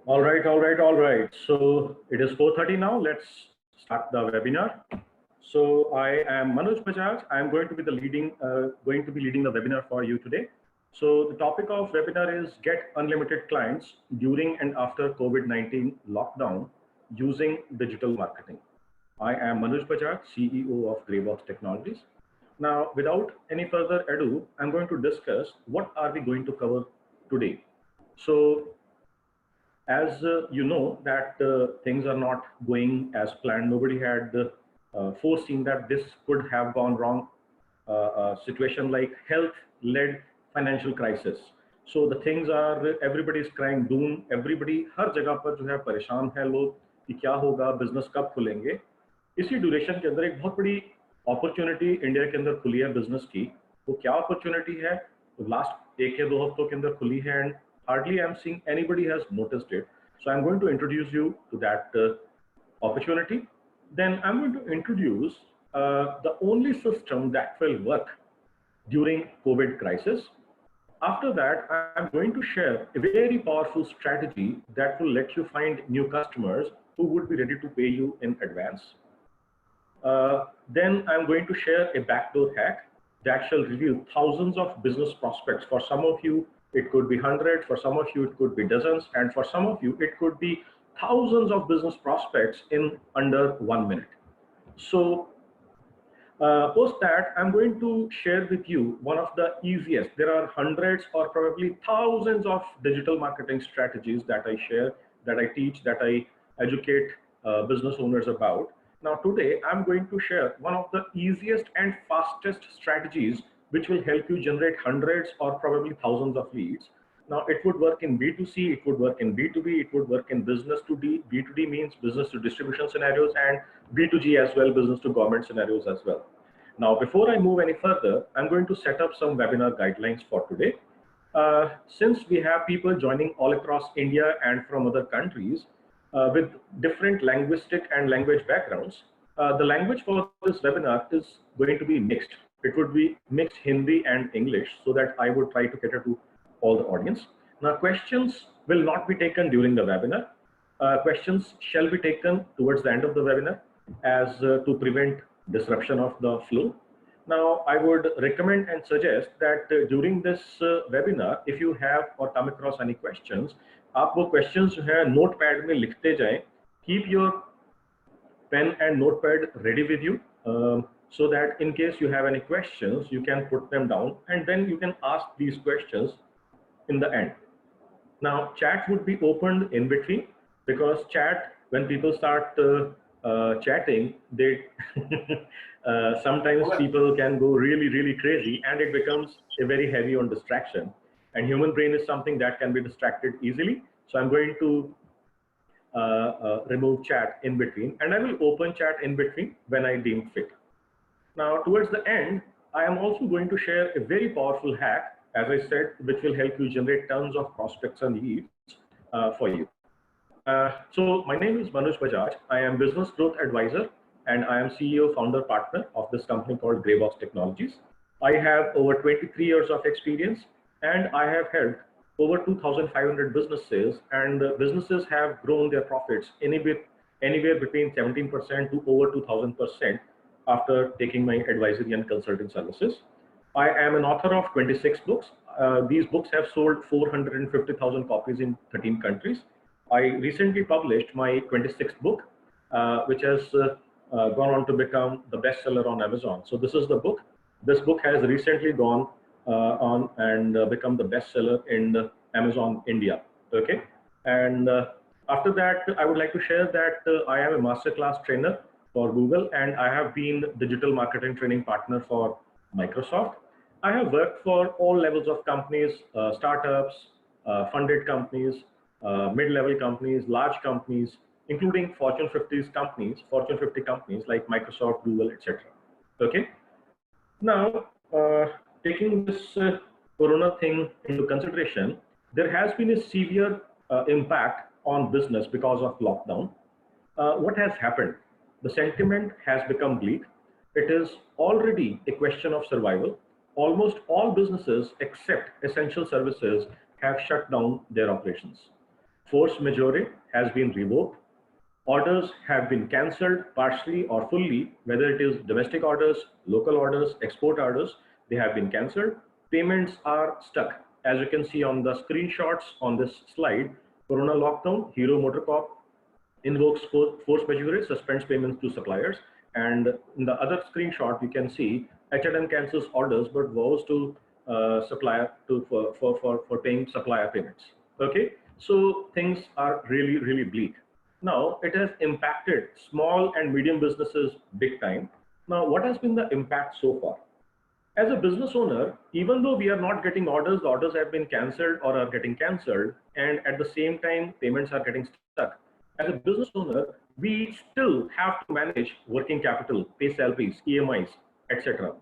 All right. So it is 4:30 now. Let's start the webinar. So I am Manuj Bajaj. I am going to be leading the webinar for you today. So the topic of webinar is get unlimited clients during and after COVID-19 lockdown using digital marketing. I am Manuj Bajaj, CEO of Greybox Technologies. Now, without any further ado, I'm going to discuss what are we going to cover today. So as you know that things are not going as planned. Nobody had foreseen that this could have gone wrong. A situation like health-led financial crisis. So the things are, everybody is crying doom. Everybody हर जगह पर जो है परेशान है लोग कि क्या होगा, बिजनेस कब खुलेंगे. इसी ड्यूरेशन के अंदर एक बहुत बड़ी अपॉर्चुनिटी इंडिया के अंदर खुली है बिजनेस की. वो क्या अपॉर्चुनिटी है? लास्ट एक या दो हफ्तों के अंदर खुली है and hardly I'm seeing anybody has noticed it. So I'm going to introduce you to that opportunity. Then I'm going to introduce the only system that will work during COVID crisis. After that, I'm going to share a very powerful strategy that will let you find new customers who would be ready to pay you in advance. Then I'm going to share a backdoor hack that shall reveal thousands of business prospects. For some of you, it could be 100, for some of you, it could be dozens, and for some of you, it could be thousands of business prospects in under 1 minute. So post that, I'm going to share with you one of the easiest. There are hundreds or probably thousands of digital marketing strategies that I share, that I teach, that I educate business owners about. Now today, I'm going to share one of the easiest and fastest strategies which will help you generate hundreds or probably thousands of leads. Now it would work in B2C, it would work in B2B, it would work in business to D. B2D means business to distribution scenarios, and B2G as well, business to government scenarios as well. Now before I move any further, I'm going to set up some webinar guidelines for today. Since we have people joining all across India and from other countries with different linguistic and language backgrounds, the language for this webinar is going to be mixed. It would be mixed Hindi and English, so that I would try to cater to all the audience. Now, questions will not be taken during the webinar. Questions shall be taken towards the end of the webinar as to prevent disruption of the flow. Now, I would recommend and suggest that during this webinar, if you have or come across any questions, आप वो questions जो है notepad में लिखते जाएं. Keep your pen and notepad ready with you. So that in case you have any questions, you can put them down and then you can ask these questions in the end. Now, chat would be opened in between, because chat, when people start chatting, they sometimes people can go really crazy and it becomes a very heavy on distraction. And human brain is something that can be distracted easily. So I'm going to remove chat in between, and I will open chat in between when I deem fit. Now, towards the end, I am also going to share a very powerful hack, as I said, which will help you generate tons of prospects and leads for you. So my name is Manuj Bajaj. I am Business Growth Advisor, and I am CEO, founder, partner of this company called Greybox Technologies. I have over 23 years of experience, and I have helped over 2,500 businesses, and businesses have grown their profits anywhere between 17% to over 2,000% after taking my advisory and consulting services. I am an author of 26 books. These books have sold 450,000 copies in 13 countries. I recently published my 26th book, which has gone on to become the bestseller on Amazon. So this is the book. This book has recently gone on and become the bestseller in Amazon India. Okay, and after that, I would like to share that I am a masterclass trainer for Google, and I have been digital marketing training partner for Microsoft. I have worked for all levels of companies, startups, funded companies, mid-level companies, large companies, including Fortune 50 companies like Microsoft, Google, etc. Okay. Now, taking this Corona thing into consideration, there has been a severe impact on business because of lockdown. What has happened? The sentiment has become bleak. It is already a question of survival. Almost all businesses except essential services have shut down their operations. Force majeure has been revoked. Orders have been cancelled partially or fully, whether it is domestic orders, local orders, export orders, they have been cancelled. Payments are stuck. As you can see on the screenshots on this slide, Corona lockdown, Hero MotoCorp invokes force majeure, suspends payments to suppliers. And in the other screenshot, you can see H&M cancels orders but vows to supplier to for paying supplier payments. Okay, so things are really, really bleak. Now, it has impacted small and medium businesses big time. Now, what has been the impact so far? As a business owner, even though we are not getting orders, the orders have been cancelled or are getting cancelled, and at the same time, payments are getting stuck. As a business owner, we still have to manage working capital, pay salaries, EMIs, etc.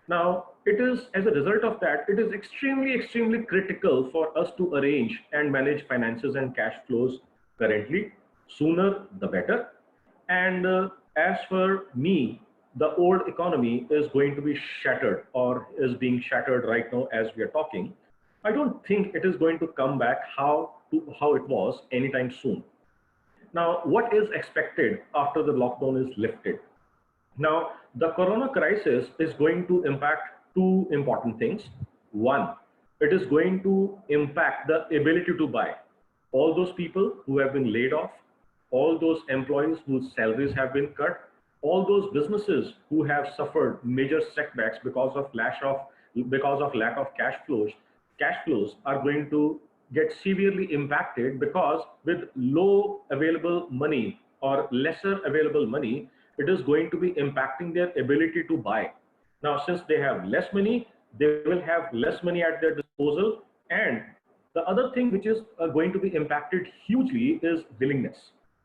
Now, it is as a result of that, it is extremely, extremely critical for us to arrange and manage finances and cash flows currently. Sooner, the better. And as for me, the old economy is going to be shattered or is being shattered right now as we are talking. I don't think it is going to come back how it was anytime soon. Now, what is expected after the lockdown is lifted? Now, the corona crisis is going to impact two important things. One, it is going to impact the ability to buy. All those people who have been laid off, all those employees whose salaries have been cut, all those businesses who have suffered major setbacks because of lack of cash flows are going to get severely impacted, because with low available money or lesser available money, it is going to be impacting their ability to buy. Now, since they have less money, they will have less money at their disposal. And the other thing which is going to be impacted hugely is willingness.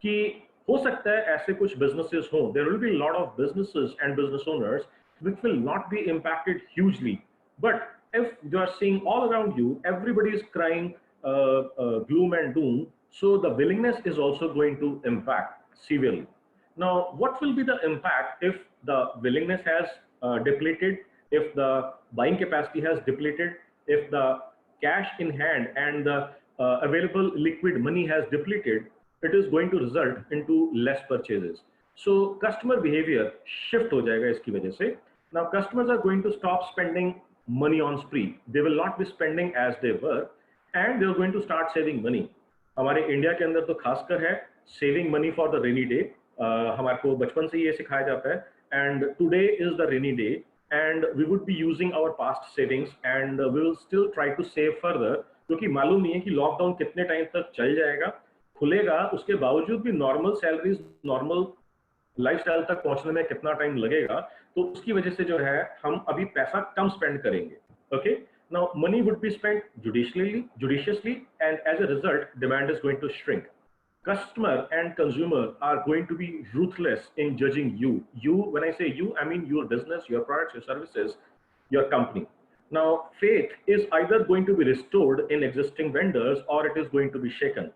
कि हो सकता है ऐसे कुछ businesses हों, there will be a lot of businesses and business owners which will not be impacted hugely. But if you are seeing all around you, everybody is crying gloom and doom, so the willingness is also going to impact severely. Now, what will be the impact if the willingness has depleted, if the buying capacity has depleted, if the cash in hand and the available liquid money has depleted? It is going to result into less purchases. So customer behavior shift हो जाएगा इसकी वजह से. Now customers are going to stop spending money on spree. They will not be spending as they were, and they are going to start saving money. हमारे India के अंदर तो खासकर है saving money for the rainy day. हमारे को बचपन से ये सिखाया जाता है. And today is the rainy day, and we would be using our past savings, and we will still try to save further, क्योंकि मालूम नहीं है कि लॉकडाउन कितने टाइम तक चल जाएगा, खुलेगा, उसके बावजूद भी नॉर्मल सैलरीज, नॉर्मल लाइफस्टाइल तक पहुंचने में कितना टाइम लगेगा. तो उसकी वजह से जो है हम अभी पैसा कम स्पेंड करेंगे. Okay, now money would be spent judiciously, and as a result demand is going to shrink. Customer and consumer are going to be ruthless in judging you. When I say you, I mean your business, your products, your services, your company. Now faith is either going to be restored in existing vendors or it is going to be shaken.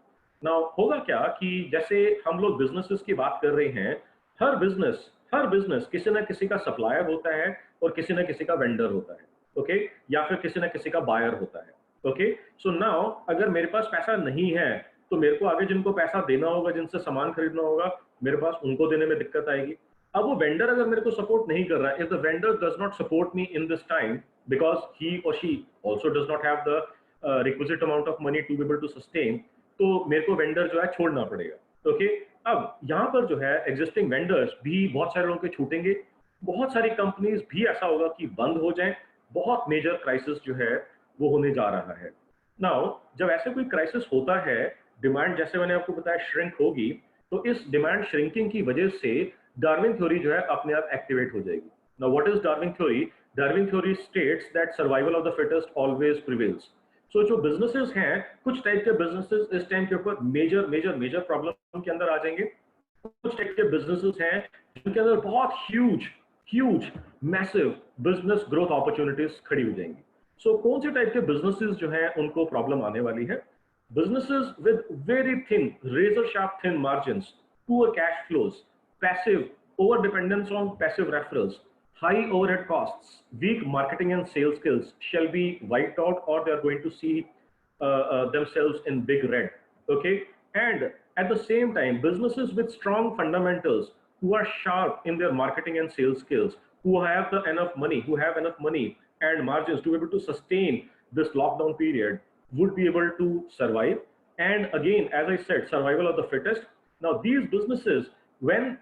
Now होगा क्या कि जैसे हम लोग businesses की बात कर रहे हैं, हर बिजनेस किसी ना किसी का सप्लायर होता है और किसी ना किसी का वेंडर होता है. ओके, या फिर किसी ना किसी का बायर होता है. ओके, सो नाउ अगर मेरे पास पैसा नहीं है तो मेरे को आगे जिनको पैसा देना होगा, जिनसे सामान खरीदना होगा, मेरे पास उनको देने में दिक्कत आएगी. अब वो वेंडर अगर मेरे को सपोर्ट नहीं कर रहा है, if the vendor does not support me in this time because he और she also does not have the requisite amount of money to be able to sustain, तो मेरे को वेंडर जो है छोड़ना पड़ेगा. ओके, अब यहाँ पर जो है एग्जिस्टिंग वेंडर्स भी बहुत सारे लोगों के छूटेंगे, बहुत सारी कंपनीज भी ऐसा होगा कि बंद हो जाएं, बहुत मेजर क्राइसिस जो है वो होने जा रहा है. नाउ जब ऐसे कोई क्राइसिस होता है, डिमांड जैसे मैंने आपको बताया श्रिंक होगी, तो इस डिमांड श्रिंकिंग की वजह से डार्विन थ्योरी जो है अपने आप एक्टिवेट हो जाएगी. Now what is Darwin theory? Darwin theory states that survival of the fittest always prevails. So जो बिजनेसेस हैं, कुछ टाइप के बिजनेसेस इस टाइम के ऊपर मेजर प्रॉब्लम के अंदर आ जाएंगे. कुछ टाइप के बिजनेसेस हैं जिनके अंदर बहुत huge massive business growth opportunities खड़ी हो जाएंगी. सो कौन से टाइप के बिजनेसेस जो हैं उनको प्रॉब्लम आने वाली है? Businesses with very thin, razor-sharp thin margins, poor cash flows, passive over-dependence on passive referrals, high overhead costs, weak marketing and sales skills shall be wiped out, or they are going to see themselves in big red. Okay, And at the same time, businesses with strong fundamentals, who are sharp in their marketing and sales skills, who have enough money and margins to be able to sustain this lockdown period, would be able to survive. And again, as I said, survival of the fittest. Now, these businesses, when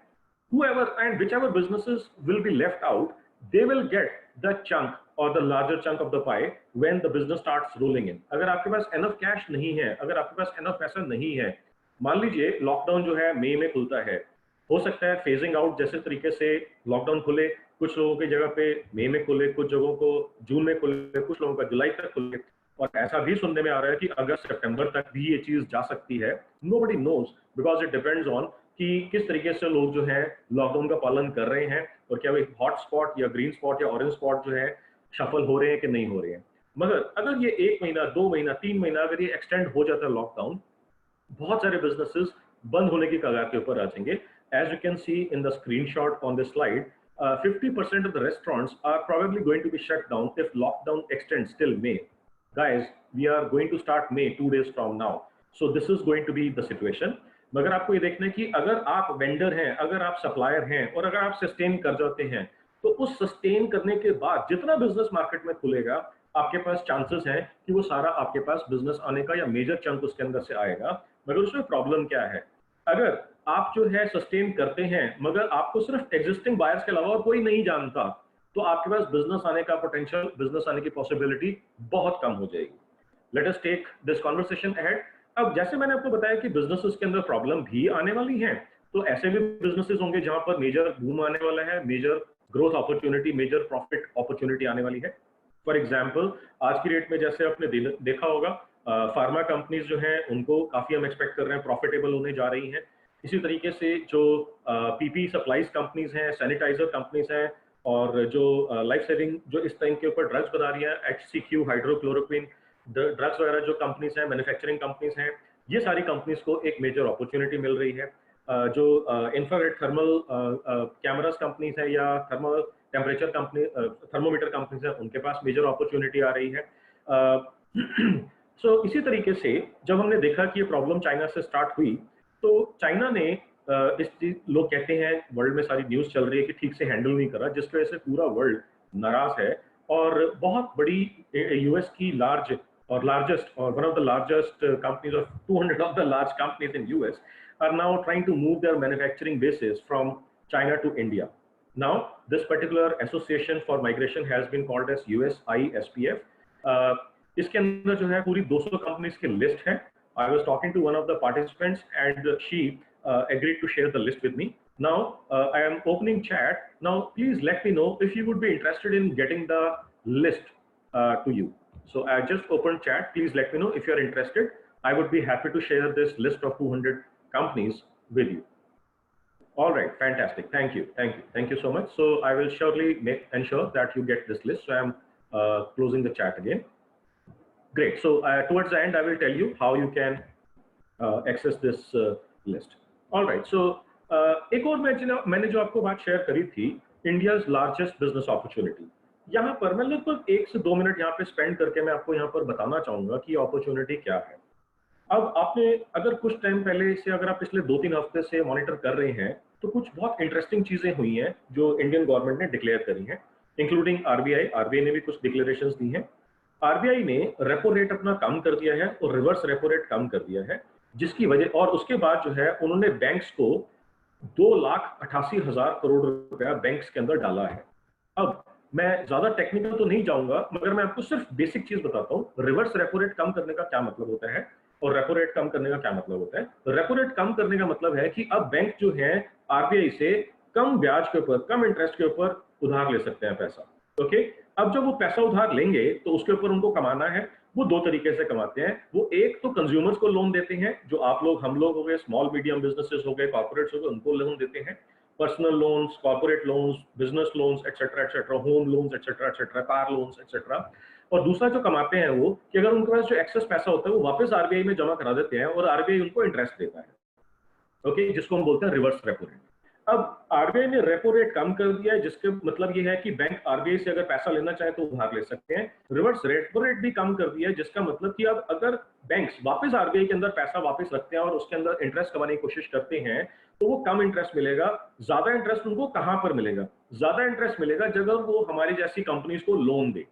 whoever and whichever businesses will be left out, they will get the chunk or the larger chunk of the pie when the business starts rolling in. अगर आपके पास enough cash नहीं है, अगर आपके पास enough पैसा नहीं है, मान लीजिए लॉकडाउन जो है मई में खुलता है, हो सकता है फेजिंग आउट जैसे तरीके से लॉकडाउन खुले, कुछ लोगों की जगह पे मई में खुले, कुछ जगहों को जून में खुले, कुछ लोगों का जुलाई तक खुले, और ऐसा भी सुनने में आ रहा है कि अगस्त सितंबर तक भी ये चीज जा सकती है. Nobody knows, because it depends on कि किस तरीके से लोग जो है लॉकडाउन का पालन कर रहे हैं और क्या वो हॉट स्पॉट या ग्रीन स्पॉट या ऑरेंज स्पॉट जो है सफल हो रहे हैं कि नहीं हो रहे हैं. मगर अगर ये 1 महीना 2 महीना 3 महीना अगर ये एक्सटेंड हो जाता है लॉकडाउन, बहुत सारे बिजनेसेस बंद होने की कगार के ऊपर आ जाएंगे. As you can see in the screenshot on this slide, 50% of the restaurants are probably going to be shut down if lockdown extends till May. Guys, we are going to start May 2 days from now. So this is going to be the situation. मगर आपको ये देखना है कि अगर आप vendor हैं, अगर आप सप्लायर हैं और अगर आप सस्टेन कर जाते हैं, तो उस सस्टेन करने के बाद जितना बिजनेस मार्केट में खुलेगा, आपके पास चांसेस हैं कि वो सारा आपके पास बिजनेस आने का या मेजर चंक उसके अंदर से आएगा. मगर उसमें प्रॉब्लम क्या है, अगर आप जो है सस्टेन करते हैं मगर आपको सिर्फ एग्जिस्टिंग बायर्स के अलावा और कोई नहीं जानता, तो आपके पास बिजनेस आने का पोटेंशियल, बिजनेस आने की पॉसिबिलिटी बहुत कम हो जाएगी. Let us take this conversation ahead. अब जैसे मैंने आपको बताया कि बिजनेसेस के अंदर प्रॉब्लम भी आने वाली है, तो ऐसे भी बिजनेसेस होंगे जहां पर मेजर बूम आने वाला है, major growth opportunity, major profit opportunity आने वाली है. फॉर एग्जाम्पल, आज की डेट में जैसे आपने देखा होगा, फार्मा कंपनीज जो हैं उनको काफी हम एक्सपेक्ट कर रहे हैं प्रॉफिटेबल होने जा रही हैं. इसी तरीके से जो पीपी सप्लाईज कंपनीज हैं, सैनिटाइजर कंपनीज हैं, और जो लाइफ सेविंग जो इस टाइम के ऊपर ड्रग्स बना रही हैं, HCQ, हाइड्रोक्लोरोक्विन ड्रग्स वगैरह जो कंपनीज हैं, मैन्युफैक्चरिंग कंपनीज हैं, ये सारी कंपनीज को एक मेजर अपॉर्चुनिटी मिल रही है. जो इंफ्रारेड थर्मल कैमरास कंपनीज है या thermal temperature company, thermometer companies है, उनके पास मेजर अपॉर्चुनिटी आ रही है. सो इसी तरीके से जब हमने देखा कि ये प्रॉब्लम चाइना से स्टार्ट हुई, तो चाइना ने लोग कहते हैं, वर्ल्ड में सारी न्यूज चल रही है कि ठीक से हैंडल नहीं करा, जिसकी वजह से पूरा वर्ल्ड नाराज है. और बहुत बड़ी यूएस की लार्ज और लार्जेस्ट और one of the largest companies of 200 of the large companies in US are now trying to move their manufacturing bases from China to India. Now, this particular association for migration has been called as USISPF. इसके अंदर जो है पूरी 200 companies की list है. I was talking to one of the participants and she agreed to share the list with me. Now, I am opening chat. Now, please let me know if you would be interested in getting the list to you. So I just opened chat. Please let me know if you are interested. I would be happy to share this list of 200 companies with you. All right, fantastic. Thank you, thank you, thank you so much. So I will surely ensure that you get this list. So I am closing the chat again. Great. So towards the end, I will tell you how you can access this list. All right. So एक और मैंने जो आपको बात share करी थी, India's largest business opportunity. यहाँ पर मैं लगभग 1 से 2 मिनट यहाँ पे स्पेंड करके मैं आपको यहाँ पर बताना चाहूंगा कि अपॉर्चुनिटी क्या है. अब आपने अगर कुछ टाइम पहले से, अगर आप पिछले 2-3 हफ्ते से मॉनिटर कर रहे हैं, तो कुछ बहुत इंटरेस्टिंग चीजें हुई हैं जो इंडियन गवर्नमेंट ने डिक्लेयर करी हैं, इंक्लूडिंग आरबीआई ने भी कुछ डिक्लेरेशंस दी हैं. आरबीआई ने रेपो रेट अपना कम कर दिया है और रिवर्स रेपो रेट कम कर दिया है, जिसकी वजह, और उसके बाद जो है उन्होंने बैंक्स को 2,88,000 करोड़ रुपया बैंक्स के अंदर डाला है. अब मैं ज्यादा टेक्निकल तो नहीं जाऊंगा, मगर मैं आपको सिर्फ बेसिक चीज बताता हूँ. रिवर्स रेपो रेट कम करने का क्या मतलब होता है और रेपो रेट कम करने का क्या मतलब होता है. रेपो रेट कम करने का मतलब है कि अब बैंक जो है आरबीआई से कम ब्याज के ऊपर, कम इंटरेस्ट के ऊपर उधार ले सकते हैं पैसा. ओके. अब जब वो पैसा उधार लेंगे तो उसके ऊपर उनको कमाना है. वो 2 तरीके से कमाते हैं. वो एक तो कंज्यूमर्स को लोन देते हैं, जो आप लोग, हम लोग हो गए, स्मॉल मीडियम बिजनेसेस हो गए, कॉर्पोरेट्स हो गए, उनको लोन देते हैं. Personal loans, corporate loans, business loans etcetera etcetera, home loans etcetera etcetera, car loans etcetera. और दूसरा जो कमाते हैं वो कि अगर उनके पास जो एक्सेस पैसा होता है वो वापस आरबीआई में जमा करा देते हैं और आरबीआई उनको इंटरेस्ट देता है. ओके, जिसको हम बोलते हैं रिवर्स रेपो रेट. अब आरबीआई ने रेपो रेट कम कर दिया है, जिसके मतलब ये है कि बैंक आरबीआई से अगर पैसा लेना चाहे तो उधार ले सकते हैं। रिवर्स रेपो रेट भी कम कर दिया है, जिसका मतलब कि अब अगर बैंक्स वापस आरबीआई के अंदर पैसा वापस रखते हैं और उसके अंदर इंटरेस्ट कमाने की कोशिश करते हैं, तो वो कम इंटरेस्ट मिलेगा। ज्यादा इंटरेस्ट उनको कहां पर मिलेगा? ज्यादा इंटरेस्ट मिलेगा जब वो हमारी जैसी कंपनीज को लोन दे।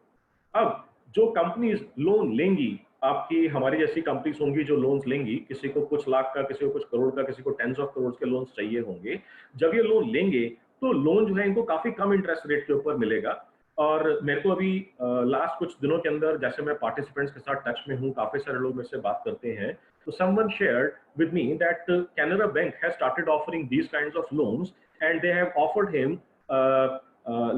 अब जो कंपनीज लोन लेंगी, आपकी हमारी जैसी कंपनीज होंगी जो लोन्स लेंगी, किसी को कुछ लाख का, किसी को कुछ करोड़ का, किसी को टेंस ऑफ करोड़ के लोन्स चाहिए होंगे। जब ये लोन लेंगे तो लोन जो है इनको काफी कम इंटरेस्ट रेट के ऊपर मिलेगा। और मेरे को अभी लास्ट कुछ दिनों के अंदर, जैसे मैं पार्टिसिपेंट्स के साथ टच में हूँ, काफी सारे लोग मेरे से बात करते हैं, तो someone shared with me that Canara bank has started offering these kinds of loans and they have offered him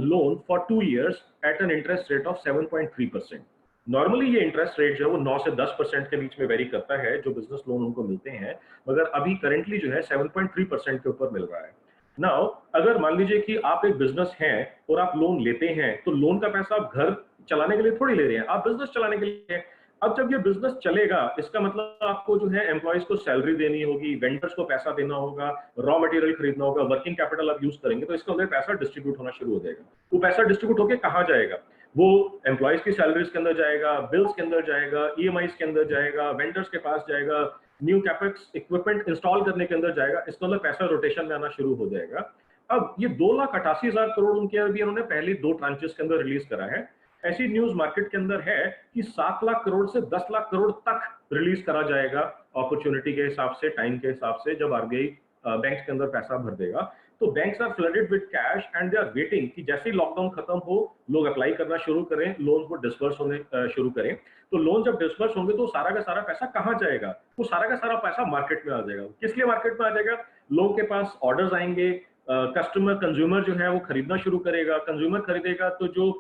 loan for 2 years at an interest rate of 7.3%। Normally ये इंटरेस्ट रेट जो है वो 9 से 10% के बीच में वेरी करता है जो बिजनेस लोन उनको मिलते हैं, मगर अभी करंटली जो है 7.3% के ऊपर मिल रहा है। नाउ अगर मान लीजिए कि आप एक बिजनेस है और आप लोन लेते हैं, तो लोन का पैसा आप घर चलाने के लिए थोड़ी ले रहे हैं, आप बिजनेस चलाने के लिए। अब जब ये बिजनेस चलेगा, इसका मतलब आपको जो है एम्प्लॉयज को सैलरी देनी होगी, वेंडर्स को पैसा देना होगा, रॉ मटेरियल खरीदना होगा, वर्किंग कैपिटल आप यूज करेंगे, तो इसके अंदर पैसा डिस्ट्रीब्यूट होना शुरू हो जाएगा। वो पैसा डिस्ट्रीब्यूट होकर कहाँ जाएगा? वो एम्प्लॉयज की सैलरीज के अंदर जाएगा, बिल्स के अंदर जाएगा, ईएमआई के अंदर जाएगा, वेंडर्स के पास जाएगा, न्यू कैपेक्स इक्विपमेंट इंस्टॉल करने के अंदर जाएगा। इसका मतलब पैसा रोटेशन में आना शुरू हो जाएगा। अब ये 2,88,000 करोड़ उनके अभी उन्होंने पहले 2 ट्रांचेस के अंदर रिलीज करा है। ऐसी न्यूज मार्केट के अंदर है कि 7 लाख करोड़ से 10 लाख करोड़ तक रिलीज करा जाएगा अपॉर्चुनिटी के हिसाब से, टाइम के हिसाब से, जब आरबीआई बैंक के अंदर पैसा भर देगा। तो banks are flooded with cash and they are waiting कि जैसे ही लॉकडाउन खत्म हो, लोग अप्लाई करना शुरू करें, लोन को डिस्बर्स होने शुरू करें। तो लोन जब डिस्बर्स होंगे तो सारा का सारा पैसा कहाँ जाएगा? वो सारा का सारा पैसा मार्केट में आ जाएगा। किस लिए मार्केट में आ जाएगा? लोगों के पास ऑर्डर्स आएंगे, कस्टमर कंज्यूमर जो है वो खरीदना शुरू करेगा, कंज्यूमर खरीदेगा तो जो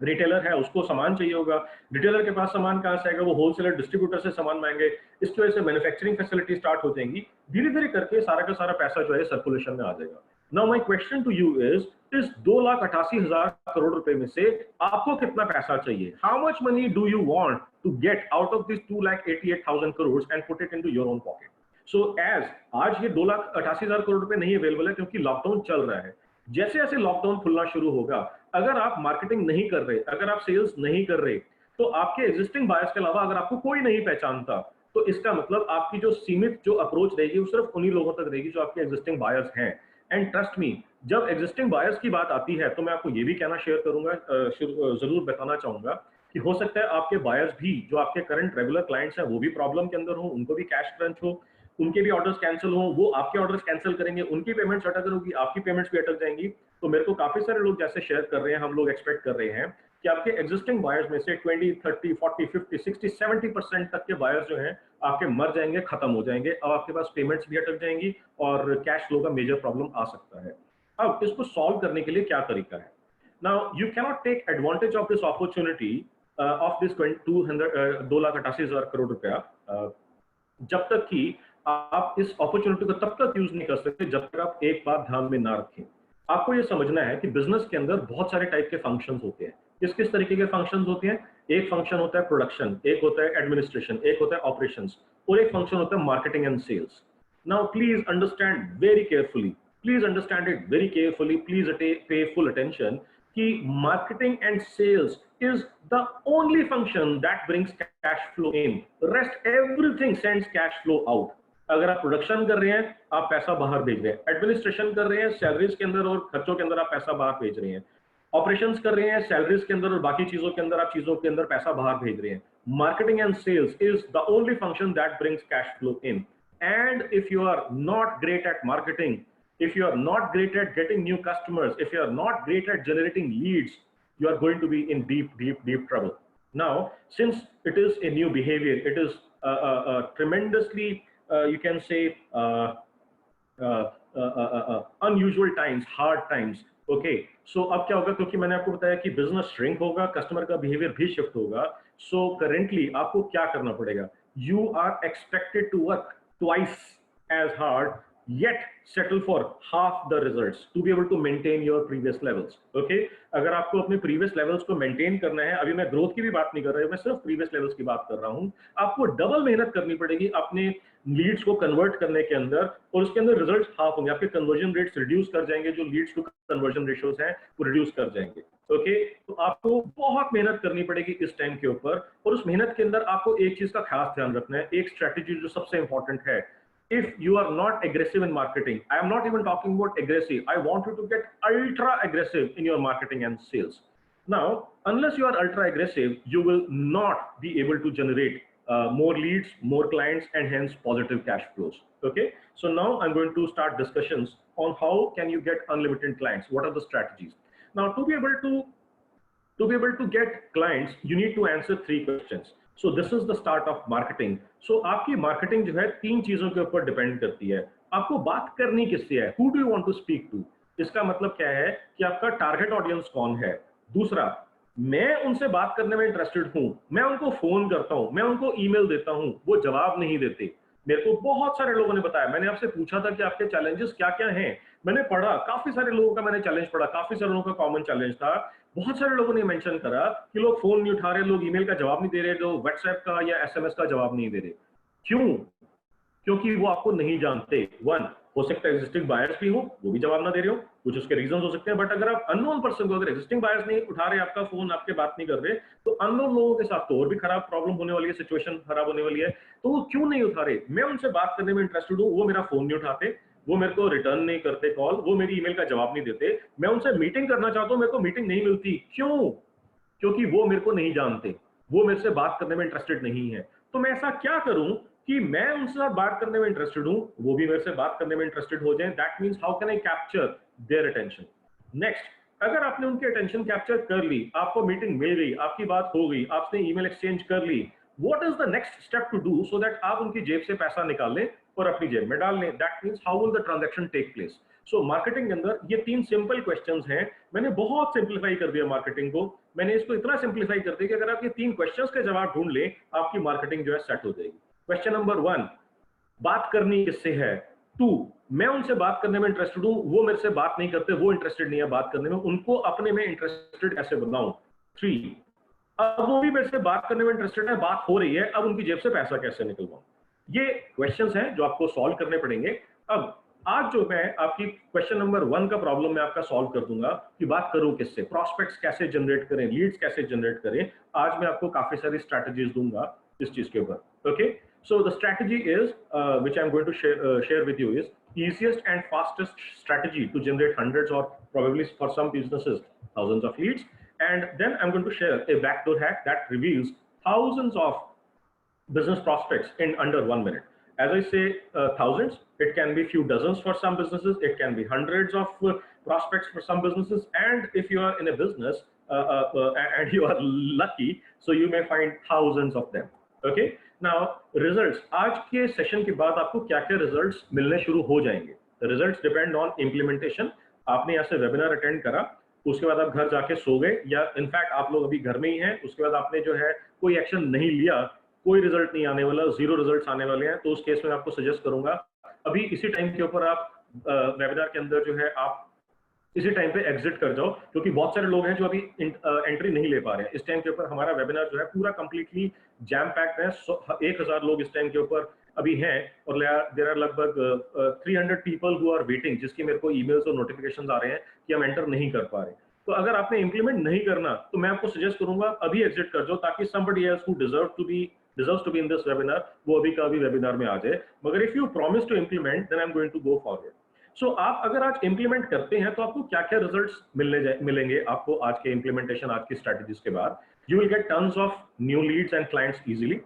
रिटेलर है उसको सामान चाहिए होगा, रिटेलर के पास सामान कहां से आएगा? वो होलसेलर डिस्ट्रीब्यूटर से सामान मांगेंगे। इसकी वजह से मैन्युफैक्चरिंग फैसिलिटी स्टार्ट हो जाएंगी, धीरे धीरे करके सारा का सारा पैसा जो है सर्कुलेशन में आ जाएगा। Now my question to you is, इस 2,88,000 करोड़ रुपए में से आपको कितना पैसा चाहिए? How much money do you want to get out of this 2,88,000 crore and put it into your own pocket? So as आज ये 2,88,000 करोड़ रुपए नहीं अवेलेबल है क्योंकि लॉकडाउन चल रहा है। जैसे जैसे लॉकडाउन खुलना शुरू होगा, अगर आप मार्केटिंग नहीं कर रहे, अगर आप सेल्स नहीं कर रहे, तो आपके एग्जिस्टिंग बायर्स के अलावा अगर आपको कोई नहीं पहचानता, तो इसका मतलब आपकी जो सीमित जो अप्रोच रहेगी वो सिर्फ उन्हीं लोगों तक रहेगी जो आपके एग्जिस्टिंग बायर्स हैं। एंड ट्रस्ट मी, जब एग्जिस्टिंग बायर्स की बात आती है तो मैं आपको ये भी कहना शेयर करूंगा, जरूर बताना चाहूंगा कि हो सकता है आपके बायर्स भी, जो आपके करंट रेगुलर क्लाइंट्स हैं, वो भी प्रॉब्लम के अंदर हो, उनको भी कैश क्रंच हो, उनके भी ऑर्डर्स कैंसिल हो, वो आपके ऑर्डर्स कैंसिल करेंगे, उनकी पेमेंट्स अटक होगी, आपकी पेमेंट्स भी अटक जाएंगी। तो मेरे को काफी सारे लोग जैसे शेयर कर रहे हैं, हम लोग एक्सपेक्ट कर रहे हैं कि आपके एग्जिस्टिंग बायर्स में से 20, 30, 40, 50, 60, 70% तक के बायर्स जो हैं आपके मर जाएंगे, खत्म हो जाएंगे। अब आपके पास पेमेंट्स भी अटक जाएंगी और कैश फ्लो का मेजर प्रॉब्लम आ सकता है। अब इसको सॉल्व करने के लिए क्या तरीका है? Now you cannot take advantage of this opportunity of this 2,88,000 crore रुपया जब तक कि आप इस अपॉर्चुनिटी को तब तक यूज नहीं कर सकते जब तक आप एक बात ध्यान में ना रखें। आपको ये समझना है कि बिजनेस के अंदर बहुत सारे टाइप के फंक्शंस होते हैं। किस किस तरीके के फंक्शंस होते हैं? एक फंक्शन होता है प्रोडक्शन, एक होता है एडमिनिस्ट्रेशन, एक होता है ऑपरेशंस, और एक फंक्शन होता है marketing and sales. Now please understand very carefully, please understand it very carefully, please pay full attention कि marketing and sales is the only function that brings cash flow in. Rest everything sends cash flow out. अगर आप production कर रहे हैं, आप पैसा बाहर भेज रहे हैं, एडमिनिस्ट्रेशन कर रहे हैं, सैलरीज के अंदर और खर्चों के अंदर आप पैसा बाहर भेज रहे हैं, ऑपरेशंस कर रहे हैं, सैलरीज के अंदर और बाकी चीजों के अंदर आप चीजों के अंदर पैसा बाहर भेज रहे हैं। Marketing and sales is the only function that brings cash flow in. And if you are not great at marketing, if you are not great at getting new customers, if you are not great at generating leads, you are going to be in deep trouble. Now, since it is a new behavior, it is tremendously, you can say, unusual times, hard times. Okay, so अब क्या होगा? क्योंकि मैंने आपको बताया कि business shrink होगा, customer का बिहेवियर भी शिफ्ट होगा। सो करेंटली आपको क्या करना पड़ेगा? You are expected to work twice as hard yet settle for half the results to be able to maintain your previous levels. Okay, अगर आपको अपने previous levels को maintain करना है, अभी मैं growth की भी बात नहीं कर रहा हूं, मैं सिर्फ previous levels की बात कर रहा हूं, आपको डबल मेहनत करनी पड़ेगी अपने लीड्स को कन्वर्ट करने के अंदर, और उसके अंदर रिजल्ट्स हाफ होंगे, आपके कन्वर्जन रेट्स रिड्यूस कर जाएंगे, जो लीड्स टू कन्वर्जन रेशियोज हैं वो रिड्यूस कर जाएंगे। ओके, तो आपको बहुत मेहनत करनी पड़ेगी इस टाइम के ऊपर, और उस मेहनत के अंदर आपको एक चीज का खास ध्यान रखना है, एक स्ट्रेटेजी जो सबसे इंपॉर्टेंट है। If you are not aggressive in marketing, I am not even talking about aggressive, I want you to get ultra aggressive in your marketing and sales. Now, unless you are ultra aggressive, you will not be able to generate more leads, more clients, and hence positive cash flows. Okay, so now I'm going to start discussions on how can you get unlimited clients, what are the strategies. Now, to be able to get clients, you need to answer 3 questions. So this is the start of marketing. So आपकी marketing जो है 3 चीजों के ऊपर depend करती है। आपको बात करनी किससे है, who do you want to speak to? इसका मतलब क्या है कि आपका टारगेट ऑडियंस कौन है। दूसरा, मैं उनसे बात करने में इंटरेस्टेड हूं, मैं उनको फोन करता हूं, मैं उनको ईमेल देता हूं, वो जवाब नहीं देते। मेरे को बहुत सारे लोगों ने बताया, मैंने आपसे पूछा था कि आपके चैलेंजेस क्या क्या हैं, मैंने पढ़ा, काफी सारे लोगों का मैंने चैलेंज पढ़ा, काफी सारे लोगों का कॉमन चैलेंज था। बहुत सारे लोगों ने मेंशन करा कि लोग फोन नहीं उठा रहे, लोग ईमेल का जवाब नहीं दे रहे, लोग व्हाट्सएप का या एसएमएस का जवाब नहीं दे रहे। क्यों? क्योंकि वो आपको नहीं जानते। वन, हो सकता है एग्जिस्टिंग बायर्स भी हो, वो भी जवाब ना दे रहे हो, कुछ उसके रीजन हो सकते हैं, बट अगर आप अननोन पर्सन को, अगर एग्जिस्टिंग बायर्स नहीं उठा रहे आपका फोन, आपके बात नहीं कर रहे, तो अननोन लोगों के साथ तो और भी खराब प्रॉब्लम होने वाली है, सिचुएशन खराब होने वाली है। तो वो क्यों नहीं उठा रहे? मैं उनसे बात करने में इंटरेस्टेड हूँ, वो मेरा फोन नहीं उठाते, वो मेरे को रिटर्न नहीं करते कॉल, वो मेरी ईमेल का जवाब नहीं देते, मैं उनसे मीटिंग करना चाहता हूँ, मेरे को मीटिंग नहीं मिलती। क्यों? क्योंकि वो मेरे को नहीं जानते, वो मेरे से बात करने में इंटरेस्टेड नहीं है। तो मैं ऐसा क्या करूं कि मैं उनसे साथ बात करने में इंटरेस्टेड हूं, वो भी मेरे से बात करने में इंटरेस्टेड हो जाएं। That means how can I capture their attention. Next, अगर आपने उनकी अटेंशन कैप्चर कर ली, आपको मीटिंग मिल गई, आपकी बात हो गई, आपने ईमेल एक्सचेंज कर ली, what is the next step to do so that आप उनकी जेब से पैसा निकाल लें और अपनी जेब में डाल लें। That means how will the transaction take place. So marketing के अंदर ये 3 सिंपल क्वेश्चंस हैं। मैंने बहुत सिंपलीफाई कर दिया मार्केटिंग को, मैंने इसको इतना सिंपलीफाई कर दिया कि अगर आप ये 3 क्वेश्चंस के जवाब ढूंढ लें, आपकी मार्केटिंग जो है सेट हो जाएगी। क्वेश्चन नंबर 1, बात करनी किससे है। 2, मैं उनसे बात करने में इंटरेस्टेड हूं, वो मेरे से बात नहीं करते, वो इंटरेस्टेड नहीं है बात करने में, उनको अपने में इंटरेस्टेड कैसे बनाऊं। 3, अब वो भी मेरे से बात करने में इंटरेस्टेड है, बात हो रही है, अब उनकी जेब से पैसा कैसे निकलवाऊं। ये क्वेश्चंस हैं जो आपको सॉल्व करने पड़ेंगे। अब आज जो मैं आपकी क्वेश्चन नंबर 1 का प्रॉब्लम मैं आपका सॉल्व कर दूंगा कि बात करूं किससे, प्रोस्पेक्ट्स कैसे जनरेट करें, लीड्स कैसे जनरेट करें। आज मैं आपको काफी सारी स्ट्रैटेजीज दूंगा इस चीज के ऊपर। Okay, so the strategy is which I'm going to share with you is easiest and fastest strategy to generate hundreds or probably for some businesses thousands of leads. And then I'm going to share a backdoor hack that reveals thousands of business prospects in under 1 minute. As I say, thousands, it can be few dozens for some businesses, it can be hundreds of prospects for some businesses, and if you are in a business and you are lucky, so you may find thousands of them. Okay, now results, आज के session के बाद आपको क्या क्या results मिलने शुरू हो जाएंगे। Results depend on implementation. आपने यहाँ से वेबिनार अटेंड करा, उसके बाद आप घर जाके सो गए, या इनफैक्ट आप लोग अभी घर में ही हैं, उसके बाद आपने जो है कोई एक्शन नहीं लिया, कोई रिजल्ट नहीं आने वाला, 0 रिजल्ट्स आने वाले हैं, तो उस केस में आपको सजेस्ट करूंगा अभी इसी टाइम के ऊपर आप वेबिनार के अंदर जो है आप इसी टाइम पे एग्जिट कर जाओ, क्योंकि बहुत सारे लोग हैं जो अभी एंट्री नहीं ले पा रहे हैं। इस टाइम के ऊपर हमारा वेबिनार जो है पूरा कंप्लीटली जैम पैक्ड है। 1000 लोग इस टाइम के ऊपर अभी हैं, और देयर आर लगभग 300 पीपल हु आर वेटिंग, जिसकी मेरे को ईमेल्स और नोटिफिकेशंस आ रहे हैं कि हम एंटर नहीं कर पा रहे। तो अगर आपने इंप्लीमेंट नहीं करना तो मैं आपको सजेस्ट करूंगा अभी एग्जिट कर जाओ, ताकि somebody else who deserves to be in this webinar वो अभी का अभी वेबिनार में आ जाए। मगर if you promise to implement then I am going to go forward. So आप अगर आज इंप्लीमेंट करते हैं तो आपको क्या क्या रिजल्ट्स मिलेंगे आपको आज के इंप्लीमेंटेशन, आज की स्ट्रैटेजीज के बाद। You will get tons of new leads and clients easily.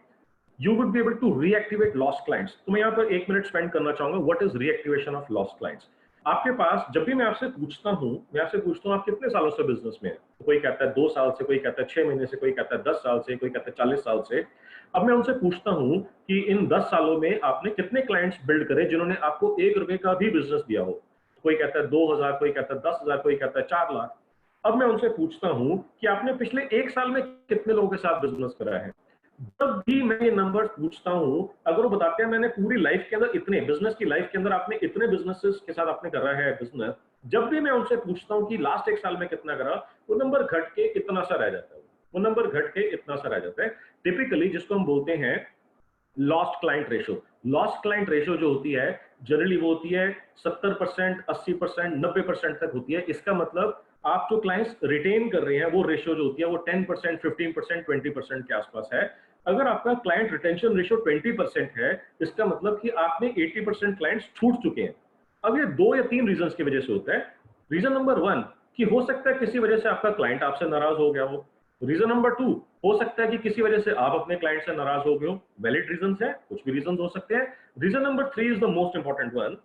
You would be able to reactivate lost clients. तो मैं यहाँ पर 1 मिनट स्पेंड करना चाहूंगा, what is reactivation of lost clients. आपके पास जब भी मैं आपसे पूछता हूँ आप कितने सालों से बिजनेस में है, तो कोई कहता है 2 साल से, कोई कहता है 6 महीने से, कोई कहता है 10 साल से, कोई कहता है 40 साल से। अब मैं उनसे पूछता हूं कि इन 10 सालों में आपने कितने क्लाइंट्स बिल्ड करे जिन्होंने आपको 1 रुपए का भी बिजनेस दिया हो। कोई कहता है 2000, कोई कहता है 10,000, कोई कहता है 4 लाख। अब मैं उनसे पूछता हूं कि आपने पिछले 1 साल में कितने लोगों के साथ बिजनेस करा है। जब भी मैं ये नंबर पूछता हूं, अगर वो बताते हैं मैंने पूरी लाइफ के अंदर इतने बिजनेस की लाइफ के अंदर आपने इतने बिजनेसेस के साथ आपने करा है बिजनेस, जब भी मैं उनसे पूछता हूं कि लास्ट एक साल में कितना करा, वो नंबर घट के इतना सा रह जाता है, वो नंबर घट के इतना सा रह जाता है। टिपिकली जिसको हम बोलते हैं lost client ratio, lost client ratio जो होती है जनरली वो होती है 70%, 80%, 90% तक होती है। इसका मतलब आप जो क्लाइंट्स रिटेन कर रहे हैं वो रेशियो जो होती है वो 10%, 15%, 20% के आसपास है। अगर आपका क्लाइंट रिटेंशन रेशियो 20% है, इसका मतलब कि आपने 80% क्लाइंट्स छूट चुके हैं। अब ये 2 या 3 रीजंस की वजह से होता है। रीजन नंबर 1 कि हो सकता है किसी वजह से आपका क्लाइंट आपसे नाराज हो गया हो। रीजन नंबर 2 हो सकता है कि किसी वजह से आप अपने क्लाइंट से नाराज हो गए हो। वैलिड रीजंस है, कुछ भी रीजंस हो सकते हैं। Reason number 3 is the most important one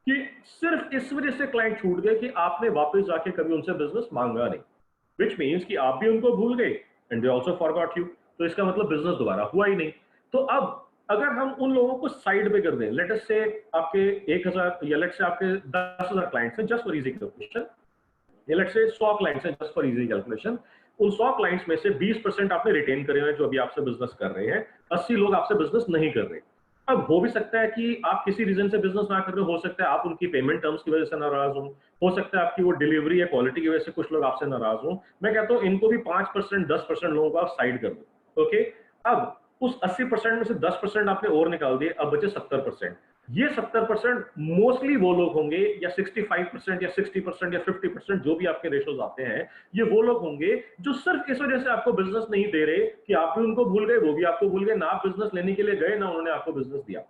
कि सिर्फ इस वजह से क्लाइंट छूट गए कि आपने वापस जाके कभी उनसे बिजनेस मांगा नहीं, विच मीन्स कि आप भी उनको भूल गए and they also forgot you. तो इसका मतलब बिजनेस दोबारा हुआ ही नहीं। तो अब अगर हम उन लोगों को साइड पे कर दें, लेट अस से आपके 1000 या लेट से आपके 10,000 क्लाइंट्स हैं, जस्ट फॉर इजी कैलकुलेशन, या लेट्स से 100 क्लाइंट्स हैं, जस्ट फॉर इजी कैलकुलेशन। उन 100 क्लाइंट्स में से 20% आपने रिटेन करे हुए हैं जो अभी आपसे बिजनेस कर रहे हैं, 80 लोग आपसे बिजनेस नहीं कर रहे। अब हो भी सकता है कि आप किसी रीजन से बिजनेस ना कर रहे हो सकता है आप उनकी पेमेंट टर्म्स की वजह से नाराज हो सकता है आपकी वो डिलीवरी या क्वालिटी की वजह से कुछ लोग आपसे नाराज हो। मैं कहता हूं इनको भी 5%, 10% लोगों को आप साइड कर दो। ओके, अब उस 80% में से 10% आपने और निकाल दिए, अब बचे 70%। ये 70% मोस्टली वो लोग होंगे, या 65% या 60% या 50% जो भी आपके रेशोज आते हैं, ये वो लोग होंगे जो सिर्फ इस वजह से आपको बिजनेस नहीं दे रहे कि आप भी उनको भूल गए, वो भी आपको भूल गए, ना आप बिजनेस लेने के लिए गए ना उन्होंने आपको बिजनेस दिया।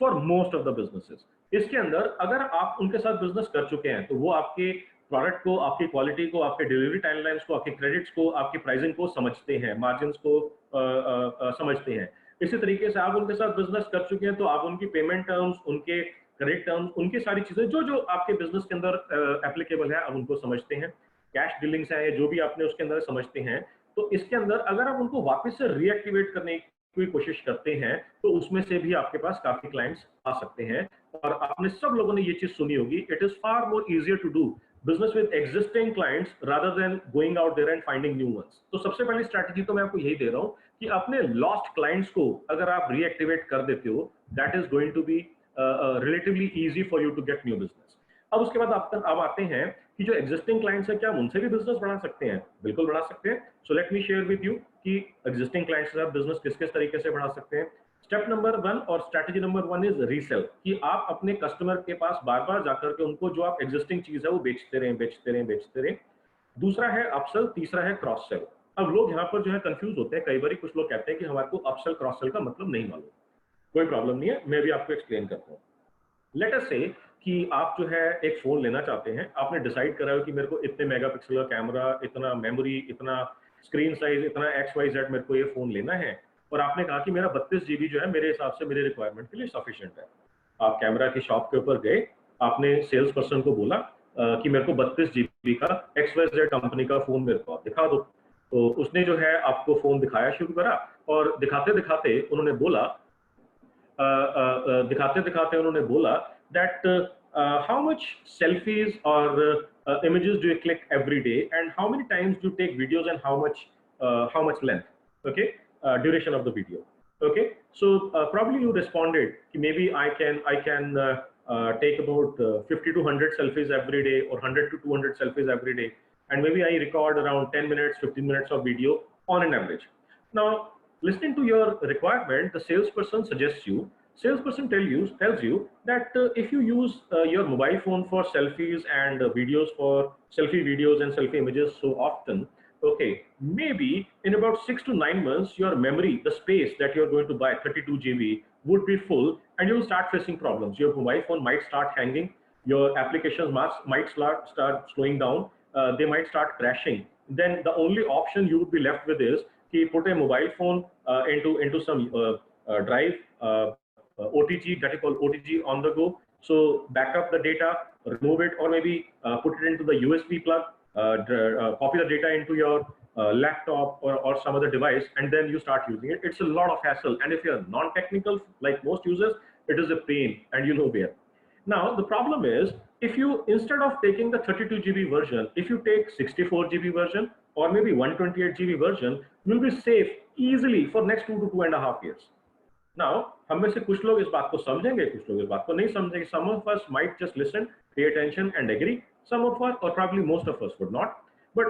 For most of the businesses इसके अंदर अगर आप उनके साथ बिजनेस कर चुके हैं तो वो आपके प्रोडक्ट को, आपकी क्वालिटी को, आपके डिलीवरी टाइमलाइंस को, आपके क्रेडिट्स को, आपकी प्राइसिंग को समझते हैं, मार्जिन को समझते हैं। इसी तरीके से आप उनके साथ बिजनेस कर चुके हैं तो आप उनकी पेमेंट टर्म्स, उनके क्रेडिट टर्म्स, उनकी सारी चीजें जो जो आपके बिजनेस के अंदर एप्लीकेबल है आप उनको समझते हैं। कैश डीलिंग्स है जो भी आपने उसके अंदर समझते हैं। तो इसके अंदर अगर आप उनको वापस से रीएक्टिवेट करने की कोशिश करते हैं तो उसमें से भी आपके पास काफी क्लाइंट्स आ सकते हैं। और आपने सब लोगों ने ये चीज सुनी होगी, it is far more easier to do business with existing clients rather than going out there and finding new ones. तो सबसे पहली स्ट्रैटेजी तो मैं आपको यही दे रहा हूं कि अपने लॉस्ट क्लाइंट्स को अगर आप रीएक्टिवेट कर देते हो, that is going to be relatively easy for you to get new business. अब उसके बाद अब आते हैं कि जो एग्जिस्टिंग क्लाइंट्स है क्या हम उनसे भी बिजनेस बढ़ा सकते हैं? बिल्कुल बढ़ा सकते हैं। So let me share with you कि एग्जिस्टिंग क्लाइंट्स के साथ बिजनेस किस किस तरीके से बढ़ा सकते हैं। स्टेप नंबर 1 और स्ट्रैटेजी नंबर 1 इज रीसेल, कि आप अपने कस्टमर के पास बार बार जाकर के उनको जो आप एग्जिस्टिंग चीज है वो बेचते रहें, बेचते रहें, बेचते रहें। दूसरा है अपसेल, तीसरा है क्रॉस सेल। अब लोग यहाँ पर जो है कंफ्यूज होते हैं, कई बार कुछ लोग कहते हैं कि हमारे को अपसेल क्रॉस सेल का मतलब नहीं मालूम। कोई प्रॉब्लम नहीं है, मैं भी आपको एक्सप्लेन करता हूँ। लेट अस से कि आप जो है एक फोन लेना चाहते हैं, आपने डिसाइड करा है कि मेरे को इतने मेगापिक्सल का कैमरा, इतना मेमोरी, इतना स्क्रीन साइज, इतना XYZ मेरे को ये फोन लेना है, और आपने कहा कि मेरा 32 GB जो है मेरे हिसाब से मेरे रिक्वायरमेंट के लिए सफिशिएंट है। आप कैमरा की शॉप के ऊपर गए, आपने सेल्स पर्सन को बोला कि मेरे को 32 GB का XYZ कंपनी का फोन मेरे को आप दिखा दो। तो उसने जो है आपको फोन दिखाया शुरू करा, और दिखाते दिखाते उन्होंने बोला दिखाते दिखाते उन्होंने बोला that how much selfies or images do you click every day and how many times do you take videos and how much length, okay, duration of the video. Okay, so probably you responded maybe I can take about 50 to 100 selfies every day or 100 to 200 selfies every day, and maybe I record around 10 minutes, 15 minutes of video on an average. Now, listening to your requirement, the salesperson suggests you, salesperson tells you that if you use your mobile phone for selfies and videos, for selfie videos and selfie images so often, okay, maybe in about 6 to 9 months your memory, the space that you're going to buy, 32 GB, would be full, and you'll start facing problems. Your mobile phone might start hanging, your applications might start slowing down, they might start crashing. Then the only option you would be left with is कि put a mobile phone into some drive, OTG, that is called OTG on the go. So back up the data, remove it, or maybe put it into the USB plug, copy the data into your laptop or some other device, and then you start using it. It's a lot of hassle, and if you're non-technical like most users, it is a pain, and you know where. Now the problem is, if you, instead of taking the 32 GB version, if you take 64 GB version or maybe 128 GB version will be safe easily for next 2 to 2.5 years. Now, हम में से कुछ लोग इस बात को समझेंगे, कुछ लोग इस बात को नहीं समझेंगे. Some of us might just listen, pay attention and agree. Some of us, or probably most of us, would not. But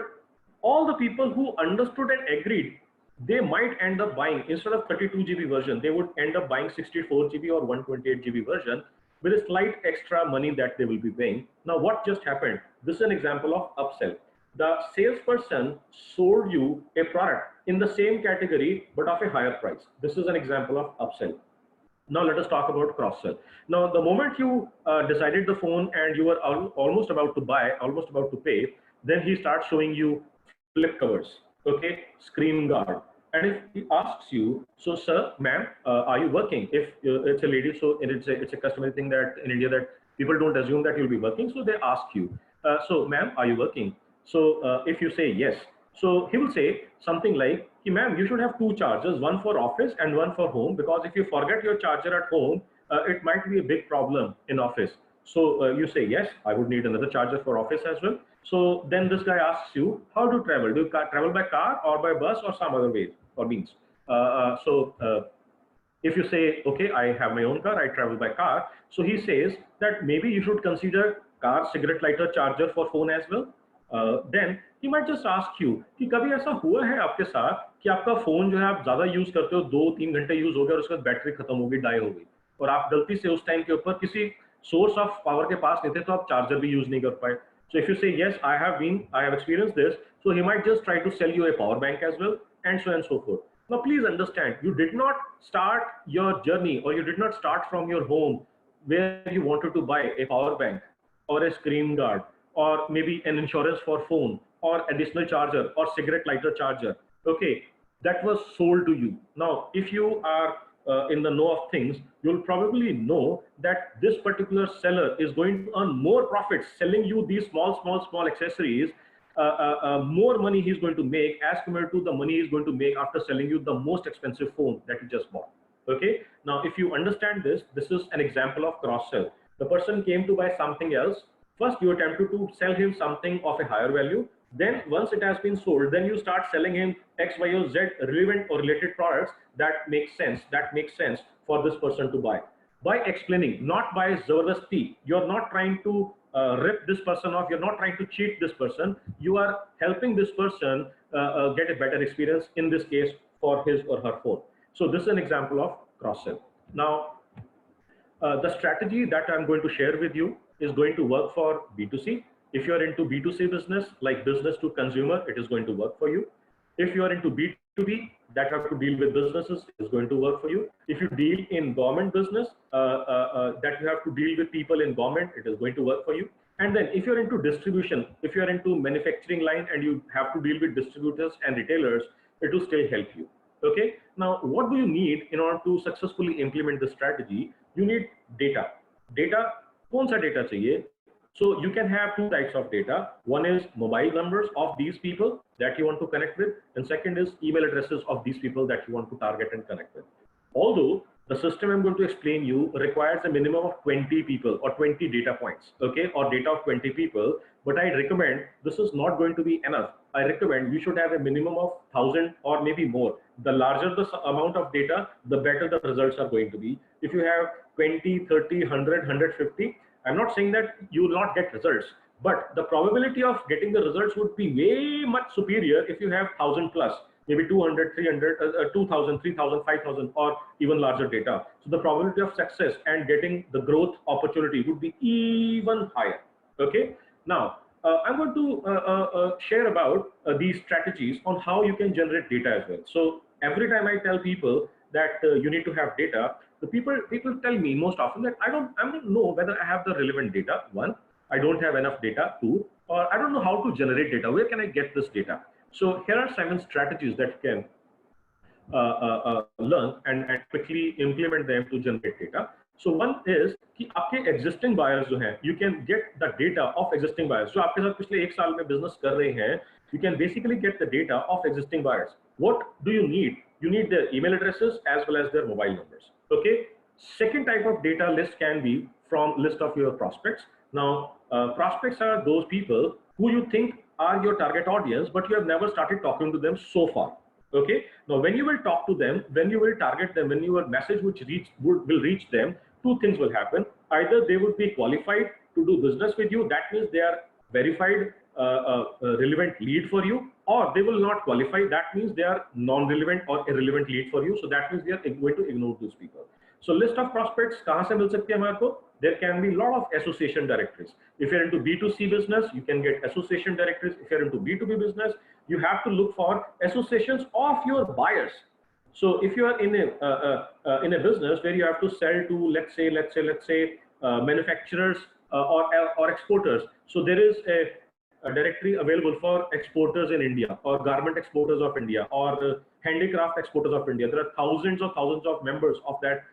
all the people who understood and agreed, they might end up buying, instead of 32 GB version, they would end up buying 64 GB or 128 GB version with a slight extra money that they will be paying. Now, what just happened? This is an example of upsell. The salesperson sold you a product in the same category, but of a higher price. This is an example of upsell. Now let us talk about cross-sell. Now, the moment you decided the phone and you were almost about to buy, almost about to pay, then he starts showing you flip covers, okay, screen guard. And if he asks you, so sir, ma'am, are you working? If it's a lady, so it's a customary thing that in India that people don't assume that you'll be working, so they ask you, so ma'am, are you working? So if you say yes, so he will say something like, hey, ma'am, you should have two chargers, one for office and one for home, because if you forget your charger at home, it might be a big problem in office. So you say, yes, I would need another charger for office as well. So then this guy asks you, how do you travel? Do you travel by car or by bus or some other way or means? If you say, okay, I have my own car, I travel by car. So he says that maybe you should consider car, cigarette lighter, charger for phone as well. Then he might just ask you कि कभी ऐसा हुआ है आपके साथ कि आपका phone जो है आप ज्यादा यूज करते हो, 2-3 घंटे यूज हो गया और उसके बाद बैटरी खत्म हो गई, डाई हो गई, और आप गलती से उस टाइम के ऊपर किसी सोर्स ऑफ पावर के पास नहीं थे तो आप चार्जर भी यूज नहीं कर पाए. So if you say yes, I have experienced this, so he might just try to sell you a power bank as well, and so on and so forth. Now please understand, you did not start your journey, or you did not start from your home where you wanted to buy a power bank or a screen guard or maybe an insurance for phone or additional charger or cigarette lighter charger. Okay, that was sold to you. Now, if you are in the know of things, you'll probably know that this particular seller is going to earn more profits selling you these small accessories. More money he's going to make as compared to the money he's going to make after selling you the most expensive phone that you just bought. Okay, now if you understand this, this is an example of cross-sell. The person came to buy something else. First, you attempted to sell him something of a higher value. Then once it has been sold, then you start selling him X, Y, or Z relevant or related products that make sense for this person to buy. By explaining, not by zabardasti. You're not trying to rip this person off. You're not trying to cheat this person. You are helping this person get a better experience, in this case for his or her phone. So this is an example of cross-sell. Now, the strategy that I'm going to share with you is going to work for B2C. If you're into B2C business, like business to consumer, it is going to work for you. If you are into B2B, that have to deal with businesses, is going to work for you. If you deal in government business, that you have to deal with people in government, it is going to work for you. And then if you're into distribution, if you're into manufacturing line and you have to deal with distributors and retailers, it will still help you. Okay. Now, what do you need in order to successfully implement this strategy? You need data. Data, kaun sa data chahiye? So you can have two types of data. One is mobile numbers of these people that you want to connect with, and second is email addresses of these people that you want to target and connect with. Although the system I'm going to explain you requires a minimum of 20 people or 20 data points, okay, or data of 20 people, but I recommend this is not going to be enough. I recommend you should have a minimum of 1,000 or maybe more. The larger the amount of data, the better the results are going to be. If you have 20, 30, 100, 150, I'm not saying that you will not get results, but the probability of getting the results would be way much superior if you have 1,000 plus, maybe 200, 300, 2,000, 3,000, 5,000, or even larger data. So the probability of success and getting the growth opportunity would be even higher. Okay. Now, I'm going to share about these strategies on how you can generate data as well. So every time I tell people that you need to have data, the people tell me most often that I don't know whether I have the relevant data. One, I don't have enough data. Two, or I don't know how to generate data. Where can I get this data? So here are 7 strategies that you can learn and quickly implement them to generate data. So one is कि आपके existing buyers जो हैं, you can get the data of existing buyers. जो आपके साथ पिछले 1 साल में business कर रहे हैं, you can basically get the data of existing buyers. What do you need? You need their email addresses as well as their mobile numbers. Okay. Second type of data list can be from list of your prospects. Now, prospects are those people who you think are your target audience, but you have never started talking to them so far. Okay. Now, when you will talk to them, when you will target them, when your message will reach them, two things will happen. Either they would be qualified to do business with you. That means they are verified relevant lead for you, or they will not qualify. That means they are non-relevant or irrelevant lead for you. So that means they are going to ignore those people. So list of prospects कहाँ से मिल सकती है हमारे को? There can be a lot of association directories. If you're into B2C business, you can get association directories. If you're into B2B business, you have to look for associations of your buyers. So if you are in a business where you have to sell to, let's say manufacturers or exporters, so there is a directory available for exporters in India, or garment exporters of India, or handicraft exporters of India. There are thousands of members of that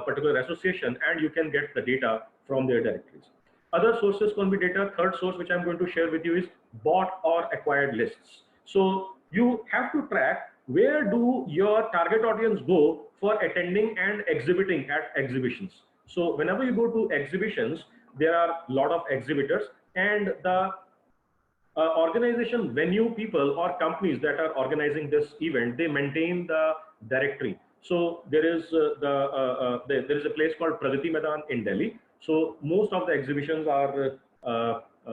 particular association, and you can get the data from their directories. Other sources can be data. Third source, which I'm going to share with you, is bought or acquired lists. So you have to track where do your target audience go for attending and exhibiting at exhibitions. So whenever you go to exhibitions, there are a lot of exhibitors, and the organization, venue people or companies that are organizing this event, they maintain the directory. So there is there is a place called Pragati Maidan in Delhi. So most of the exhibitions are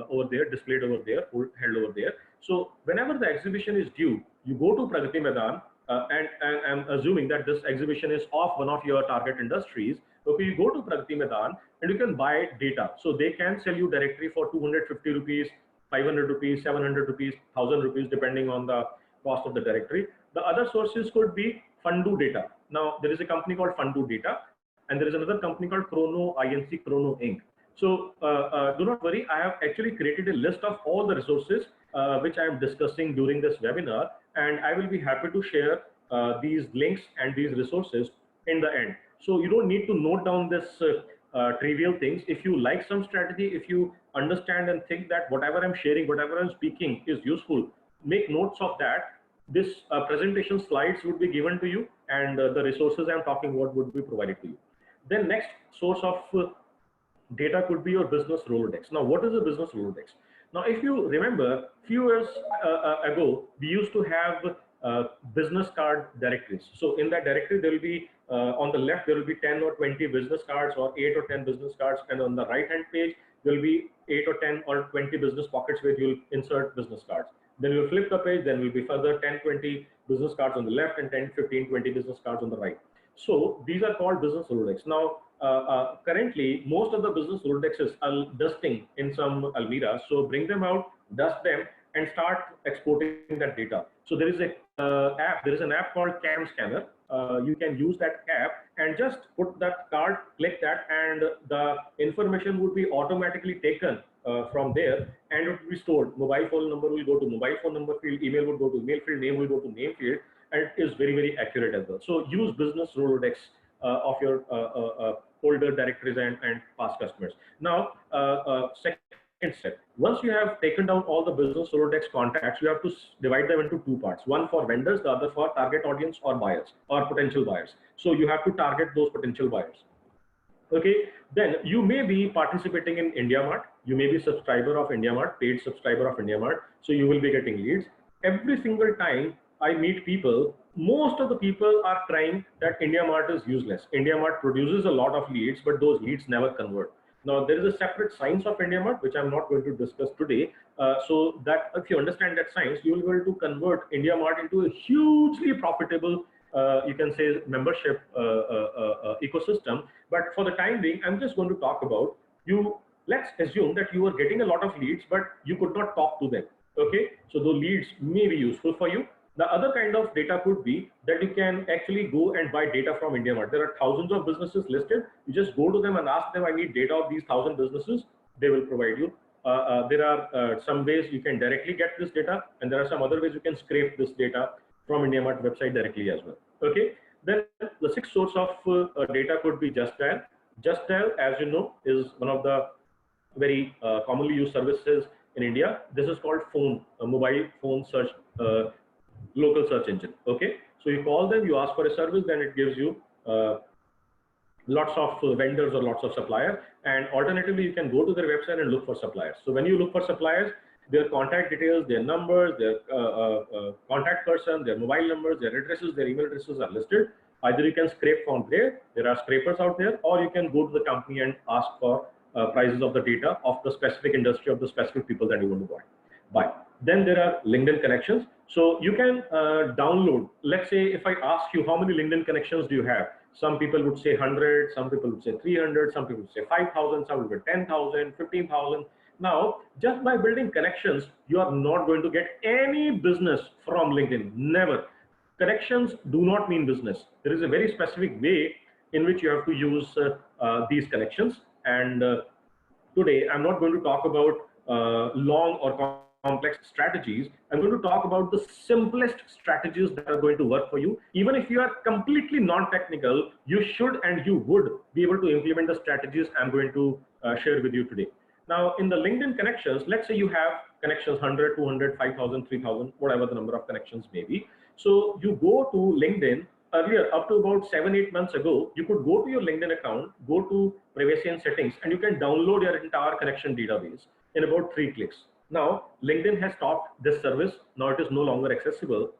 over there, displayed over there, held over there. So whenever the exhibition is due, you go to Pragati Maidan, and I'm assuming that this exhibition is of one of your target industries. Okay, you go to Pragati Maidan and you can buy data. So they can sell you directly for 250 rupees, 500 rupees, 700 rupees, 1000 rupees, depending on the cost of the directory. The other sources could be Fundu Data. Now, there is a company called Fundu Data, and there is another company called Chrono Inc. Chrono Inc. So do not worry, I have actually created a list of all the resources which I am discussing during this webinar, and I will be happy to share these links and these resources in the end. So you don't need to note down this trivial things. If you like some strategy, if you understand and think that whatever I'm sharing, whatever I'm speaking is useful, make notes of that. This presentation slides would be given to you, and the resources I'm talking about would be provided to you. Then next source of data could be your business Rolodex. Now, what is a business Rolodex? Now, if you remember, few years ago, we used to have business card directories. So in that directory, there will be on the left, there will be 10 or 20 business cards, or 8 or 10 business cards. And on the right-hand page, there will be 8 or 10 or 20 business pockets where you'll insert business cards. Then you'll flip the page, then will be further 10, 20 business cards on the left, and 10, 15, 20 business cards on the right. So these are called business Rolodex. Now, currently, most of the business Rolodexes are dusting in some Almira. So bring them out, dust them, and start exporting that data. So there is a app. There is an app called Cam Scanner. You can use that app and just put that card, click that, and the information would be automatically taken from there, and it will be stored. Mobile phone number will go to mobile phone number field, email will go to email field, name will go to name field, and it is very, very accurate as well. So use business Rolodex of your older directories and past customers. Now, second step, once you have taken down all the business Rolodex contacts, you have to divide them into two parts, one for vendors, the other for target audience or buyers or potential buyers. So you have to target those potential buyers. Okay, then you may be participating in IndiaMart. You may be subscriber of IndiaMart, paid subscriber of IndiaMart. So you will be getting leads. Every single time I meet people, most of the people are crying that IndiaMart is useless. IndiaMart produces a lot of leads, but those leads never convert. Now, there is a separate science of IndiaMart, which I'm not going to discuss today. So that if you understand that science, you will be able to convert IndiaMart into a hugely profitable, you can say, membership ecosystem. But for the time being, I'm just going to talk about you. Let's assume that you are getting a lot of leads, but you could not talk to them. Okay, so those leads may be useful for you. The other kind of data could be that you can actually go and buy data from IndiaMart. There are thousands of businesses listed. You just go to them and ask them, I need data of these 1,000 businesses. They will provide you. There are some ways you can directly get this data, and there are some other ways you can scrape this data from IndiaMart website directly as well. Okay. Then the sixth source of data could be Just Dial. Just Dial, as you know, is one of the very commonly used services in India. This is called mobile phone search, local search engine. Okay, so you call them, you ask for a service, then it gives you lots of vendors or lots of suppliers, and alternatively you can go to their website and look for suppliers. So when you look for suppliers, their contact details, their numbers, their contact person, their mobile numbers, their addresses, their email addresses are listed. Either you can scrape from there are scrapers out there, or you can go to the company and ask for prices of the data of the specific industry of the specific people that you want to buy. Then there are LinkedIn connections. So you can download, let's say if I ask you how many LinkedIn connections do you have, some people would say 100, some people would say 300, some people would say 5,000, some would say 10,000, 15,000. Now, just by building connections, you are not going to get any business from LinkedIn, never. Connections do not mean business. There is a very specific way in which you have to use these connections. And today, I'm not going to talk about long or complex strategies. I'm going to talk about the simplest strategies that are going to work for you. Even if you are completely non-technical, you should and you would be able to implement the strategies I'm going to share with you today. Now, in the LinkedIn connections, let's say you have connections 100, 200, 5,000, 3,000, whatever the number of connections may be. So you go to LinkedIn. Earlier, up to about 7-8 months ago, you could go to your LinkedIn account, go to privacy and settings, and you can download your entire connection database in about 3 clicks. Now, LinkedIn has stopped this service. Now it is no longer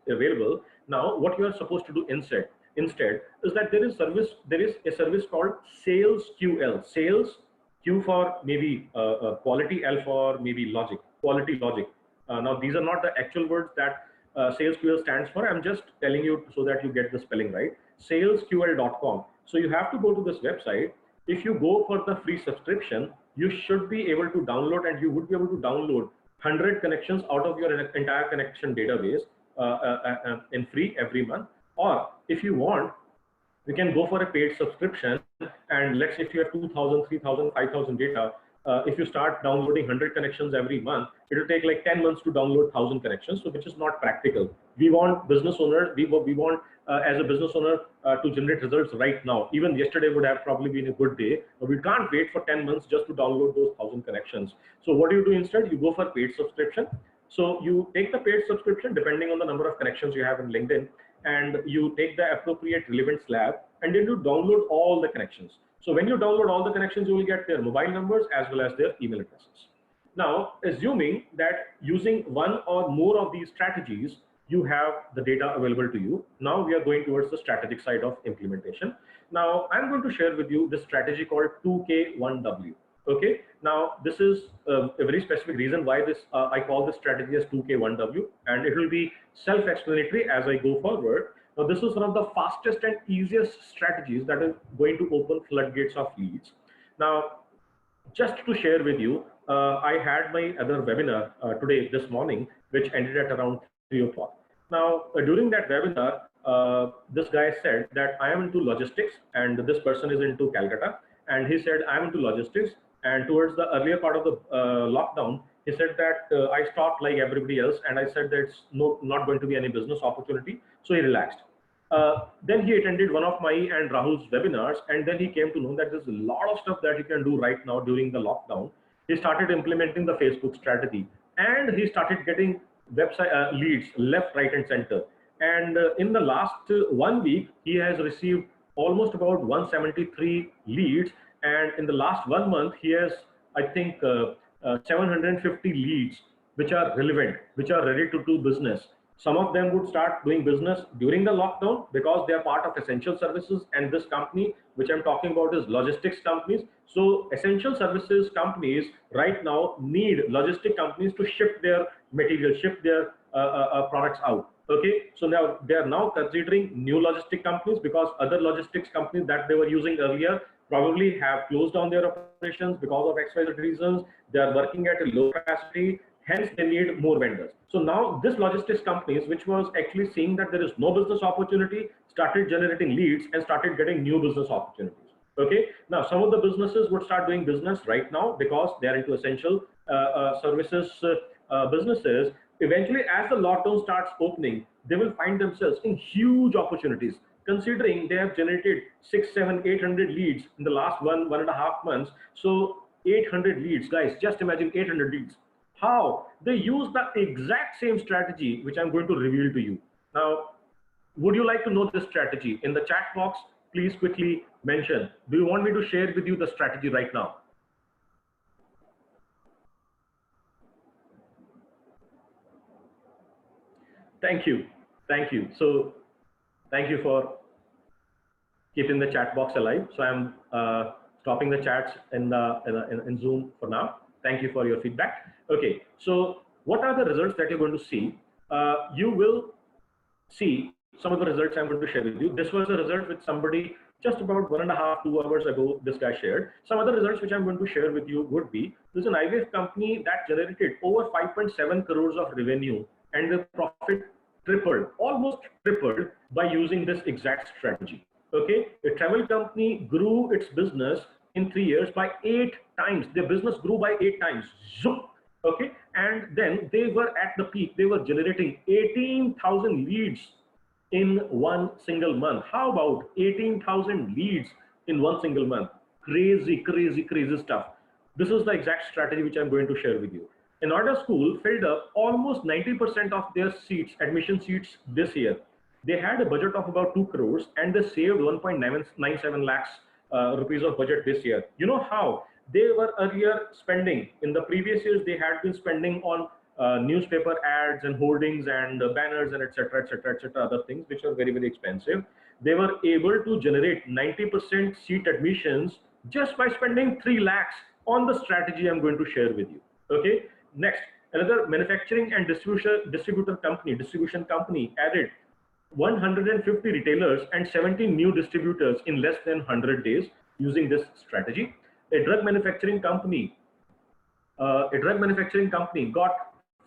available. Now, what you are supposed to do instead is that there is a service called Sales QL. Sales Q for maybe quality, L for maybe logic, quality logic. Now, these are not the actual words that Sales QL stands for. I'm just telling you so that you get the spelling right. salesql.com. So you have to go to this website. If you go for the free subscription, you should be able to download, and you would be able to download 100 connections out of your entire connection database in free every month. Or if you want, you can go for a paid subscription, and let's say if you have 2,000, 3,000, 5,000 data, if you start downloading 100 connections every month, it will take like 10 months to download 1,000 connections, so which is not practical. We want business owners, we want as a business owner to generate results right now. Even yesterday would have probably been a good day, but we can't wait for 10 months just to download those 1,000 connections. So what do you do instead? You go for paid subscription. So you take the paid subscription depending on the number of connections you have in LinkedIn, and you take the appropriate relevant slab, and then you download all the connections. So when you download all the connections, you will get their mobile numbers as well as their email addresses. Now, assuming that using one or more of these strategies, you have the data available to you. Now we are going towards the strategic side of implementation. Now I'm going to share with you this strategy called 2K1W. Okay, now this is a very specific reason why this I call this strategy as 2K1W, and it will be self-explanatory as I go forward. Now this is one of the fastest and easiest strategies that is going to open floodgates of leads. Now, just to share with you, I had my other webinar today, this morning, which ended at around 3 o'clock. Now, during that webinar, this guy said that I am into logistics, and this person is into Calcutta, and he said I am into logistics. And towards the earlier part of the lockdown, he said that I stopped like everybody else, and I said that it's not going to be any business opportunity, so he relaxed. Then he attended one of my and Rahul's webinars, and then he came to know that there's a lot of stuff that you can do right now during the lockdown. He started implementing the Facebook strategy, and he started getting website leads left, right, and center. And in the last 1 week, he has received almost about 173 leads. And in the last 1 month, he has, I think, 750 leads, which are relevant, which are ready to do business. Some of them would start doing business during the lockdown because they are part of essential services. And this company, which I'm talking about, is logistics companies. So essential services companies right now need logistic companies to ship their material, ship their products out. Okay, so now they are now considering new logistic companies because other logistics companies that they were using earlier probably have closed down their operations because of XYZ reasons. They are working at a low capacity, hence they need more vendors. So now this logistics companies, which was actually seeing that there is no business opportunity, started generating leads and started getting new business opportunities. Okay, now some of the businesses would start doing business right now because they are into essential services businesses. Eventually, as the lockdown starts opening, they will find themselves in huge opportunities, considering they have generated 600, 700, 800 leads in the last 1.5 months. So 800 leads, guys, just imagine 800 leads. How? They use the exact same strategy, which I'm going to reveal to you. Now, would you like to know this strategy? In the chat box, please quickly mention, do you want me to share with you the strategy right now? Thank you. Thank you. So thank you for keeping the chat box alive. So I'm stopping the chats in Zoom for now. Thank you for your feedback. Okay, so what are the results that you're going to see? You will see some of the results I'm going to share with you. This was a result with somebody just about 1.5 to 2 hours ago. This guy shared. Some other results which I'm going to share with you would be, there's an IVF company that generated over 5.7 crores of revenue, and the profit tripled, almost tripled, by using this exact strategy. Okay, a travel company grew its business in 3 years by 8 times. Their business grew by 8 times. Zoom. Okay, and then they were at the peak. They were generating 18,000 leads in one single month. How about 18,000 leads in one single month? Crazy, crazy, crazy stuff. This is the exact strategy which I'm going to share with you. An order school filled up almost 90% of their seats, admission seats this year. They had a budget of about 2 crores and they saved 1.97 lakhs rupees of budget this year. You know how? They were earlier spending, in the previous years, they had been spending on newspaper ads and hoardings and banners and etc., etc., etc., other things which are very, very expensive. They were able to generate 90% seat admissions just by spending 3 lakhs on the strategy I'm going to share with you. Okay. Next, another manufacturing and distribution company added 150 retailers and 17 new distributors in less than 100 days using this strategy. A drug manufacturing company got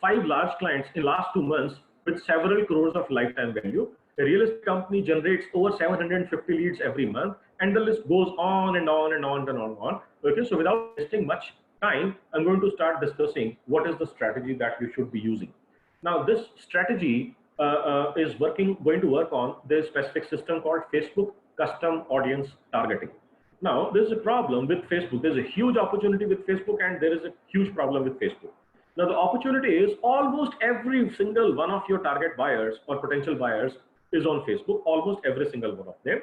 5 large clients in last 2 months with several crores of lifetime value. A real estate company generates over 750 leads every month, and the list goes on and on and on and on and on. Okay, so without wasting much time, I'm going to start discussing what is the strategy that you should be using. Now, this strategy is going to work on this specific system called Facebook custom audience targeting. Now, there's a problem with Facebook. There's a huge opportunity with Facebook, and there is a huge problem with Facebook. Now, the opportunity is almost every single one of your target buyers or potential buyers is on Facebook, almost every single one of them.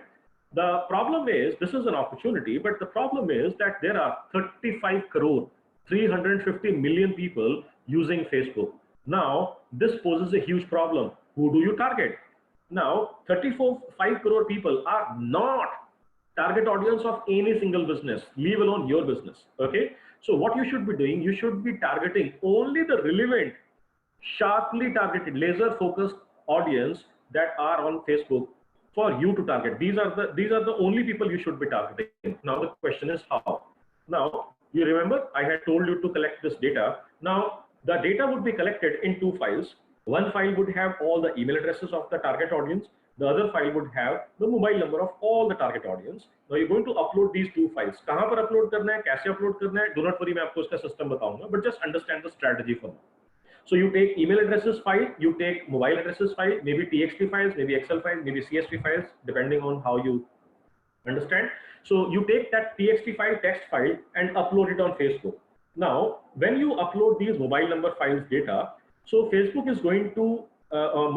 The problem is, this is an opportunity, but the problem is that there are 35 crore, 350 million people using Facebook. Now, this poses a huge problem. Who do you target? Now, 5 crore people are not target audience of any single business, leave alone your business. Okay, so what you should be doing, you should be targeting only the relevant, sharply targeted, laser focused audience that are on Facebook for you to target. These are the only people you should be targeting. Now the question is how. Now you remember I had told you to collect this data. Now the data would be collected in 2 files. One file would have all the email addresses of the target audience. The other file would have the mobile number of all the target audience. Now you're going to upload these 2 files. कहाँ पर upload करना है, कैसे upload करना है? Do not worry, मैं आपको इसका system बताऊंगा. But just understand the strategy for now. So you take email addresses file, you take mobile addresses file, maybe TXT files, maybe Excel files, maybe CSV files, depending on how you understand. So you take that TXT file, text file, and upload it on Facebook. Now, when you upload these mobile number files data, so Facebook is going to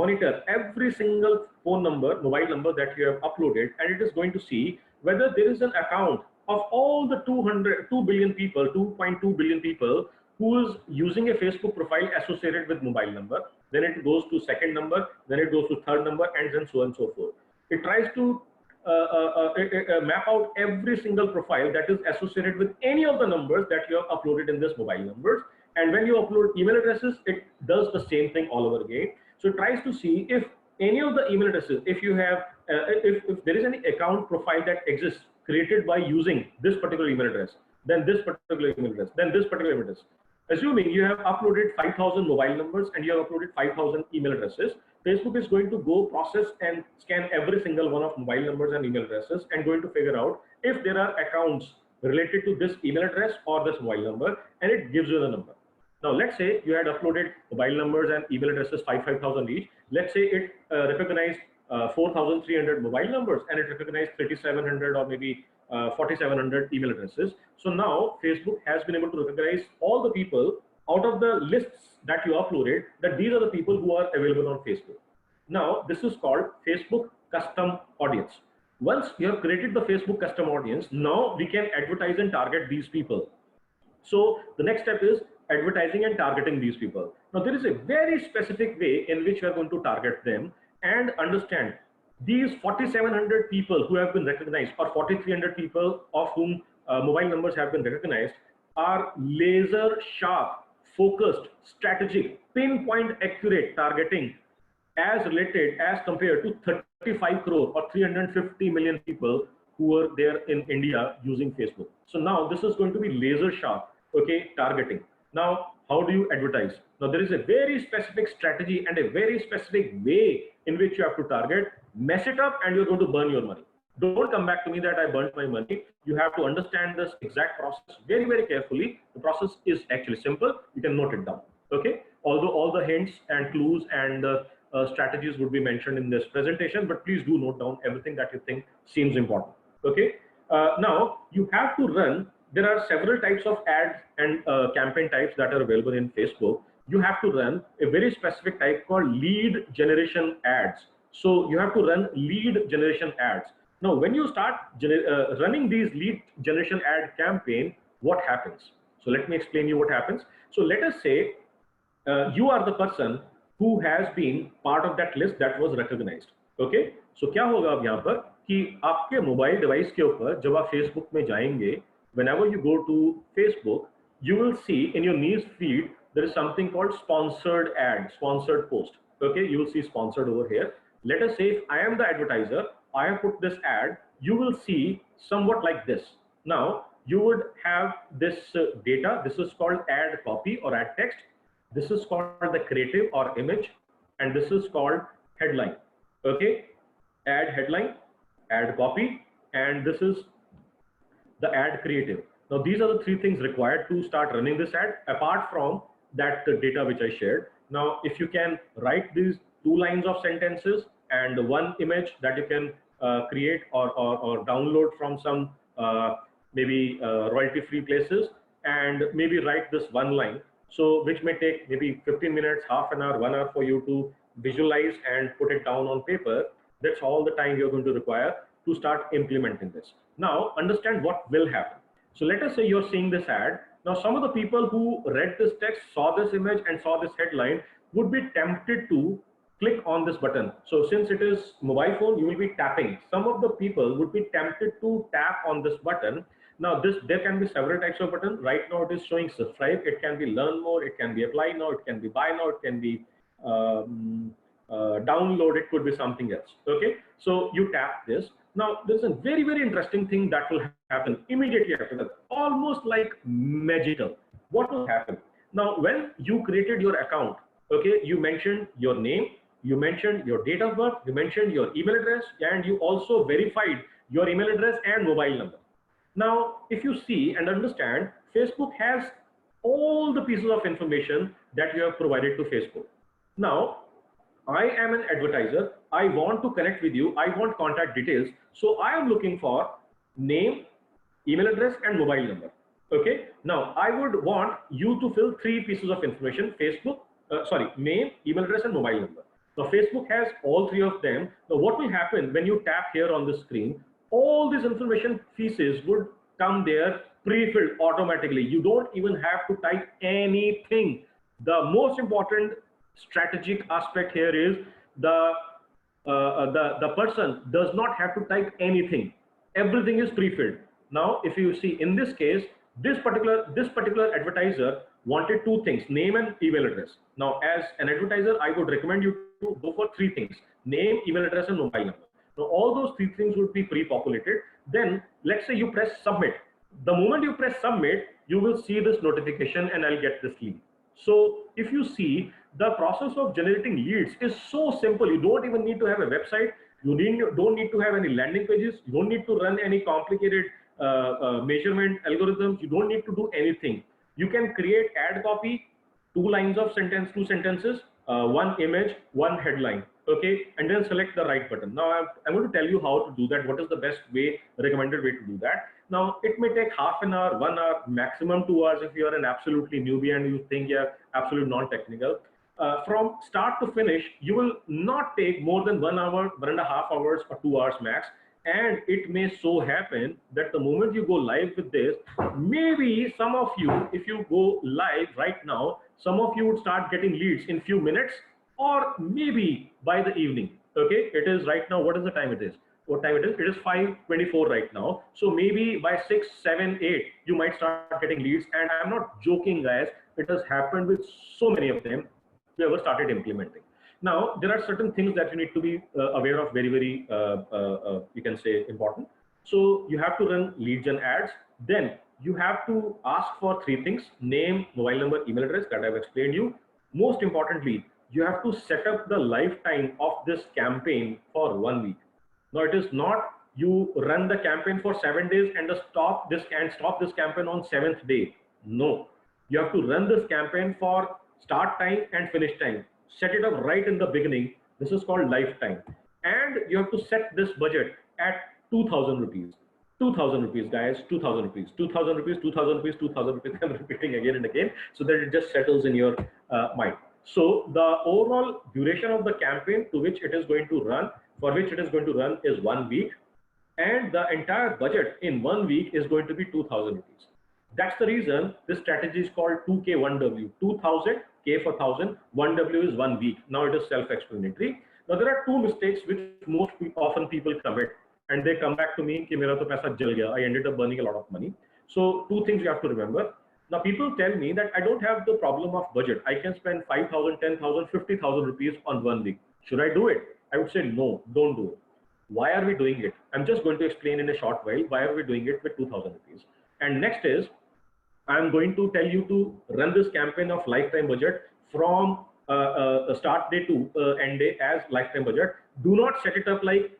monitor every single phone number, mobile number that you have uploaded, and it is going to see whether there is an account of all the 2 billion people, 2.2 billion people who is using a Facebook profile associated with mobile number. Then it goes to second number, then it goes to third number, and then so on and so forth. It tries to map out every single profile that is associated with any of the numbers that you have uploaded in this mobile numbers. And when you upload email addresses, it does the same thing all over again. So it tries to see if any of the email addresses, if you have, if there is any account profile that exists created by using this particular email address, then this particular email address, then this particular email address. Assuming you have uploaded 5,000 mobile numbers and you have uploaded 5,000 email addresses, Facebook is going to go process and scan every single one of mobile numbers and email addresses and going to figure out if there are accounts related to this email address or this mobile number, and it gives you the number. Now, let's say you had uploaded mobile numbers and email addresses 5,000 each. Let's say it recognized 4,300 mobile numbers and it recognized 3,700 or maybe 4,700 email addresses. So now Facebook has been able to recognize all the people out of the lists that you uploaded, that these are the people who are available on Facebook. Now, this is called Facebook custom audience. Once you have created the Facebook custom audience, now we can advertise and target these people. So the next step is advertising and targeting these people. Now, there is a very specific way in which we are going to target them and understand these 4,700 people who have been recognized, or 4,300 people of whom mobile numbers have been recognized, are laser sharp, focused, strategic, pinpoint accurate targeting as related as compared to 35 crore or 350 million people who were there in India using Facebook. So now this is going to be laser sharp, okay, targeting. Now, how do you advertise? Now, there is a very specific strategy and a very specific way in which you have to target. Mess it up and you're going to burn your money. Don't come back to me that I burnt my money. You have to understand this exact process very, very carefully. The process is actually simple. You can note it down, okay? Although all the hints and clues and strategies would be mentioned in this presentation, but please do note down everything that you think seems important, okay? Now, you have to run, there are several types of ads and campaign types that are available in Facebook. You have to run a very specific type called lead generation ads. So you have to run lead generation ads. Now, when you start running these lead generation ad campaign, what happens? So let me explain you what happens. So let us say you are the person who has been part of that list that was recognized. Okay? So क्या होगा अब यहाँ पर कि आपके mobile device के ऊपर जब आप फेसबुक में जाएंगे, whenever you go to Facebook, you will see in your news feed there is something called sponsored ad, sponsored post. Okay, you will see sponsored over here. Let us say if I am the advertiser, I have put this ad, you will see somewhat like this. Now, you would have this data. This is called ad copy or ad text. This is called the creative or image, and this is called headline. Okay, ad headline, ad copy, and this is the ad creative. Now, these are the three things required to start running this ad, apart from that data which I shared. Now, if you can write these 2 lines of sentences and one image that you can create or download from some maybe royalty-free places, and maybe write this 1 line, so which may take maybe 15 minutes, half an hour, 1 hour for you to visualize and put it down on paper. That's all the time you're going to require to start implementing this. Now, understand what will happen. So let us say you're seeing this ad. Now, some of the people who read this text, saw this image and saw this headline would be tempted to click on this button. So since it is mobile phone, you will be tapping. Some of the people would be tempted to tap on this button. Now, there can be several types of buttons. Right now, it is showing subscribe. It can be learn more. It can be apply now. It can be buy now. It can be download. It could be something else. Okay. So you tap this. Now, there's a very, very interesting thing that will happen immediately after that, almost like magical. What will happen? Now, when you created your account, okay, you mentioned your name, you mentioned your date of birth, you mentioned your email address, and you also verified your email address and mobile number. Now, if you see and understand, Facebook has all the pieces of information that you have provided to Facebook. Now, I am an advertiser. I want to connect with you. I want contact details. So I am looking for name, email address, and mobile number. Okay. Now, I would want you to fill 3 pieces of information: name, email address, and mobile number. Now, Facebook has all 3 of them. Now, what will happen when you tap here on the screen? All these information pieces would come there pre-filled automatically. You don't even have to type anything. The most important strategic aspect here is the person does not have to type anything. Everything is pre-filled. Now, if you see in this case, this particular advertiser wanted 2 things: name and email address. Now, as an advertiser, I would recommend you to go for 3 things: name, email address, and mobile number. Now, all those 3 things would be pre-populated. Then let's say you press submit. The moment you press submit, you will see this notification and I'll get this lead. So if you see, the process of generating leads is so simple. You don't even need to have a website. You don't need to have any landing pages. You don't need to run any complicated measurement algorithms. You don't need to do anything. You can create ad copy, 2 lines of sentence, 2 sentences, 1 image, 1 headline. Okay, and then select the right button. Now I'm going to tell you how to do that. What is the best way, recommended way to do that? Now, it may take half an hour, 1 hour, maximum 2 hours if you are an absolutely newbie and you think you're absolutely non-technical. From start to finish, you will not take more than 1 hour, 1.5 hours, or 2 hours max. And it may so happen that the moment you go live with this, maybe some of you, if you go live right now, some of you would start getting leads in few minutes, or maybe by the evening. Okay, it is right now, what is the time it is? What time it is? It is 5:24 right now. So maybe by 6, 7, 8, you might start getting leads. And I'm not joking, guys. It has happened with so many of them who ever started implementing. Now, there are certain things that you need to be aware of, very, very, you can say, important. So you have to run lead gen ads. Then you have to ask for three things: name, mobile number, email address, that I've explained you. Most importantly, you have to set up the lifetime of this campaign for 1 week. Now, it is not you run the campaign for 7 days and stop this campaign on 7th day. No, you have to run this campaign for start time and finish time. Set it up right in the beginning. This is called lifetime. And you have to set this budget at 2,000 rupees. 2,000 rupees, guys, 2,000 rupees, 2,000 rupees, 2,000 rupees, 2,000 rupees. I'm repeating again and again so that it just settles in your mind. So the overall duration of the campaign to which it is going to run, for which it is going to run, is 1 week. And the entire budget in 1 week is going to be 2,000 rupees. That's the reason this strategy is called 2K 1W. 2,000, K for 1,000, 1W is 1 week. Now it is self-explanatory. Now there are two mistakes which most often people commit, and they come back to me, ki mera to paisa jal gaya. I ended up burning a lot of money. So two things you have to remember. Now people tell me that I don't have the problem of budget. I can spend 5,000, 10,000, 50,000 rupees on 1 week. Should I do it? I would say no, don't do it. Why are we doing it? I'm just going to explain in a short while why are we doing it with 2,000 rupees. And next is, I'm going to tell you to run this campaign of lifetime budget from start day to end day as lifetime budget. Do not set it up like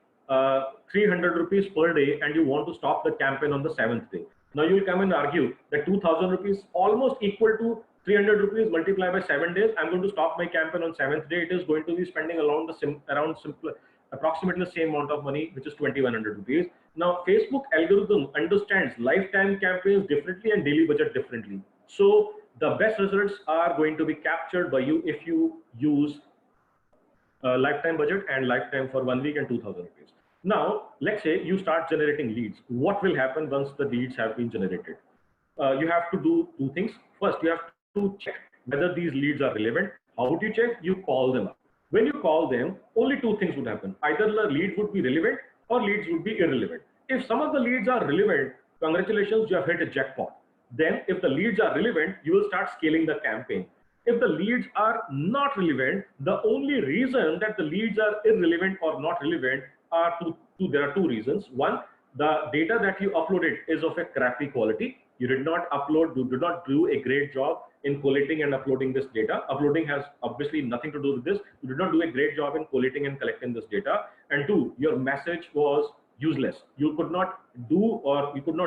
300 rupees per day and you want to stop the campaign on the 7th day. Now you will come and argue that 2,000 rupees almost equal to 300 rupees multiplied by 7 days. I'm going to stop my campaign on 7th day. It is going to be spending approximately the same amount of money, which is 2,100 rupees. Now, Facebook algorithm understands lifetime campaigns differently and daily budget differently. So the best results are going to be captured by you if you use lifetime budget and lifetime for 1 week and 2,000 rupees. Now, let's say you start generating leads. What will happen once the leads have been generated? You have to do two things. First, you have to check whether these leads are relevant. How would you check? You call them up. When you call them, only two things would happen. Either the lead would be relevant or leads would be irrelevant. If some of the leads are relevant, congratulations, you have hit a jackpot. Then if the leads are relevant, you will start scaling the campaign. If the leads are not relevant, the only reason that the leads are irrelevant or not relevant are there are two reasons. One, the data that you uploaded is of a crappy quality. You did not do a great job in collating and uploading this data. Uploading has obviously nothing to do with this. You did not do a great job in collating and collecting this data. And two, your message was useless. You could not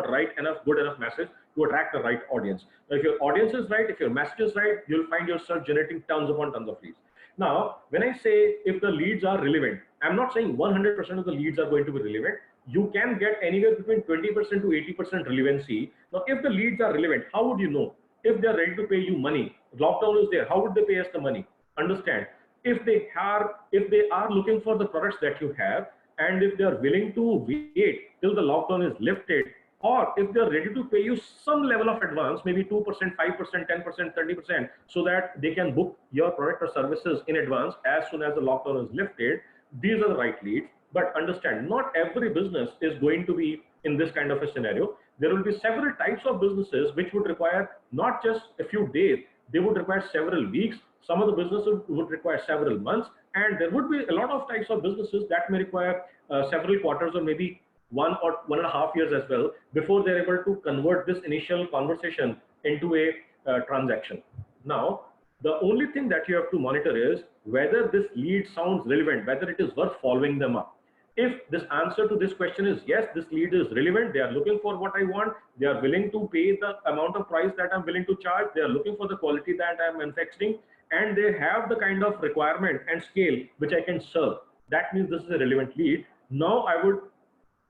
write good enough message to attract the right audience. Now, if your audience is right, if your message is right, you'll find yourself generating tons upon tons of leads. Now, when I say if the leads are relevant, I'm not saying 100% of the leads are going to be relevant. You can get anywhere between 20% to 80% relevancy. Now, if the leads are relevant, how would you know? If they're ready to pay you money, lockdown is there, how would they pay us the money? Understand, if they are looking for the products that you have, and if they are willing to wait till the lockdown is lifted, or if they're ready to pay you some level of advance, maybe 2%, 5%, 10%, 30%, so that they can book your product or services in advance as soon as the lockdown is lifted, these are the right leads. But understand, not every business is going to be in this kind of a scenario. There will be several types of businesses which would require not just a few days, they would require several weeks. Some of the businesses would require several months, and there would be a lot of types of businesses that may require several quarters or maybe 1 or 1.5 years as well before they're able to convert this initial conversation into a transaction. Now, the only thing that you have to monitor is whether this lead sounds relevant, whether it is worth following them up. If this answer to this question is yes, this lead is relevant, they are looking for what I want, they are willing to pay the amount of price that I'm willing to charge, they are looking for the quality that I'm manufacturing, and they have the kind of requirement and scale which I can serve, that means this is a relevant lead. Now I would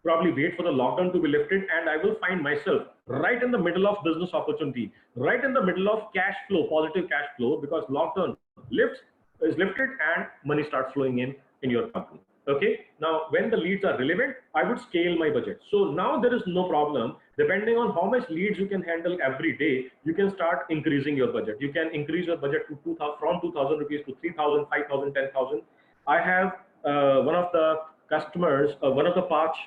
probably wait for the lockdown to be lifted, and I will find myself right in the middle of business opportunity, right in the middle of cash flow, positive cash flow, because lockdown is lifted and money starts flowing in your company. Okay, now when the leads are relevant, I would scale my budget. So now there is no problem. Depending on how much leads you can handle every day, you can start increasing your budget. You can increase your budget to 2,000, from 2,000 rupees to 3,000, 5,000, 10,000. I have one of the customers, one of the past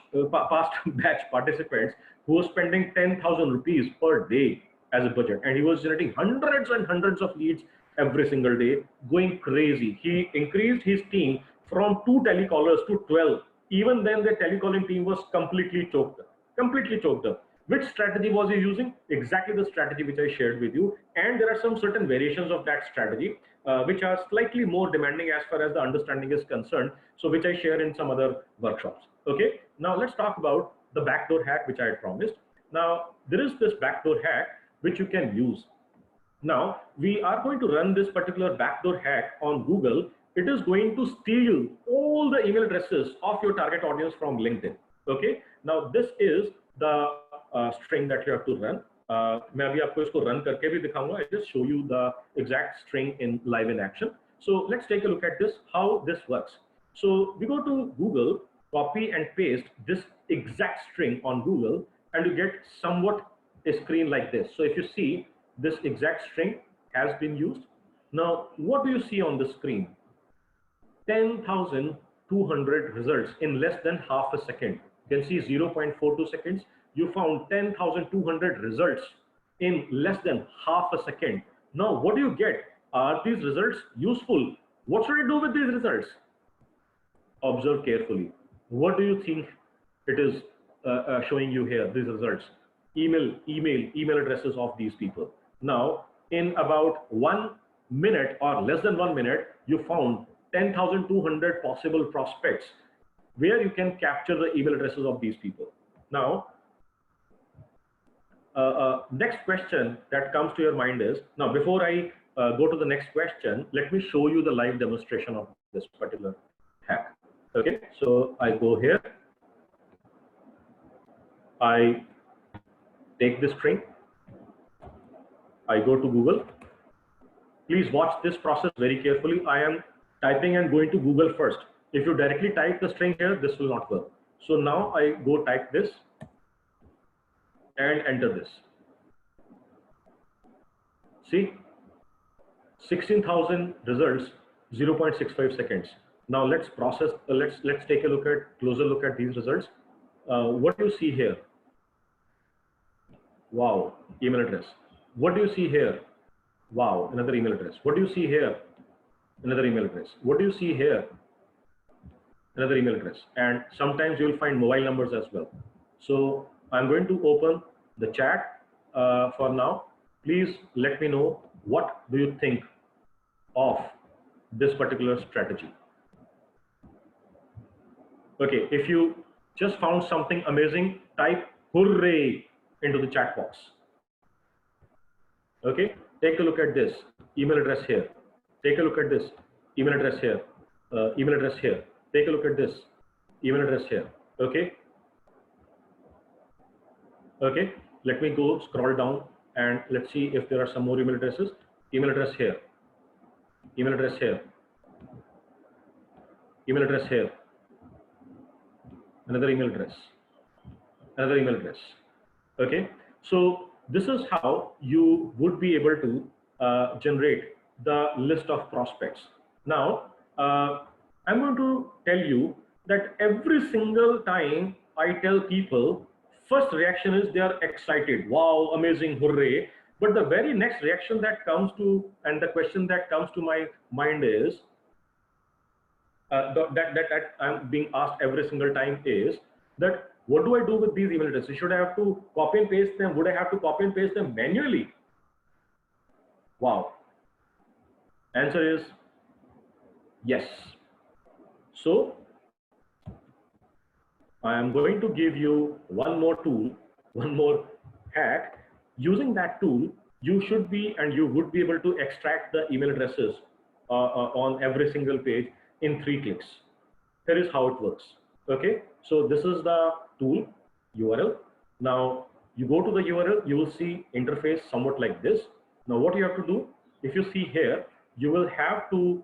batch participants who was spending 10,000 rupees per day as a budget, and he was generating hundreds and hundreds of leads every single day, going crazy. He increased his team from 2 telecallers to 12. Even then, the telecalling team was completely choked up. Completely choked up. Which strategy was he using? Exactly the strategy which I shared with you. And there are some certain variations of that strategy, which are slightly more demanding as far as the understanding is concerned. So which I share in some other workshops. Okay. Now let's talk about the backdoor hack, which I had promised. Now there is this backdoor hack which you can use. Now we are going to run this particular backdoor hack on Google. It is going to steal all the email addresses of your target audience from LinkedIn. Okay. Now this is the string that you have to run. मैं अभी आपको इसको run करके भी दिखाऊंगा. I just show you the exact string in live in action. So let's take a look at this, how this works. So we go to Google, copy and paste this exact string on Google, and you get somewhat a screen like this. So if you see, this exact string has been used. Now, what do you see on the screen? 10,200 results in less than half a second. You can see 0.42 seconds. You found 10,200 results in less than half a second. Now, what do you get? Are these results useful? What should I do with these results? Observe carefully. What do you think it is showing you here, these results? Email addresses of these people. Now, in about 1 minute or less than 1 minute, you found 10,200 possible prospects where you can capture the email addresses of these people. Now, next question that comes to your mind is, now before I go to the next question, let me show you the live demonstration of this particular hack. Okay, so I go here, I take this string, I go to Google. Please watch this process very carefully. I am typing and going to Google first. If you directly type the string here, this will not work. So now I go type this and enter this. See, 16,000 results, 0.65 seconds. Now let's process. Let's take a closer look at these results. What do you see here? Wow, email address. What do you see here? Wow, another email address. What do you see here? Another email address. What do you see here? Another email address. And sometimes you will find mobile numbers as well. So I'm going to open the chat for now. Please let me know, what do you think of this particular strategy? Okay, if you just found something amazing, type hooray into the chat box. Okay, take a look at this email address here. Take a look at this email address here. Email address here. Take a look at this email address here. Okay. Okay. Let me go scroll down and let's see if there are some more email addresses. Email address here. Email address here. Email address here. Another email address. Another email address. Okay. So this is how you would be able to generate the list of prospects. Now, I'm going to tell you that every single time I tell people, first reaction is they are excited. Wow, amazing, hooray. But the very next reaction that comes to, and the question that comes to my mind is, that I'm being asked every single time is that, what do I do with these email addresses? Should I have to copy and paste them? Would I have to copy and paste them manually? Wow. Answer is yes. So I am going to give you one more tool, one more hack. Using that tool, you should be and you would be able to extract the email addresses on every single page in 3 clicks. Here is how it works. Okay, so this is the tool URL. Now you go to the URL, you will see interface somewhat like this. Now what you have to do, if you see here, you will have to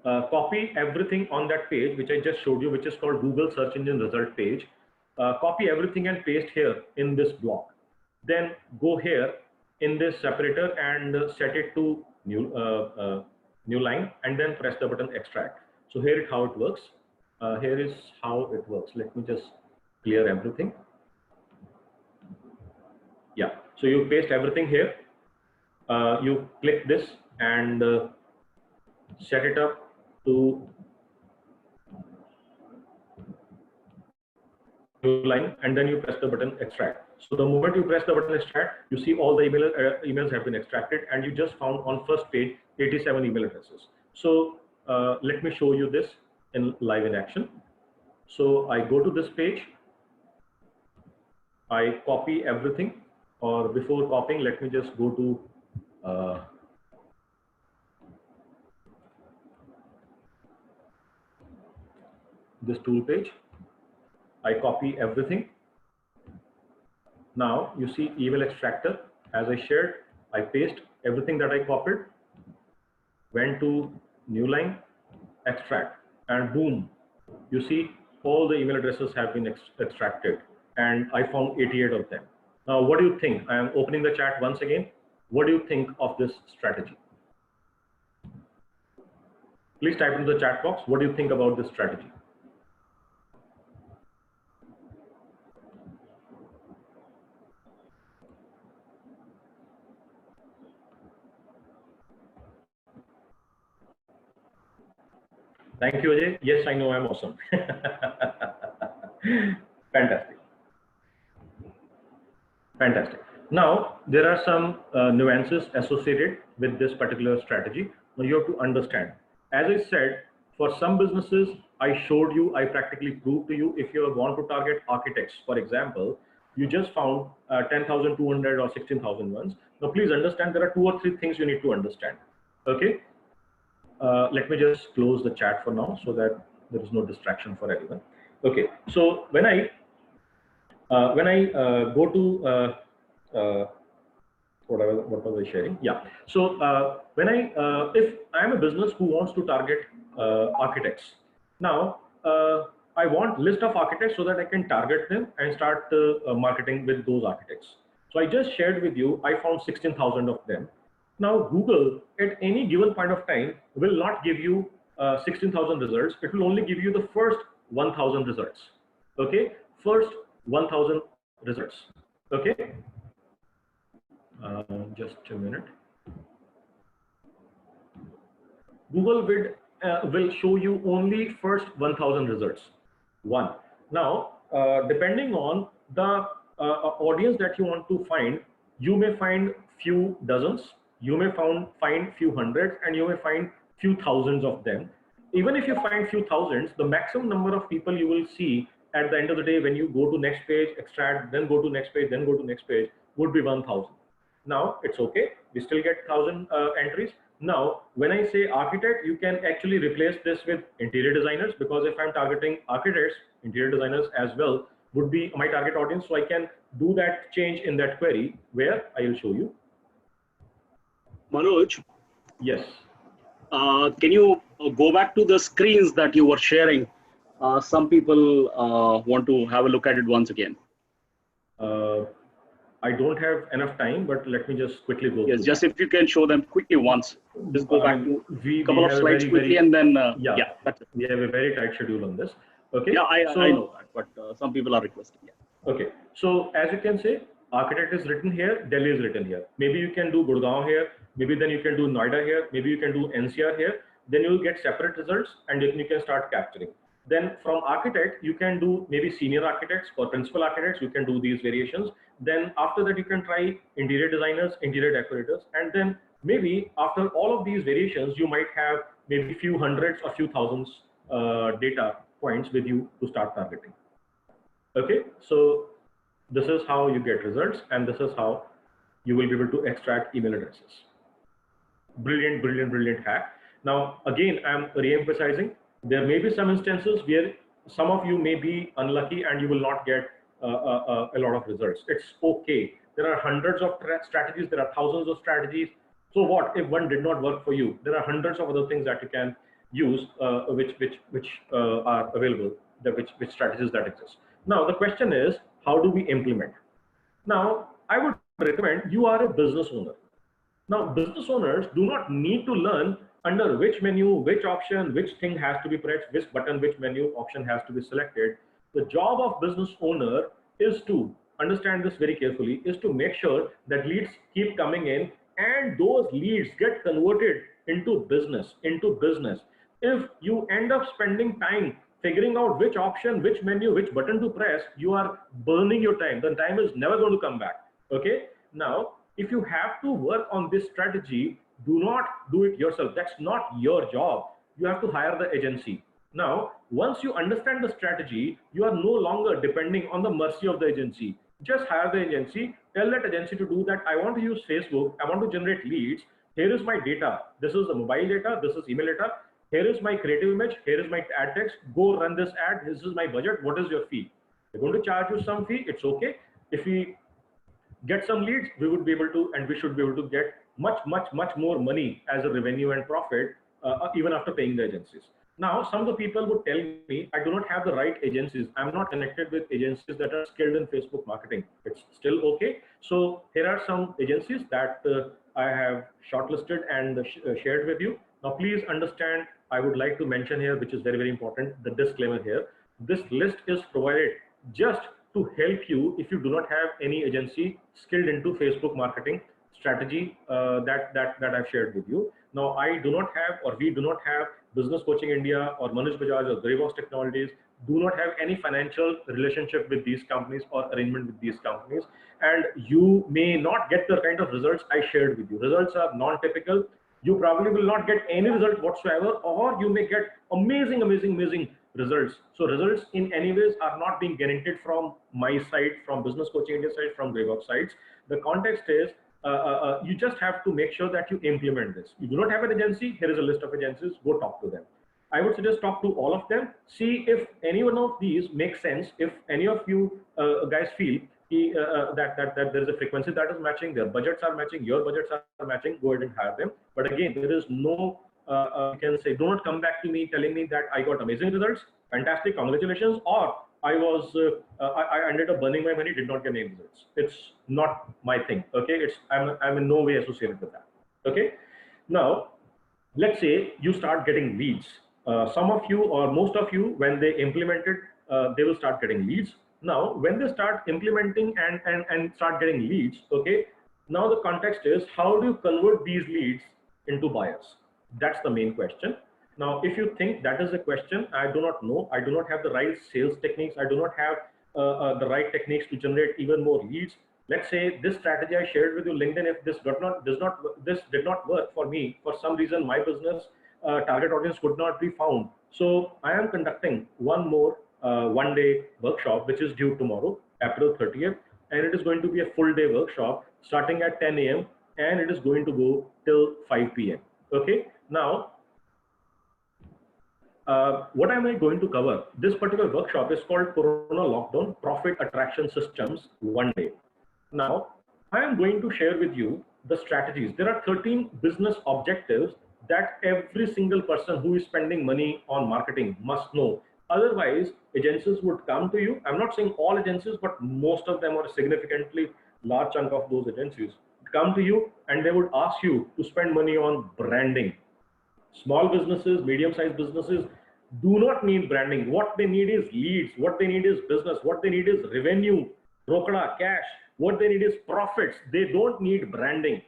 copy everything on that page, which I just showed you, which is called Google search engine result page. Copy everything and paste here in this block. Then go here in this separator and set it to new line, and then press the button extract. So here is how it works. Here is how it works. Let me just clear everything. Yeah, so you paste everything here. You click this and set it up to new line, and then you press the button extract. So the moment you press the button extract, you see all the emails have been extracted, and you just found on first page 87 email addresses. So let me show you this in live in action. So I go to this page, I copy everything, or before copying, let me just go to this tool page. I copy everything. Now you see email extractor. As I shared, I paste everything that I copied, went to new line, extract, and boom, you see all the email addresses have been extracted, and I found 88 of them. Now, what do you think? I am opening the chat once again. What do you think of this strategy? Please type into the chat box. What do you think about this strategy? Thank you, Ajay. Yes, I know I'm awesome. Fantastic. Fantastic. Now, there are some nuances associated with this particular strategy. Now, you have to understand. As I said, for some businesses, I showed you, I practically proved to you, if you want to target architects, for example, you just found 10,200 or 16,000 ones. Now, please understand there are 2 or 3 things you need to understand. Okay. Let me just close the chat for now so that there is no distraction for everyone. Okay, so when I go to what was I sharing? Yeah. So when if I am a business who wants to target architects, now I want list of architects so that I can target them and start marketing with those architects. So I just shared with you, I found 16,000 of them. Now, Google at any given point of time will not give you 16,000 results. It will only give you the first 1,000 results. Okay, first 1,000 results. Okay, just a minute. Google will show you only first 1,000 results. One. Now, depending on the audience that you want to find, you may find few dozens. You may find few hundreds, and you may find few thousands of them. Even if you find few thousands, the maximum number of people you will see at the end of the day when you go to next page, extract, then go to next page, then go to next page, would be 1,000. Now, it's okay. We still get 1,000 entries. Now, when I say architect, you can actually replace this with interior designers, because if I'm targeting architects, interior designers as well would be my target audience. So I can do that change in that query, where I will show you. Manoj? Yes. Can you go back to the screens that you were sharing? Some people want to have a look at it once again. I don't have enough time, but let me just quickly go. Yes, just if you can show them quickly once. Just go back to a couple of slides quickly, and then yeah, that's it. We have a very tight schedule on this. Okay. Yeah, I know that, but some people are requesting. Yeah. Okay. So as you can say, architect is written here, Delhi is written here. Maybe you can do Gurgaon here. Maybe then you can do Noida here. Maybe you can do NCR here. Then you will get separate results, and then you can start capturing. Then from architect, you can do maybe senior architects or principal architects. You can do these variations. Then after that, you can try interior designers, interior decorators, and then maybe after all of these variations, you might have maybe few hundreds or few thousands data points with you to start targeting. Okay, so this is how you get results, and this is how you will be able to extract email addresses. Brilliant, brilliant, brilliant hack. Now, again, I'm re-emphasizing, there may be some instances where some of you may be unlucky and you will not get a lot of results. It's okay. There are hundreds of strategies. There are thousands of strategies. So what if one did not work for you? There are hundreds of other things that you can use, which are available, which strategies that exist. Now the question is, how do we implement? Now I would recommend, you are a business owner. Now, business owners do not need to learn under which menu, which option, which thing has to be pressed, which button, which menu option has to be selected. The job of business owner is to understand this very carefully, is to make sure that leads keep coming in and those leads get converted into business, If you end up spending time figuring out which option, which menu, which button to press, you are burning your time. The time is never going to come back. Okay. Now, if you have to work on this strategy, do not do it yourself. That's not your job. You have to hire the agency. Now, once you understand the strategy, you are no longer depending on the mercy of the agency. Just hire the agency, tell that agency to do that. I want to use Facebook. I want to generate leads. Here is my data. This is the mobile data. This is email data. Here is my creative image. Here is my ad text. Go run this ad. This is my budget. What is your fee? They're going to charge you some fee. It's okay. If we get some leads, we would be able to, and we should be able to get much more money as a revenue and profit, even after paying the agencies. Now, some of the people would tell me, I do not have the right agencies. I'm not connected with agencies that are skilled in Facebook marketing. It's still okay. So here are some agencies that I have shortlisted and shared with you. Now, please understand, I would like to mention here, which is very, very important, the disclaimer here. This list is provided just to help you if you do not have any agency skilled into Facebook marketing strategy that I've shared with you. Now, I do not have, or we do not have, Business Coaching India or Manuj Bajaj or Greybox Technologies do not have any financial relationship with these companies or arrangement with these companies, and you may not get the kind of results I shared with you. Results are non-typical. You probably will not get any result whatsoever, or you may get amazing results. So results in any ways are not being guaranteed from my side, from Business Coaching India side, from Greybox sides. The context is you just have to make sure that you implement this. You do not have an agency, here is a list of agencies, go talk to them. I would suggest talk to all of them, see if any one of these makes sense. If any of you guys feel that there is a frequency that is matching, their budgets are matching, your budgets are matching, go ahead and hire them. But again, there is no, you can say, do not come back to me telling me that I got amazing results, fantastic, congratulations, or I was, I ended up burning my money, did not get any results. It's not my thing, okay? I'm in no way associated with that, okay? Now, let's say you start getting leads. Some of you or most of you, when they implement it, they will start getting leads. Now, when they start implementing and start getting leads, okay, now the context is, how do you convert these leads into buyers? That's the main question. Now, if you think that is a question, I do not know. I do not have the right sales techniques. I do not have the right techniques to generate even more leads. Let's say this strategy I shared with you, LinkedIn, if this did not work for me, for some reason, my business target audience could not be found. So I am conducting one more one-day workshop, which is due tomorrow, April 30th, and it is going to be a full-day workshop starting at 10 a.m. and it is going to go till 5 p.m. Okay. Now, what am I going to cover? This particular workshop is called Corona Lockdown Profit Attraction Systems One Day. Now, I am going to share with you the strategies. There are 13 business objectives that every single person who is spending money on marketing must know. Otherwise, agencies would come to you. I'm not saying all agencies, but most of them, or a significantly large chunk of those agencies, come to you and they would ask you to spend money on branding. Small businesses, medium-sized businesses do not need branding. What they need is leads. What they need is business. What they need is revenue, rokada, cash. What they need is profits. They don't need branding.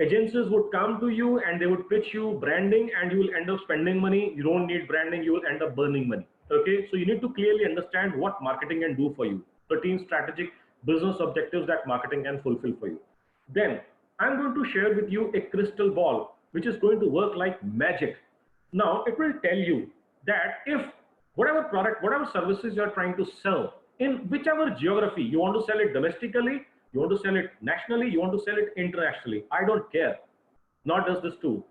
Agencies would come to you and they would pitch you branding and you will end up spending money. You don't need branding. You will end up burning money. Okay. So you need to clearly understand what marketing can do for you. 13 strategic business objectives that marketing can fulfill for you. Then I'm going to share with you a crystal ball, which is going to work like magic. Now, it will tell you that if whatever product, whatever services you're trying to sell, in whichever geography, you want to sell it domestically, you want to sell it nationally, you want to sell it internationally, I don't care. Nor does this tool.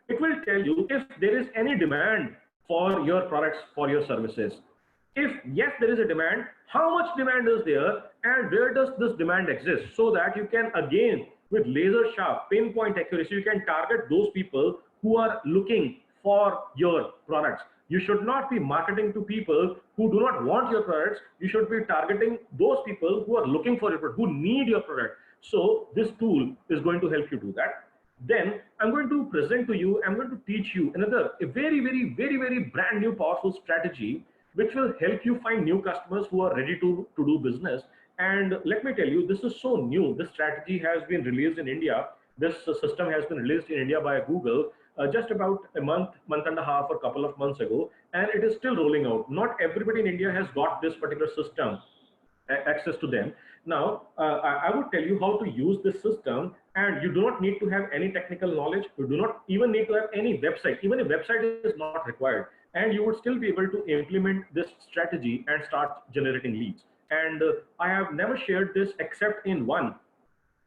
It will tell you if there is any demand for your products, for your services. If yes, there is a demand, how much demand is there and where does this demand exist, so that you can, again, with laser sharp pinpoint accuracy, you can target those people who are looking for your products. You should not be marketing to people who do not want your products. You should be targeting those people who are looking for your product, who need your product. So this tool is going to help you do that. Then I'm going to present to you, I'm going to teach you a very brand new powerful strategy which will help you find new customers who are ready to do business. And let me tell you, this is so new. This strategy has been released in India. This system has been released in India by Google just about a month and a half or couple of months ago, and it is still rolling out. Not everybody in India has got this particular system access to them. Now, I would tell you how to use this system, and you do not need to have any technical knowledge. You do not even need to have any website. Even a website is not required, and you would still be able to implement this strategy and start generating leads. And I have never shared this except in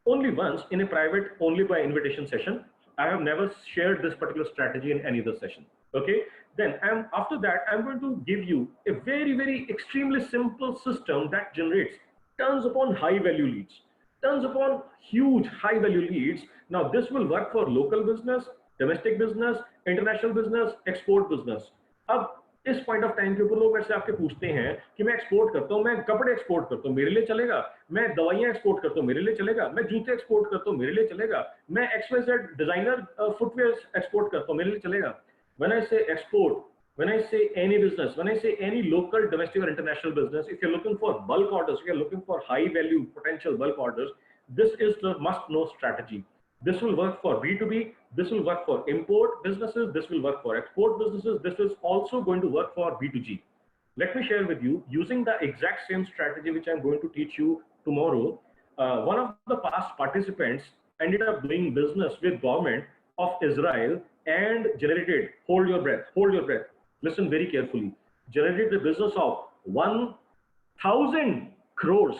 only once in a private, only by invitation session. I have never shared this particular strategy in any other session. Okay, then after that, I'm going to give you a very extremely simple system that generates tons upon high value leads, tons upon huge high value leads. Now this will work for local business, domestic business, international business, export business. अब इस point of time के ऊपर लोग ऐसे आपके पूछते हैं कि मैं एक्सपोर्ट करता हूँ, मैं कपड़े एक्सपोर्ट करता हूँ, मेरे लिए चलेगा? मैं दवाइयाँ एक्सपोर्ट करता हूँ, मेरे लिए चलेगा? मैं जूते एक्सपोर्ट करता हूँ, मेरे लिए चलेगा? मैं XYZ डिजाइनर फुटवेयर एक्सपोर्ट करता हूँ, मेरे लिए चलेगा? When I say export, when I say any business, when I say any local, domestic or international business, if you're looking for bulk orders, if you're looking for high value potential bulk orders, this is the must know strategy. This will work for B2B, this will work for import businesses, this will work for export businesses, this is also going to work for B2G. Let me share with you, using the exact same strategy which I'm going to teach you tomorrow, one of the past participants ended up doing business with government of Israel and generated, hold your breath, listen very carefully, generated a business of 1,000 crores,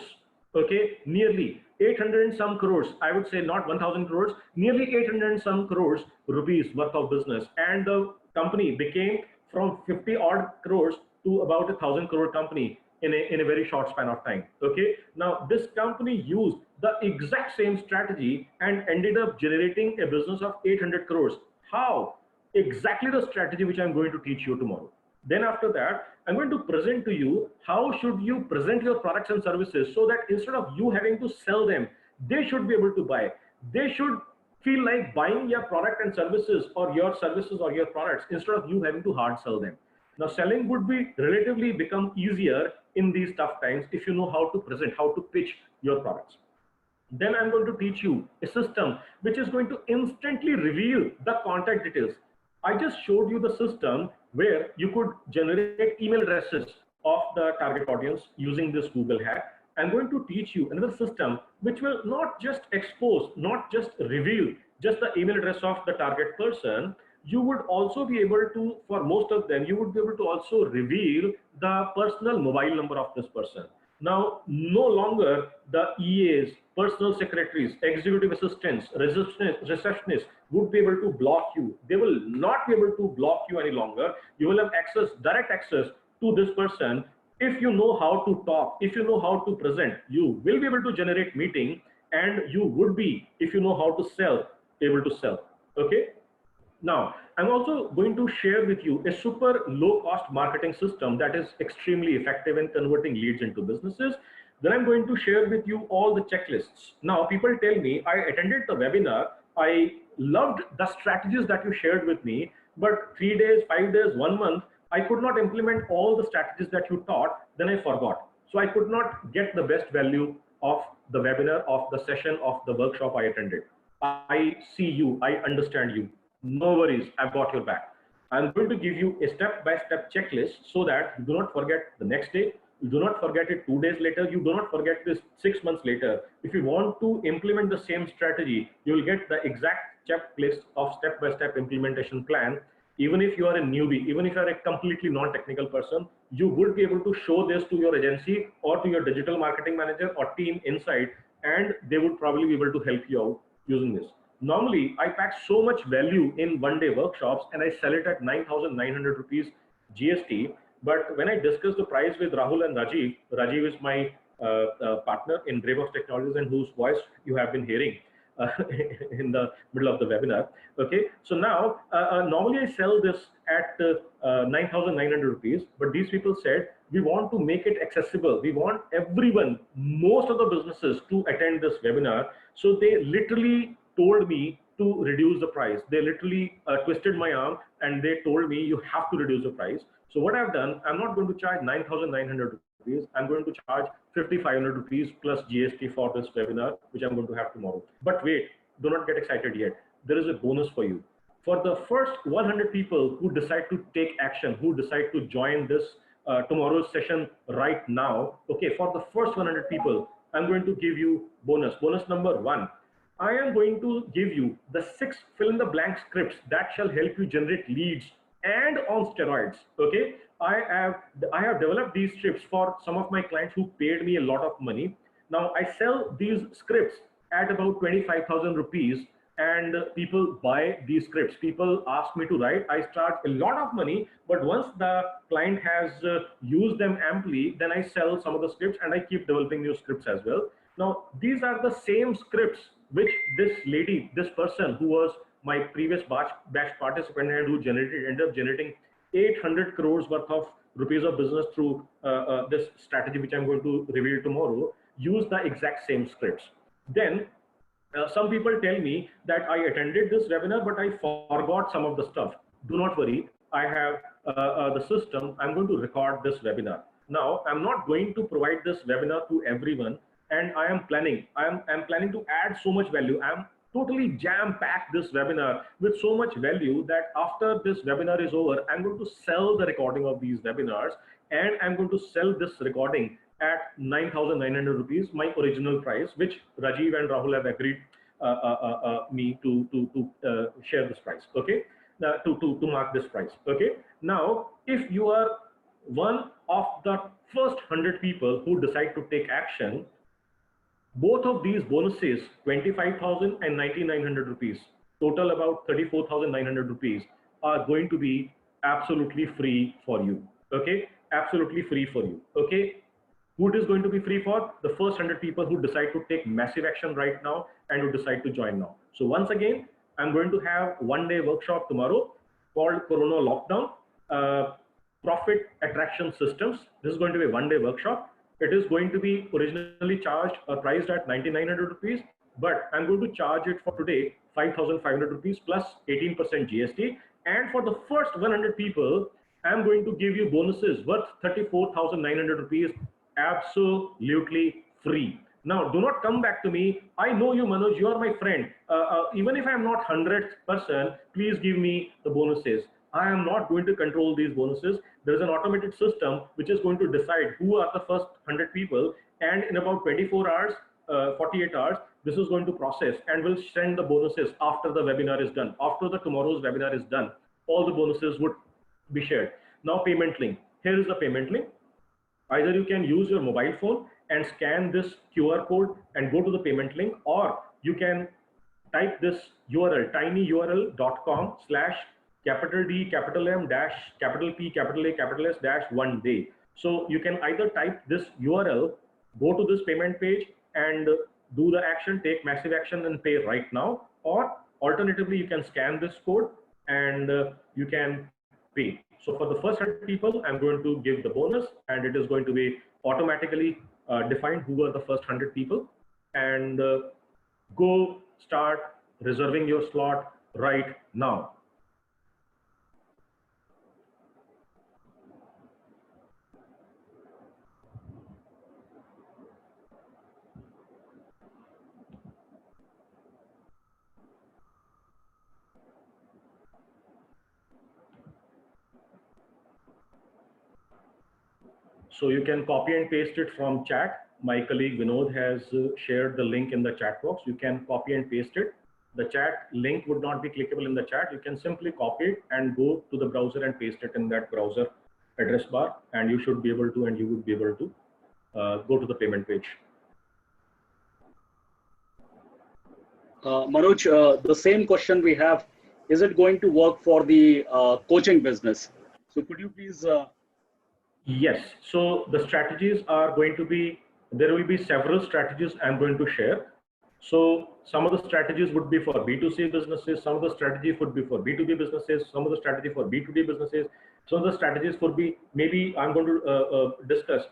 okay, nearly 800 and some crores, I would say not 1,000 crores, nearly 800 and some crores rupees worth of business. And the company became from 50 odd crores to about 1,000 crore company in a very short span of time. Okay, now this company used the exact same strategy and ended up generating a business of 800 crores. How? Exactly the strategy which I'm going to teach you tomorrow. Then after that, I'm going to present to you how should you present your products and services so that instead of you having to sell them, they should be able to buy. They should feel like buying your product and services or your services or your products instead of you having to hard sell them. Now, selling would be relatively become easier in these tough times if you know how to present, how to pitch your products. Then I'm going to teach you a system which is going to instantly reveal the contact details. I just showed you the system where you could generate email addresses of the target audience using this Google hack. I'm going to teach you another system which will not just expose, not just reveal just the email address of the target person. You would also be able to, for most of them, you would be able to also reveal the personal mobile number of this person. Now, no longer the EAs, personal secretaries, executive assistants, receptionists would be able to block you. They will not be able to block you any longer. You will have access, direct access to this person. If you know how to talk, if you know how to present, you will be able to generate meeting, and you would be, if you know how to sell, able to sell. Okay. Now, I'm also going to share with you a super low-cost marketing system that is extremely effective in converting leads into businesses. Then I'm going to share with you all the checklists. Now, people tell me, I attended the webinar, I loved the strategies that you shared with me, but 3 days, 5 days, 1 month, I could not implement all the strategies that you taught, then I forgot. So I could not get the best value of the webinar, of the session, of the workshop I attended. I see you, I understand you. No worries, I've got your back. I'm going to give you a step-by-step checklist so that you do not forget the next day, you do not forget it 2 days later, you do not forget this 6 months later. If you want to implement the same strategy, you will get the exact checklist of step-by-step implementation plan. Even if you are a newbie, even if you are a completely non-technical person, you would be able to show this to your agency or to your digital marketing manager or team inside, and they would probably be able to help you out using this. Normally, I pack so much value in one-day workshops and I sell it at 9,900 rupees GST. But when I discuss the price with Rahul and Rajiv is my partner in Draybox Technologies and whose voice you have been hearing. in the middle of the webinar. Okay, so now normally I sell this at 9,900 rupees, but these people said we want to make it accessible. We want everyone, most of the businesses, to attend this webinar. So they literally told me to reduce the price. They literally twisted my arm and they told me you have to reduce the price. So what I've done, I'm not going to charge 9,900 rupees. I'm going to charge 5,500 rupees plus GST for this webinar, which I'm going to have tomorrow. But wait, do not get excited yet. There is a bonus for you. For the first 100 people who decide to take action, who decide to join this tomorrow's session right now, okay, for the first 100 people, I'm going to give you bonus. Bonus number 1. I am going to give you the 6 fill-in-the-blank scripts that shall help you generate leads and on steroids. Okay, I have developed these scripts for some of my clients who paid me a lot of money. Now I sell these scripts at about 25,000 rupees, and people buy these scripts. People ask me to write. I charge a lot of money, but once the client has used them amply, then I sell some of the scripts and I keep developing new scripts as well. Now these are the same scripts which this lady, this person who was my previous batch participant and who ended up generating 800 crores worth of rupees of business through this strategy, which I'm going to reveal tomorrow, use the exact same scripts. Then some people tell me that I attended this webinar, but I forgot some of the stuff. Do not worry. I have the system. I'm going to record this webinar. Now, I'm not going to provide this webinar to everyone. And I am planning, I'm planning to add so much value. I'm totally jam-packed this webinar with so much value that after this webinar is over, I'm going to sell the recording of these webinars, and I'm going to sell this recording at 9,900 rupees, my original price, which Rajiv and Rahul have agreed me to share this price. Okay, to mark this price. Okay, now if you are one of the first 100 people who decide to take action, both of these bonuses, 25,000 and 9,900 rupees, total about 34,900 rupees, are going to be absolutely free for you. Okay, absolutely free for you. Okay, who it is going to be free for? The first 100 people who decide to take massive action right now and who decide to join now. So once again, I'm going to have one-day workshop tomorrow called Corona Lockdown, Profit Attraction Systems. This is going to be a one-day workshop. It is going to be originally charged or priced at 9,900 rupees, but I'm going to charge it for today 5,500 rupees plus 18% GST. And for the first 100 people, I'm going to give you bonuses worth 34,900 rupees absolutely free. Now, do not come back to me. I know you, Manuj, you are my friend. Even if I'm not 100th person, please give me the bonuses. I am not going to control these bonuses. There is an automated system which is going to decide who are the first 100 people, and in about 24 hours, 48 hours, this is going to process and will send the bonuses after the webinar is done. After the tomorrow's webinar is done, all the bonuses would be shared. Now, payment link. Here is the payment link. Either you can use your mobile phone and scan this QR code and go to the payment link, or you can type this URL, tinyurl.com/ capital D, capital M dash, capital P, capital A, capital S dash 1 day. So you can either type this URL, go to this payment page and do the action, take massive action and pay right now, or alternatively, you can scan this code and you can pay. So for the first 100 people, I'm going to give the bonus, and it is going to be automatically defined who are the first 100 people, and go start reserving your slot right now. So you can copy and paste it from chat. My colleague Vinod has shared the link in the chat box. You can copy and paste it. The chat link would not be clickable in the chat. You can simply copy it and go to the browser and paste it in that browser address bar, and you should be able to, and you would be able to go to the payment page. Manuj, the same question we have, is it going to work for the coaching business? So could you please... Yes, so the strategies are going to be, there will be several strategies I'm going to share. So some of the strategies would be for B2C businesses, some of the strategy would be for B2B businesses, some of the strategy for B2B businesses, some of the strategies would be, maybe I'm going to discuss,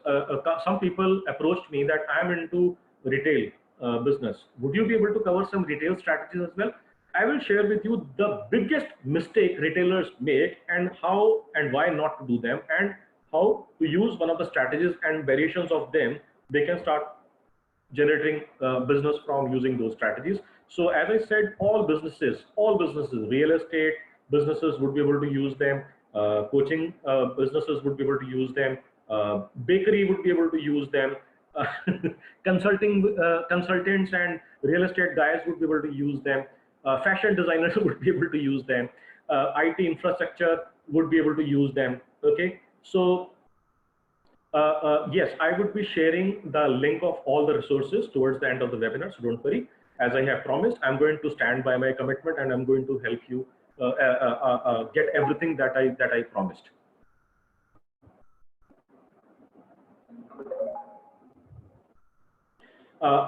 some people approached me that I'm into retail business. Would you be able to cover some retail strategies as well? I will share with you the biggest mistake retailers make and how and why not to do them, and how to use one of the strategies and variations of them. They can start generating business from using those strategies. So as I said, all businesses, real estate businesses would be able to use them, coaching businesses would be able to use them, bakery would be able to use them, uh, consultants and real estate guys would be able to use them, fashion designers would be able to use them, IT infrastructure would be able to use them. Okay, so yes, I would be sharing the link of all the resources towards the end of the webinar, so don't worry. As I have promised, I'm going to stand by my commitment and I'm going to help you get everything that I promised.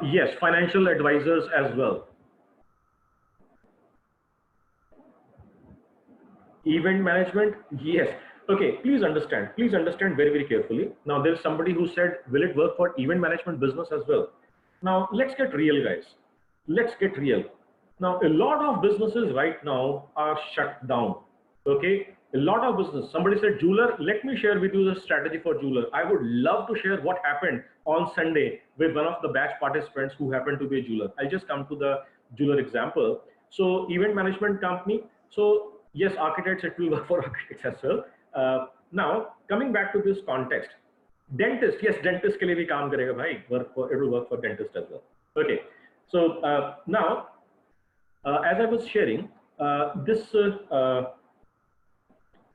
Yes, financial advisors as well. Event management, yes. Okay, please understand very, very carefully. Now there's somebody who said, will it work for event management business as well? Now let's get real, guys. Let's get real. Now a lot of businesses right now are shut down. Okay, a lot of business. Somebody said, jeweler, let me share with you the strategy for jeweler. I would love to share what happened on Sunday with one of the batch participants who happened to be a jeweler. I'll just come to the jeweler example. So event management company. So yes, architects, it will work for architects as well. Now coming back to this context, dentist, yes, dentist ke liye bhi kaam karega bhai, it will work for dentist as well. Okay, so now as I was sharing, this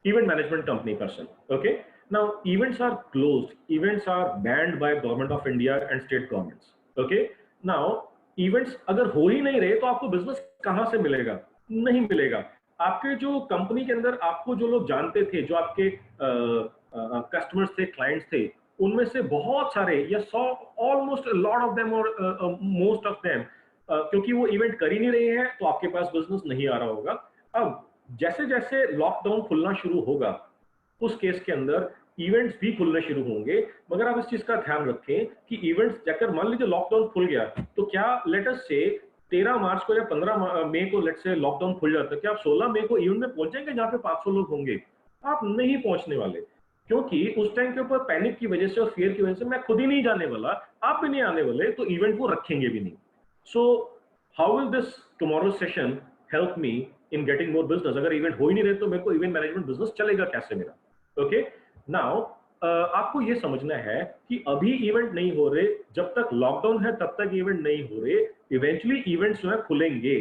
event management company person. Okay, now events are closed, events are banned by government of India and state governments. Okay, now events अगर हो ही नहीं रहे तो आपको business कहां से मिलेगा? नहीं मिलेगा। आपके जो कंपनी के अंदर आपको जो लोग जानते थे, जो आपके कस्टमर्स थे, क्लाइंट्स थे, उनमें से बहुत सारे या 100, ऑलमोस्ट लॉट ऑफ देम और मोस्ट ऑफ देम, क्योंकि वो इवेंट कर ही नहीं रहे हैं तो आपके पास बिजनेस नहीं आ रहा होगा। अब जैसे जैसे लॉकडाउन खुलना शुरू होगा, उस केस के अंदर इवेंट्स भी खुलने शुरू होंगे, मगर आप इस चीज का ध्यान रखें कि इवेंट्स जाकर, मान लीजिए लॉकडाउन खुल गया, तो क्या लेट अस से 13 मार्च को या 15 मई को लेट से लॉकडाउन खुल जाता है, क्या आप 16 मई को इवेंट में पहुंचेंगे जहां पे 500 लोग होंगे? आप नहीं पहुंचने वाले, क्योंकि उस टाइम के ऊपर पैनिक की वजह से और फियर की वजह से मैं खुद ही नहीं जाने वाला, आप भी नहीं आने वाले, तो इवेंट वो रखेंगे भी नहीं। So how will this tomorrow session help me in getting more business? अगर इवेंट हो ही नहीं रहे तो मेरे को इवेंट मैनेजमेंट बिजनेस चलेगा कैसे मेरा? ओके, नाउ आपको ये समझना है कि अभी इवेंट नहीं हो रहे, जब तक लॉकडाउन है तब तक इवेंट नहीं हो रहे, इवेंचुअली इवेंट्स जो है खुलेंगे।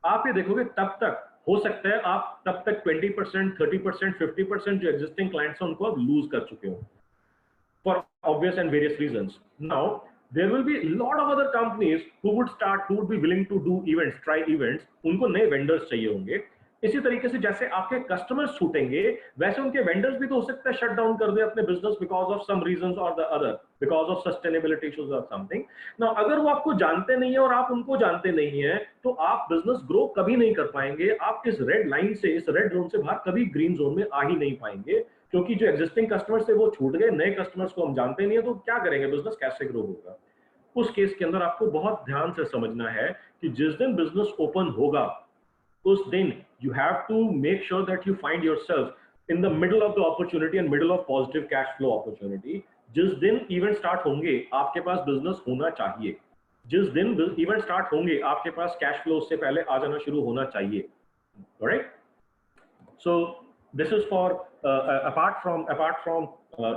आप ये देखोगे तब तक हो सकता है आप तब तक 20%, 30%, 50% जो एग्जिस्टिंग क्लाइंट्स हैं उनको आप लूज कर चुके हो for obvious and various reasons. Now there will be a lot of other companies who would be willing to do events, try events, उनको नए वेंडर्स चाहिए होंगे। इसी तरीके से जैसे आपके कस्टमर्स छूटेंगे, वैसे उनके वेंडर्स भी तो हो सकता है शट डाउन कर दे अपने business because of some reasons और the other, because of sustainability issues और समथिंग। नाउ अगर वो आपको जानते नहीं है और आप उनको जानते नहीं है, तो आप बिजनेस ग्रो कभी नहीं कर पाएंगे। आप इस रेड लाइन से, इस रेड जोन से बाहर कभी ग्रीन जोन में आ ही नहीं पाएंगे, क्योंकि जो एग्जिस्टिंग कस्टमर्स थे वो छूट गए, नए कस्टमर्स को हम जानते नहीं है, तो क्या करेंगे, बिजनेस कैसे ग्रो होगा? उस केस के अंदर आपको बहुत ध्यान से समझना है कि जिस दिन बिजनेस ओपन होगा, उस दिन you have to make sure that you find yourself in the middle of the opportunity and middle of positive cash flow opportunity. जिस दिन इवेंट स्टार्ट होंगे आपके पास बिजनेस होना चाहिए, जिस दिन इवेंट स्टार्ट होंगे आपके पास कैश फ्लो उससे पहले आ जाना शुरू होना चाहिए। Alright? So this is for apart from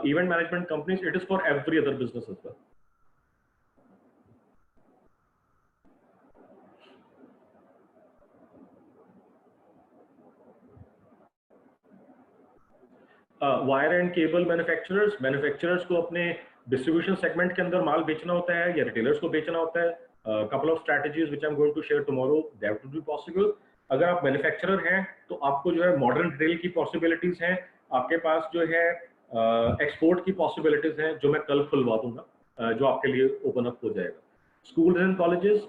event management companies, it is for every other business as well. Wire and cable manufacturers को अपने डिस्ट्रीब्यूशन सेगमेंट के अंदर माल बेचना होता है या रिटेलर्स को बेचना होता है। Couple of strategies which I am going to share tomorrow, that would be possible. अगर आप मैन्युफैक्चरर हैं तो आपको जो है मॉडर्न रिटेल की पॉसिबिलिटीज हैं, आपके पास जो है एक्सपोर्ट की पॉसिबिलिटीज हैं, जो मैं कल खुलवा दूंगा, जो आपके लिए ओपन अप हो जाएगा। Schools and colleges,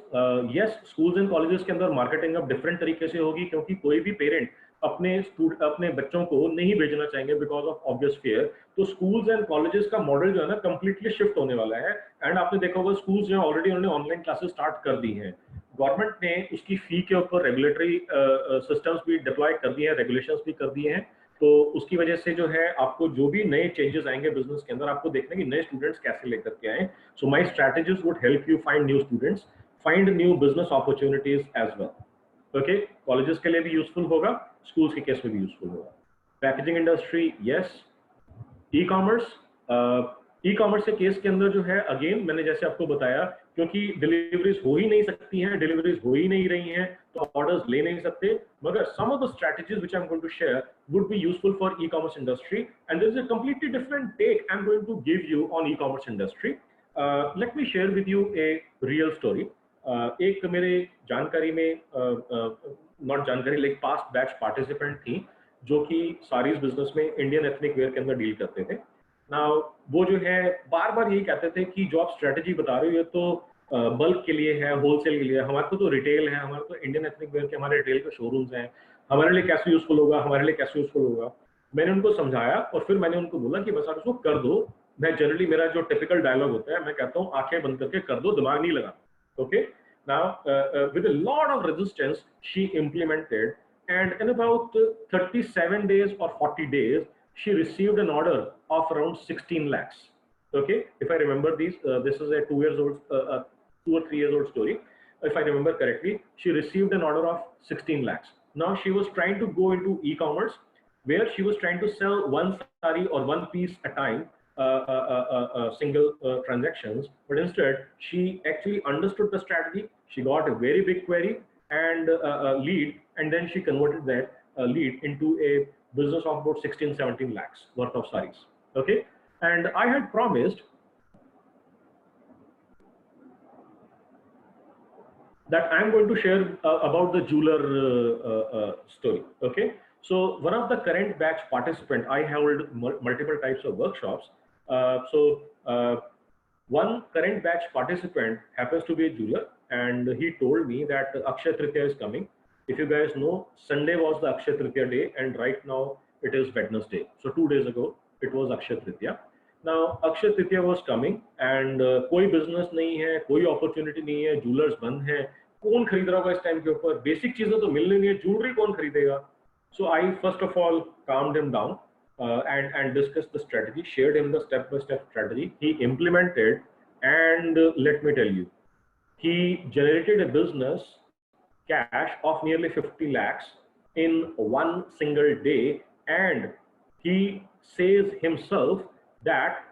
yes, schools and colleges के अंदर मार्केटिंग अब डिफरेंट तरीके से होगी, क्योंकि कोई भी पेरेंट अपने बच्चों को नहीं भेजना चाहेंगे बिकॉज ऑफ ऑब्वियस फेयर। तो स्कूल्स एंड कॉलेजेस का मॉडल जो है ना कंप्लीटली शिफ्ट होने वाला है। एंड आपने देखा होगा स्कूल्स जो है ऑलरेडी उन्होंने ऑनलाइन क्लासेस स्टार्ट कर दी हैं। गवर्नमेंट ने उसकी फी के ऊपर रेगुलेटरी सिस्टम्स भी डिप्लॉय कर दिए हैं, रेगुलेशंस भी कर दिए हैं। तो उसकी वजह से जो है आपको जो भी नए चेंजेस आएंगे बिजनेस के अंदर, आपको देखना कि नए स्टूडेंट्स कैसे लेकर के आए। So my strategies would help you find new students, find new business opportunities as well. Okay, colleges के लिए भी यूजफुल होगा, स्कूल्स के केस में भी यूजफुल होगा। Packaging industry, yes. E commerce, e commerce के केस के अंदर जो है अगेन मैंने जैसे आपको बताया, क्योंकि डिलीवरीज हो ही नहीं सकती हैं, डिलीवरीज हो ही नहीं रही हैं, तो ऑर्डर्स ले नहीं सकते। मगर some of the strategies which I am going to share would be useful for e commerce industry, and there is a completely different take I am going to give you on e commerce industry. Let me share with you a real story. एक मेरे जानकारी में, not जानकारी, like past batch participant थी जो कि saris business में Indian ethnic wear के अंदर डील करते थे। नाउ वो जो है बार बार यही कहते थे कि जो आप स्ट्रेटजी बता रहे हो ये तो बल्क के लिए है, होलसेल के लिए है, हमारे को तो रिटेल है, हमारे तो इंडियन एथनिक वेयर के हमारे रिटेल के शोरूम्स हैं, हमारे लिए कैसे यूजफुल होगा, हमारे लिए कैसे यूजफुल होगा। मैंने उनको समझाया और फिर मैंने उनको बोला कि बस आप इसको कर दो। मैं जनरली, मेरा जो टिपिकल डायलॉग होता है, मैं कहता हूँ आंखें बंद करके कर दो, दिमाग नहीं लगा। Okay, now with a lot of resistance she implemented, and in about 37 days or 40 days she received an order of around 16 lakhs. Okay, if I remember this is a 2 years old 2 or 3 years old story. If I remember correctly, she received an order of 16 lakhs. Now she was trying to go into e-commerce, where she was trying to sell one sari or one piece at a time, single transactions. But instead she actually understood the strategy. She got a very big query and lead, and then she converted that lead into a business of about 16-17 lakhs worth of sarees. Okay, and I had promised that I'm going to share about the jeweler story. Okay, so one of the current batch participant, I held multiple types of workshops. One current batch participant happens to be a jeweler, and he told me that Akshaya Tritiya is coming. If you guys know, Sunday was the Akshaya Tritiya day, and right now it is Wednesday. So 2 days ago, it was Akshaya Tritiya. Now Akshaya Tritiya was coming, and कोई business नहीं है, कोई opportunity नहीं है, jewelers बंद हैं, कौन खरीद रहा होगा इस टाइम के ऊपर, बेसिक चीजें तो मिलनी नहीं है, jewelry कौन खरीदेगा? So I first of all calmed him down and discussed the strategy, shared him the step-by-step strategy. He implemented, and let me tell you, he generated a business cash of nearly 50 lakhs in one single day, and he says himself that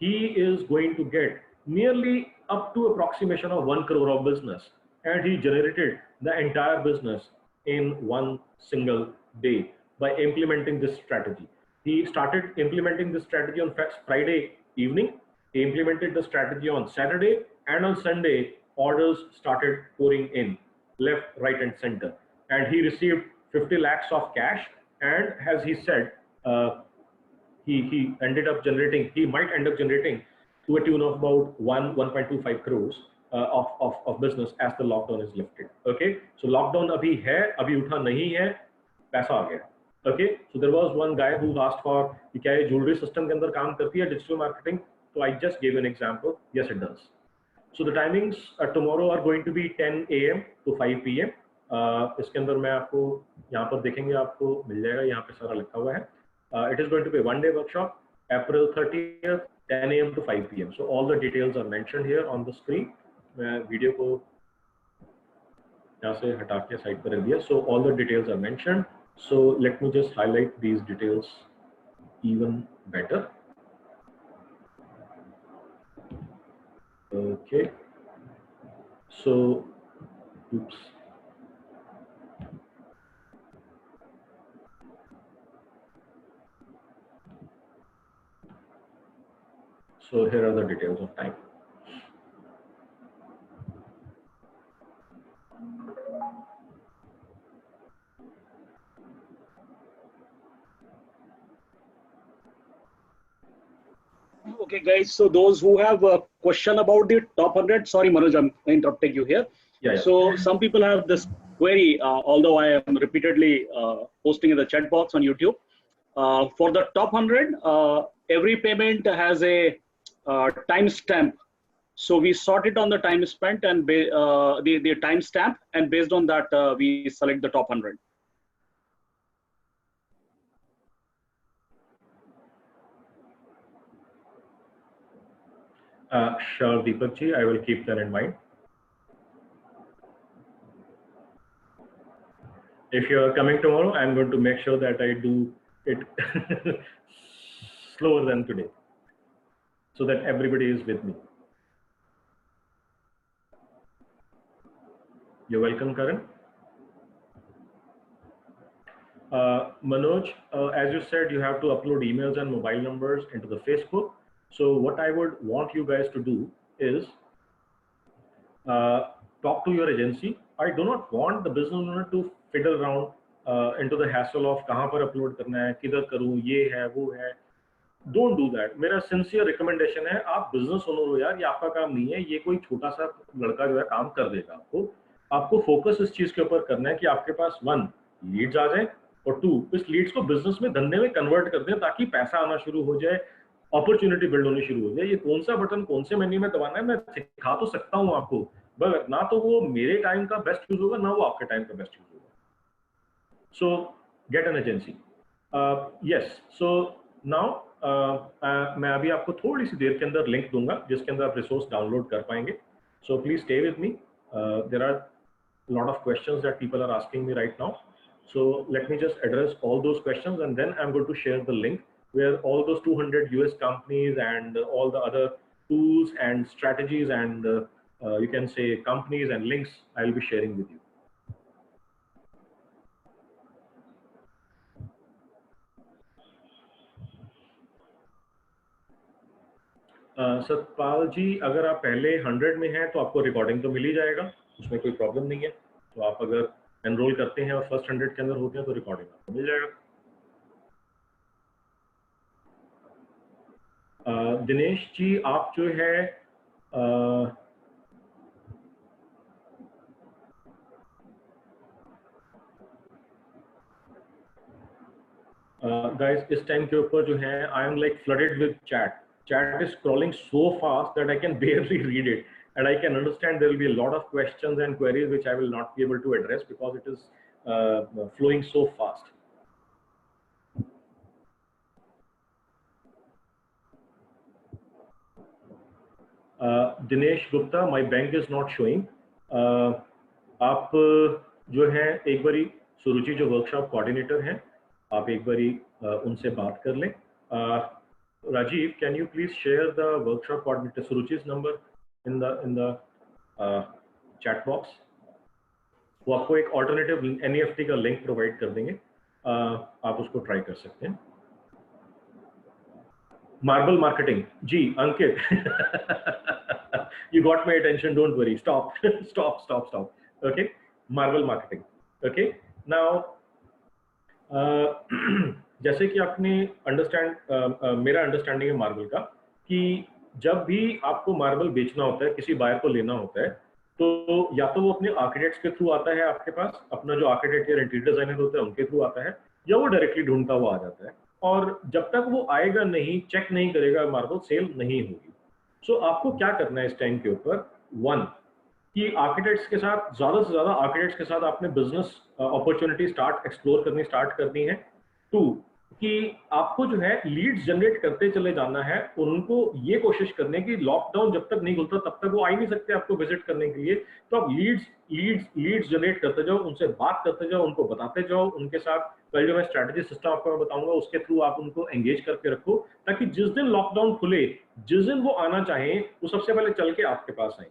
he is going to get nearly up to approximation of 1 crore of business, and he generated the entire business in one single day by implementing this strategy. He started implementing this strategy on Friday evening. He implemented the strategy on Saturday, and on Sunday orders started pouring in left, right, and center, and he received 50 lakhs of cash. And as he said, he ended up generating, he might end up generating to a tune of about 1.25 crores of business as the lockdown is lifted. Okay, so lockdown abhi hai, abhi utha nahi hai, paisa aa gaya. Okay, so there was one guy who asked for कि क्या ये jewelry system के अंदर काम करती है digital marketing? So I just gave an example. Yes, it does. So the timings tomorrow are going to be 10 a.m. to 5 p.m. इसके अंदर मैं आपको यहाँ पर देखेंगे, आपको मिल जाएगा, यहाँ पे सारा लिखा हुआ है. It is going to be a one-day workshop, April 30th, 10 a.m. to 5 p.m. So all the details are mentioned here on the screen. मैं वीडियो को यहाँ से हटा के साइड पर रख दिया. So all the details are mentioned. So let me just highlight these details even better. Okay. So, oops. So here are the details of time. Okay, guys. So those who have a question about the top 100, sorry, Manuj, I'm interrupting you here. Yeah, yeah. So some people have this query, although I am repeatedly posting in the chat box on YouTube. For the top 100, every payment has a timestamp. So we sort it on the time spent and the timestamp, and based on that, we select the top 100. Sure, Deepak ji, I will keep that in mind. If you are coming tomorrow, I'm going to make sure that I do it slower than today, so that everybody is with me. You're welcome, Karan. Manoj, as you said, you have to upload emails and mobile numbers into the Facebook. So what I would want you guys to do is talk to your agency. I do not want the business owner to fiddle around into the hassle of कहाँ पर upload करना है, किधर करूँ, ये है, वो है. Don't do that. मेरा sincere recommendation है, आप business owner हो यार, ये आपका काम नहीं है, ये कोई छोटा सा लड़का जो है काम कर देगा आपको. आपको focus इस चीज के ऊपर करना है कि आपके पास 1 leads आ जाए और 2 इस leads को business में धंधे में convert कर दें ताकि पैसा आना शुरू हो जाए, अपॉर्चुनिटी बिल्ड होनी शुरू हो जाए. ये कौन सा बटन कौन से मेन्यू में दबाना है मैं सिखा तो सकता हूँ आपको, बट ना तो वो मेरे टाइम का बेस्ट यूज होगा, ना वो आपके टाइम का बेस्ट यूज होगा. सो get an agency. Yes, so now मैं अभी आपको थोड़ी सी देर के अंदर लिंक दूंगा जिसके अंदर आप रिसोर्स डाउनलोड कर पाएंगे. So please stay with me. There are lot of questions that people are asking me right now. So let me just address all those questions and then I'm going to share the link where all those 200 US companies and all the other tools and strategies and you can say companies and links I'll be sharing with you. Satpal ji, अगर आप पहले 100 में हैं तो आपको recording तो मिल ही जाएगा, उसमें कोई प्रॉब्लम नहीं है. तो आप अगर एनरोल करते हैं और फर्स्ट 100 के अंदर होते हैं तो रिकॉर्डिंग आपको मिल जाएगा. दिनेश जी, आप जो है गाइस इस टाइम के ऊपर जो है I am like flooded with chat. Chat is scrolling so fast that I can barely read it, and I can understand there will be a lot of questions and queries which I will not be able to address because it is flowing so fast. Dinesh Gupta, my bank is not showing. आप जो है एक बारी सुरुचि जो workshop coordinator हैं, आप एक बारी उनसे बात कर लें. Rajiv, can you please share the workshop coordinator Suruchi's number in the chat box? वो आपको एक alternative NEFT का link provide कर देंगे, आप उसको try कर सकते हैं. Marble marketing, ji Ankit, you got my attention. Don't worry. Stop, stop. Okay, marble marketing. Okay, now. जैसे कि आपने मेरा अंडरस्टैंडिंग है मार्बल का कि जब भी आपको मार्बल बेचना होता है, किसी बायर को लेना होता है, तो या तो वो अपने आर्किटेक्ट्स के थ्रू आता है आपके पास, अपना जो आर्किटेक्ट या इंटीरियर डिजाइनर होता है उनके थ्रू आता है, या वो डायरेक्टली ढूंढता हुआ आ जाता है. और जब तक वो आएगा नहीं, चेक नहीं करेगा, मार्बल सेल नहीं होगी. सो आपको क्या करना है इस टाइम के ऊपर? 1 कि आर्किटेक्ट्स के साथ ज़्यादा से ज़्यादा आर्किटेक्ट्स के साथ आपने बिजनेस अपॉर्चुनिटी एक्सप्लोर करनी है. 2 कि आपको जो है लीड्स जनरेट करते चले जाना है और उनको ये कोशिश करने की लॉकडाउन जब तक नहीं खुलता तब तक वो आ ही नहीं सकते आपको विजिट करने के लिए. तो आप लीड्स जनरेट करते जाओ, उनसे बात करते जाओ, उनको बताते जाओ, उनके साथ कल जो मैं स्ट्रैटेजी सिस्टम आपको बताऊंगा उसके थ्रू आप उनको एंगेज करके रखो ताकि जिस दिन लॉकडाउन खुले, जिस दिन वो आना चाहें, वो सबसे पहले चल के आपके पास आए.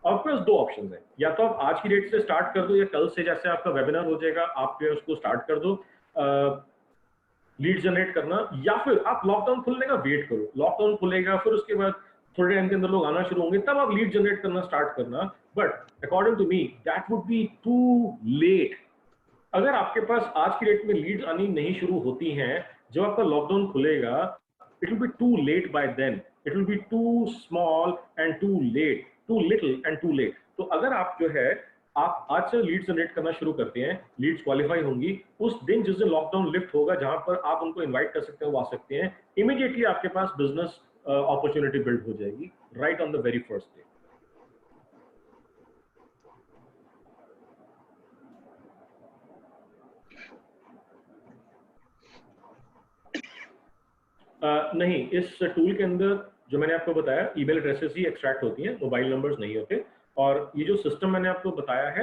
आपके पास 2 ऑप्शन है, या तो आप आज की डेट से स्टार्ट कर दो या कल से जैसे आपका वेबिनार हो जाएगा आप जो है उसको स्टार्ट कर दो लीड जनरेट करना, या फिर आप लॉकडाउन खुलने का वेट करो. लॉकडाउन खुलेगा, फिर उसके बाद थोड़े टाइम के अंदर लोग आना शुरू होंगे, तब आप लीड जनरेट करना स्टार्ट करना. But according to me that would be too late. अगर आपके पास आज की डेट में लीड आनी नहीं शुरू होती हैं, जब आपका लॉकडाउन खुलेगा, it will be too late by then. It will be too small and too late, too little and too late. तो अगर आप जो है आप आज से लीड जनरेट करना शुरू करते हैं, लीड्स क्वालिफाई होंगी, उस दिन जिस दिन लॉकडाउन लिफ्ट होगा जहां पर आप उनको इनवाइट कर सकते हैं वो आ सकते हैं, इमीडिएटली आपके पास बिजनेस अपॉर्चुनिटी बिल्ड हो जाएगी right on the very first day. नहीं, इस टूल के अंदर जो मैंने आपको बताया ईमेल एड्रेसेस ही एक्सट्रैक्ट होती हैं, मोबाइल नंबर्स नहीं होते। और ये जो सिस्टम मैंने आपको बताया है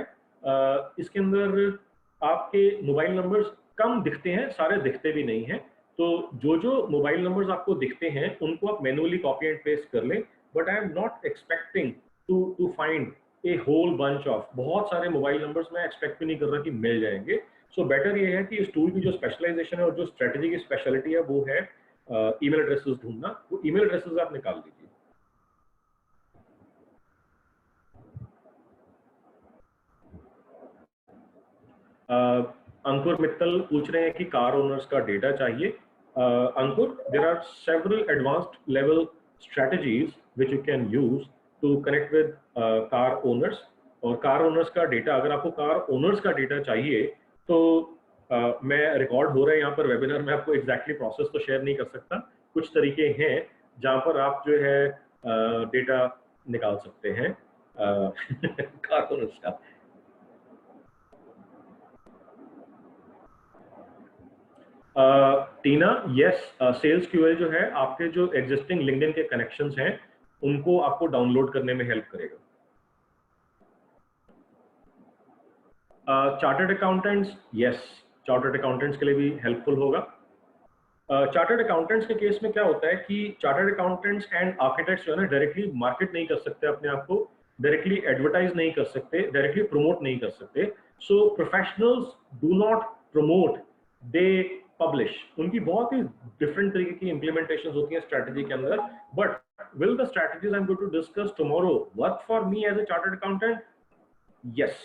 इसके अंदर आपके मोबाइल नंबर्स कम दिखते हैं, सारे दिखते भी नहीं हैं। तो जो जो मोबाइल नंबर्स आपको दिखते हैं उनको आप मैनुअली कॉपी एंड पेस्ट कर लें, but I am not expecting to find a whole bunch of, बहुत सारे मोबाइल नंबर्स मैं एक्सपेक्ट भी नहीं कर रहा कि मिल जाएंगे। सो बेटर ये है कि इस टूल की जो स्पेशलाइजेशन है और जो स्ट्रेटेजी की स्पेशलिटी है वो है ईमेल एड्रेसेस ढूंढना। वो ईमेल एड्रेसेस आप निकाल दीजिए। अंकुर मित्तल पूछ रहे हैं कि कार ओनर्स का डेटा चाहिए। Ankur, there are several advanced level strategies which you can use to connect with car owners. और कार ओनर्स का डेटा, अगर आपको कार ओनर्स का डेटा चाहिए तो मैं रिकॉर्ड हो रहा है यहाँ पर वेबिनार में, आपको एग्जैक्टली प्रोसेस तो शेयर नहीं कर सकता। कुछ तरीके हैं जहाँ पर आप जो है डेटा निकाल सकते हैं कार ओनर्स का। टीना, यस, सेल्स क्यूएल जो है आपके जो एग्जिस्टिंग लिंक्डइन के कनेक्शंस हैं उनको आपको डाउनलोड करने में हेल्प करेगा। Chartered accountants, yes, chartered accountants के लिए भी हेल्पफुल होगा। चार्टर्ड अकाउंटेंट्स के केस में क्या होता है कि चार्टर्ड अकाउंटेंट्स एंड आर्किटेक्ट्स जो है ना डायरेक्टली मार्केट नहीं कर सकते अपने आप को, डायरेक्टली एडवर्टाइज नहीं कर सकते, डायरेक्टली प्रमोट नहीं कर सकते। So professionals do not promote, they publish. उनकी बहुत ही डिफरेंट तरीके की इंप्लीमेंटेशन होती है स्ट्रेटेजी के अंदर। But will the strategies I am going to discuss tomorrow work for me as a chartered accountant? Yes,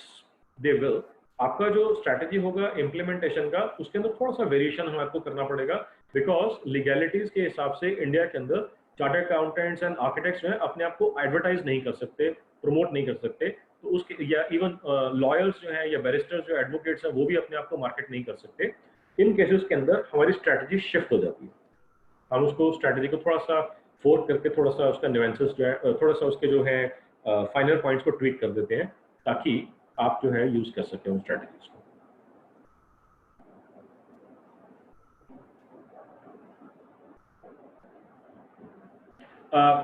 they will. आपका जो स्ट्रैटेजी होगा इम्प्लीमेंटेशन का, उसके अंदर थोड़ा सा वेरिएशन हमारे करना पड़ेगा, बिकॉज लीगैलिटीज के हिसाब से इंडिया के अंदर चार्टर्ड अकाउंटेंट्स एंड आर्किटेक्ट्स जो है अपने आप को एडवर्टाइज नहीं कर सकते, प्रमोट नहीं कर सकते। तो उसके या इवन लॉयर्स जो है या बैरिस्टर्स जो एडवोकेट्स हैं वो भी अपने आप को मार्केट नहीं कर सकते। इन केसेस के अंदर हमारी स्ट्रैटेजी शिफ्ट हो जाती है। हम उसको स्ट्रैटेजी को थोड़ा सा फोर्क करके थोड़ा सा उसका न्यूएंसेस जो है, थोड़ा सा उसके जो है फाइनल पॉइंट्स को ट्वीक कर देते हैं ताकि आप जो है यूज कर सकते हो स्ट्रेटजीज को।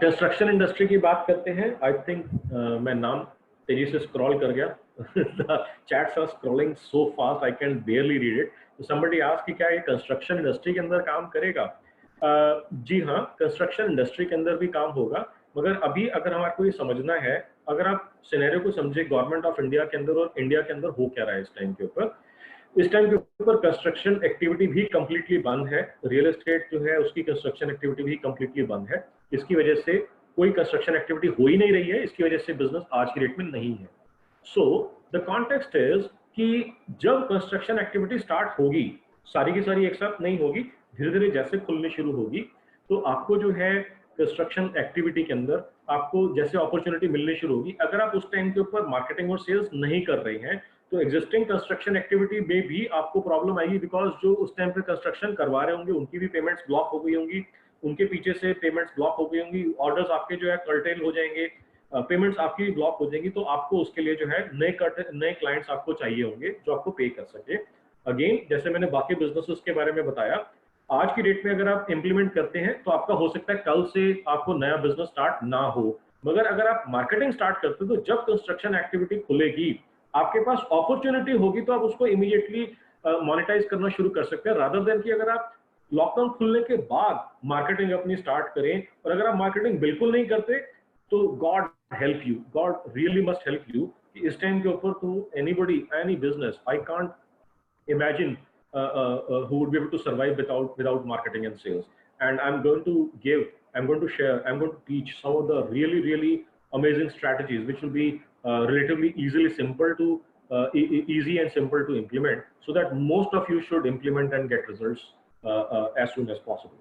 कंस्ट्रक्शन इंडस्ट्री की बात करते हैं। आई थिंक मैं नाम तेजी से स्क्रॉल कर गया the chats are scrolling so fast I can barely read it. So somebody asked कि क्या ये कंस्ट्रक्शन इंडस्ट्री के अंदर काम करेगा? जी हाँ, कंस्ट्रक्शन इंडस्ट्री के अंदर भी काम होगा, मगर अभी अगर हमारे को ये समझना है, अगर आप सिनेरियो को समझे गवर्नमेंट ऑफ इंडिया के अंदर और इंडिया के अंदर हो क्या रहा है इस टाइम के ऊपर। इस टाइम के ऊपर कंस्ट्रक्शन एक्टिविटी भी कंप्लीटली बंद है, रियल एस्टेट जो है उसकी कंस्ट्रक्शन एक्टिविटी भी कंप्लीटली बंद है। इसकी वजह से कोई कंस्ट्रक्शन एक्टिविटी हो ही नहीं रही है, इसकी वजह से बिजनेस आज की डेट में नहीं है। सो द कॉन्टेक्स्ट इज कि जब कंस्ट्रक्शन एक्टिविटी स्टार्ट होगी, सारी की सारी एक साथ नहीं होगी, धीरे धीरे जैसे खुलनी शुरू होगी तो आपको जो है कंस्ट्रक्शन एक्टिविटी के अंदर आपको जैसे अपॉर्चुनिटी मिलनी शुरू होगी। अगर आप उस टाइम के ऊपर मार्केटिंग और सेल्स नहीं कर रहे हैं तो एग्जिस्टिंग कंस्ट्रक्शन एक्टिविटी में भी आपको प्रॉब्लम आएगी, बिकॉज जो उस टाइम पे कंस्ट्रक्शन करवा रहे होंगे उनकी भी पेमेंट्स ब्लॉक हो गई होंगी, उनके पीछे से पेमेंट्स ब्लॉक हो गई होंगी, ऑर्डर्स आपके जो है कर्टेल हो जाएंगे, पेमेंट्स आपकी ब्लॉक हो जाएंगी। तो आपको उसके लिए जो है नए क्लाइंट्स आपको चाहिए होंगे जो आपको पे कर सके। अगेन जैसे मैंने बाकी बिजनेसेस के बारे में बताया, आज की डेट में अगर आप इंप्लीमेंट करते हैं तो आपका हो सकता है कल से आपको नया बिजनेस स्टार्ट ना हो, मगर अगर आप मार्केटिंग स्टार्ट करते हो तो जब कंस्ट्रक्शन एक्टिविटी खुलेगी आपके पास अपॉर्चुनिटी होगी तो आप उसको इमीडिएटली मोनेटाइज करना शुरू कर सकते हैं, रादर देन कि अगर आप लॉकडाउन खुलने के बाद मार्केटिंग अपनी स्टार्ट करें। और अगर आप मार्केटिंग बिल्कुल नहीं करते तो God help you, God really must help you. इस टाइम के ऊपर तो anybody, any business, I can't imagine who would be able to survive without marketing and sales. And I'm going to share, I'm going to teach some of the really amazing strategies which will be relatively easy and simple to implement, so that most of you should implement and get results as soon as possible.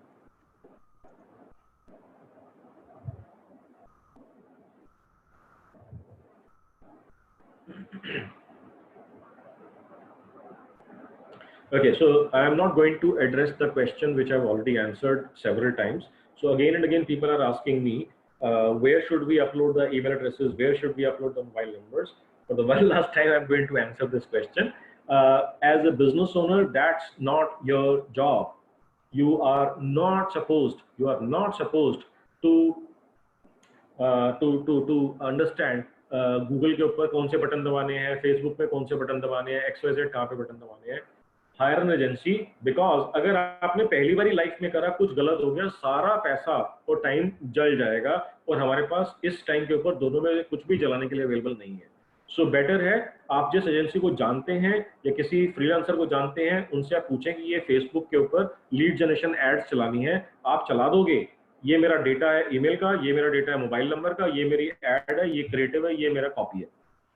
Okay, so I am not going to address the question which I've already answered several times. So again and again, people are asking me, where should we upload the email addresses? Where should we upload the mobile numbers? For the one last time, I'm going to answer this question. As a business owner, that's not your job. You are not supposed to understand Google के ऊपर कौन से button दबाने हैं, Facebook पे कौन से button दबाने हैं, XYZ कहाँ पे बटन दबाने हैं. हायर एन एजेंसी, बिकॉज अगर आपने पहली बारी लाइफ में करा, कुछ गलत हो गया, सारा पैसा और टाइम जल जाएगा और हमारे पास इस टाइम के ऊपर दोनों में कुछ भी जलाने के लिए अवेलेबल नहीं है. सो बेटर है आप जिस एजेंसी को जानते हैं या किसी फ्रीलांसर को जानते हैं, उनसे आप पूछें कि ये फेसबुक के ऊपर लीड जनरेशन एड्स चलानी है, आप चला दोगे? ये मेरा डेटा है ईमेल का, ये मेरा डेटा है मोबाइल नंबर का, ये मेरी एड है, ये क्रिएटिव है, ये मेरा कॉपी है.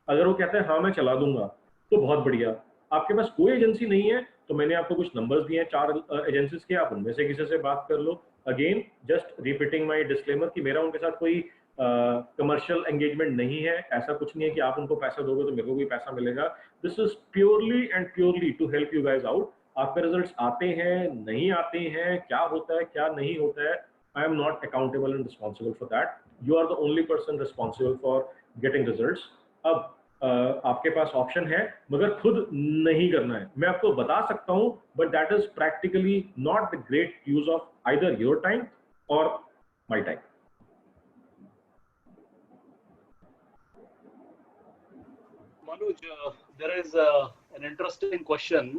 अगर वो कहते हैं हाँ मैं चला दूंगा, तो बहुत बढ़िया. आपके पास कोई एजेंसी नहीं है तो मैंने आपको कुछ नंबर्स दिए हैं 4 एजेंसीज के, आप उनमें से किसी से बात कर लो. Again just repeating my disclaimer कि मेरा उनके साथ कोई कमर्शियल एंगेजमेंट नहीं है. ऐसा कुछ नहीं है कि आप उनको पैसा दोगे तो मेरे को भी पैसा मिलेगा. This is purely and purely to help you guys out. आपके रिजल्ट्स आते हैं, नहीं आते हैं, क्या होता है क्या नहीं होता है, I am not accountable and responsible for that. You are the only person responsible for getting results. अब आपके पास ऑप्शन है मगर खुद नहीं करना है. मैं आपको बता सकता हूं but that is practically not the great use of either your time or my time. Manuj, there is an interesting question.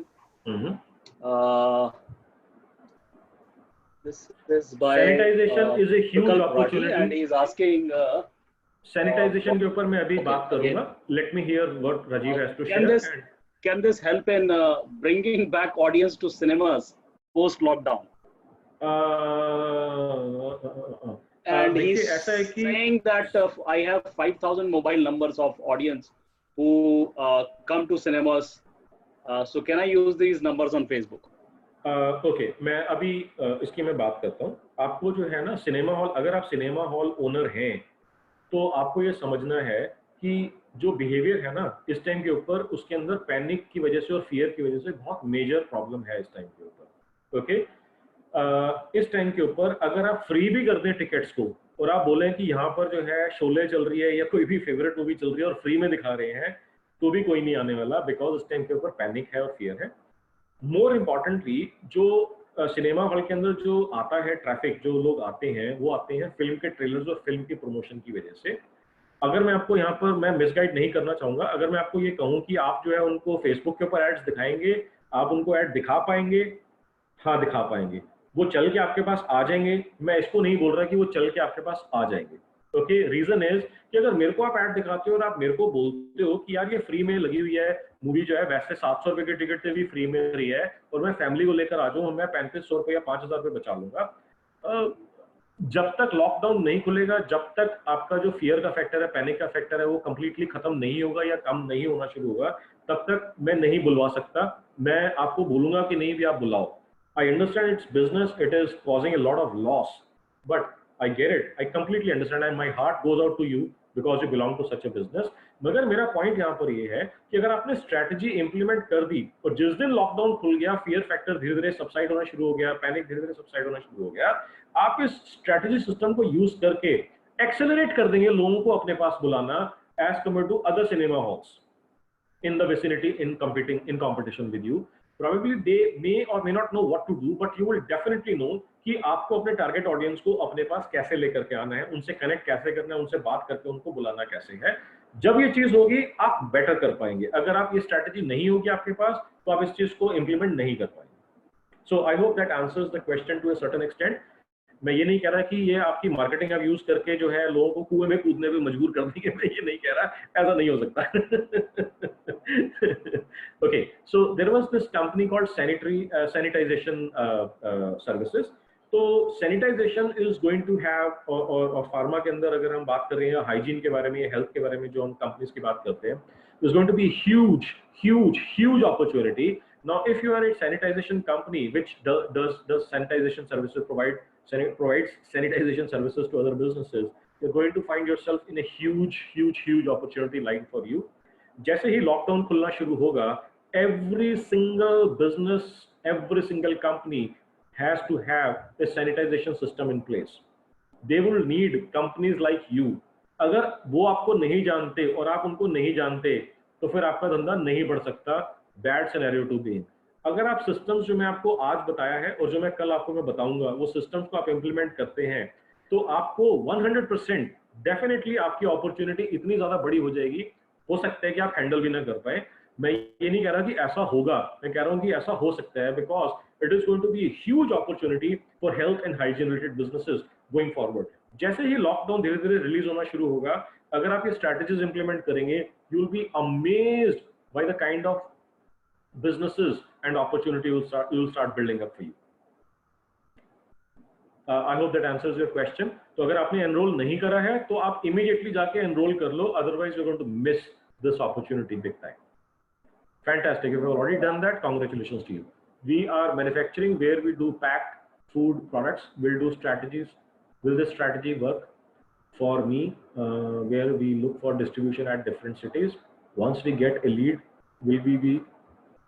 This is by Sanitization is a huge opportunity. And he is asking. Sanitization के ऊपर मैं अभी बात करूंगा. Let me hear what Rajiv has to share. Can this help in bringing back audience to cinemas post lockdown? And he's saying that I have 5,000 mobile numbers of audience who come to cinemas. So can I use these numbers on Facebook? Okay, मैं अभी इसकी मैं बात करता हूँ. आपको जो है ना सिनेमा हॉल, अगर आप सिनेमा हॉल ओनर हैं तो आपको ये समझना है कि जो बिहेवियर है ना इस टाइम के ऊपर, उसके अंदर पैनिक की वजह से और फियर की वजह से बहुत मेजर प्रॉब्लम है इस टाइम के ऊपर. ओके, इस टाइम के ऊपर अगर आप फ्री भी कर दें टिकट्स को और आप बोलें कि यहाँ पर जो है शोले चल रही है या कोई भी फेवरेट मूवी चल रही है और फ्री में दिखा रहे हैं, तो भी कोई नहीं आने वाला, बिकॉज इस टाइम के ऊपर पैनिक है और फियर है. मोर इम्पॉर्टेंटली जो सिनेमा हॉल के अंदर जो आता है ट्रैफिक, जो लोग आते हैं वो आते हैं फिल्म के ट्रेलर्स और फिल्म की प्रमोशन की वजह से. अगर मैं आपको यहाँ पर, मैं मिसगाइड नहीं करना चाहूंगा, अगर मैं आपको ये कहूँ कि आप जो है उनको फेसबुक के ऊपर एड्स दिखाएंगे, आप उनको एड दिखा पाएंगे? हाँ दिखा पाएंगे. वो चल के आपके पास आ जाएंगे? मैं इसको नहीं बोल रहा कि वो चल के आपके पास आ जाएंगे. ओके, रीजन इज कि अगर मेरे को आप ऐड दिखाते हो और आप मेरे को बोलते हो कि यार ये फ्री में लगी हुई है मूवी, जो है वैसे 700 रुपए की टिकट से भी फ्री में रही है और मैं फैमिली को लेकर आ जाऊँ, मैं 3500 रुपए या 5000 रुपए बचा लूंगा. जब तक लॉकडाउन नहीं खुलेगा, जब तक आपका जो फियर का फैक्टर है, पैनिक का फैक्टर है, वो कंप्लीटली खत्म नहीं होगा या कम नहीं होना शुरू होगा, तब तक मैं नहीं बुलवा सकता. मैं आपको बोलूंगा कि नहीं भी आप बुलाओ. I understand it's business, it is causing a lot of loss, but I get it. I completely understand and my heart goes out to you because you belong to such a business. मगर मेरा point यहाँ पर ये है कि अगर आपने strategy implement कर दी और जिस दिन लॉकडाउन खुल गया, फियर फैक्टर धीरे धीरे सबसाइड होना शुरू हो गया, पैनिक धीरे धीरे सबसाइड होना शुरू हो गया, आप इस स्ट्रैटेजी सिस्टम को यूज करके एक्सेलरेट कर देंगे लोगों को अपने पास बुलाना as compare to other cinema halls in the vicinity in competition with you. Probably they may or may not know what to do, but you will definitely know कि आपको अपने टारगेट ऑडियंस को अपने पास कैसे लेकर के आना है, उनसे कनेक्ट कैसे करना है, उनसे बात करके उनको बुलाना कैसे है. जब ये चीज होगी आप बेटर कर पाएंगे. अगर आप ये स्ट्रैटेजी नहीं होगी आपके पास तो आप इस चीज को इंप्लीमेंट नहीं कर पाएंगे. So I hope that answers the question to a certain extent. मैं ये नहीं कह रहा कि ये आपकी मार्केटिंग आप यूज करके जो है लोगों को कुएं में कूदने पे मजबूर कर देंगे, मैं ये नहीं कह रहा, ऐसा नहीं हो सकता. Okay, so there was this company called sanitization services. तो sanitization is going to have, और फार्मा के अंदर अगर हम बात कर रहे हैं हाइजीन के बारे में, हेल्थ के बारे में जो हम कंपनीज की बात करते हैं, is going to be huge opportunity. Now if you are a sanitization company which does sanitization services, provides sanitization services to other businesses, you're going to find yourself in a huge opportunity line for you. जैसे ही lockdown खुलना शुरू होगा, every single business, every single company has to have a sanitization system in place. They will need companies like you. अगर वो आपको नहीं जानते और आप उनको नहीं जानते, तो फिर आपका धंधा नहीं बढ़ सकता. Bad scenario to be in. अगर आप सिस्टम्स जो मैं आपको आज बताया है और जो मैं कल आपको मैं बताऊंगा, वो सिस्टम्स को आप इंप्लीमेंट करते हैं, तो आपको 100% डेफिनेटली आपकी अपॉर्चुनिटी इतनी ज्यादा बड़ी हो जाएगी. हो सकता है कि आप हैंडल भी ना कर पाए. मैं ये नहीं कह रहा कि ऐसा होगा, मैं कह रहा हूँ कि ऐसा हो सकता है, because it is going to be huge opportunity for health and hygiene related businesses going forward. जैसे ही लॉकडाउन धीरे धीरे रिलीज होना शुरू होगा, अगर आप ये स्ट्रैटेजीज इंप्लीमेंट करेंगे, you will be amazed by the kind of businesses and opportunity you will start building up for you. I hope that answers your question. तो अगर आपने enroll नहीं करा है, तो आप immediately जाके enroll कर लो, otherwise you're going to miss this opportunity big time. Fantastic. If you've already done that, congratulations to you. We are manufacturing where we do packed food products. We'll do strategies. Will this strategy work for me? Where we look for distribution at different cities. Once we get a lead, will we be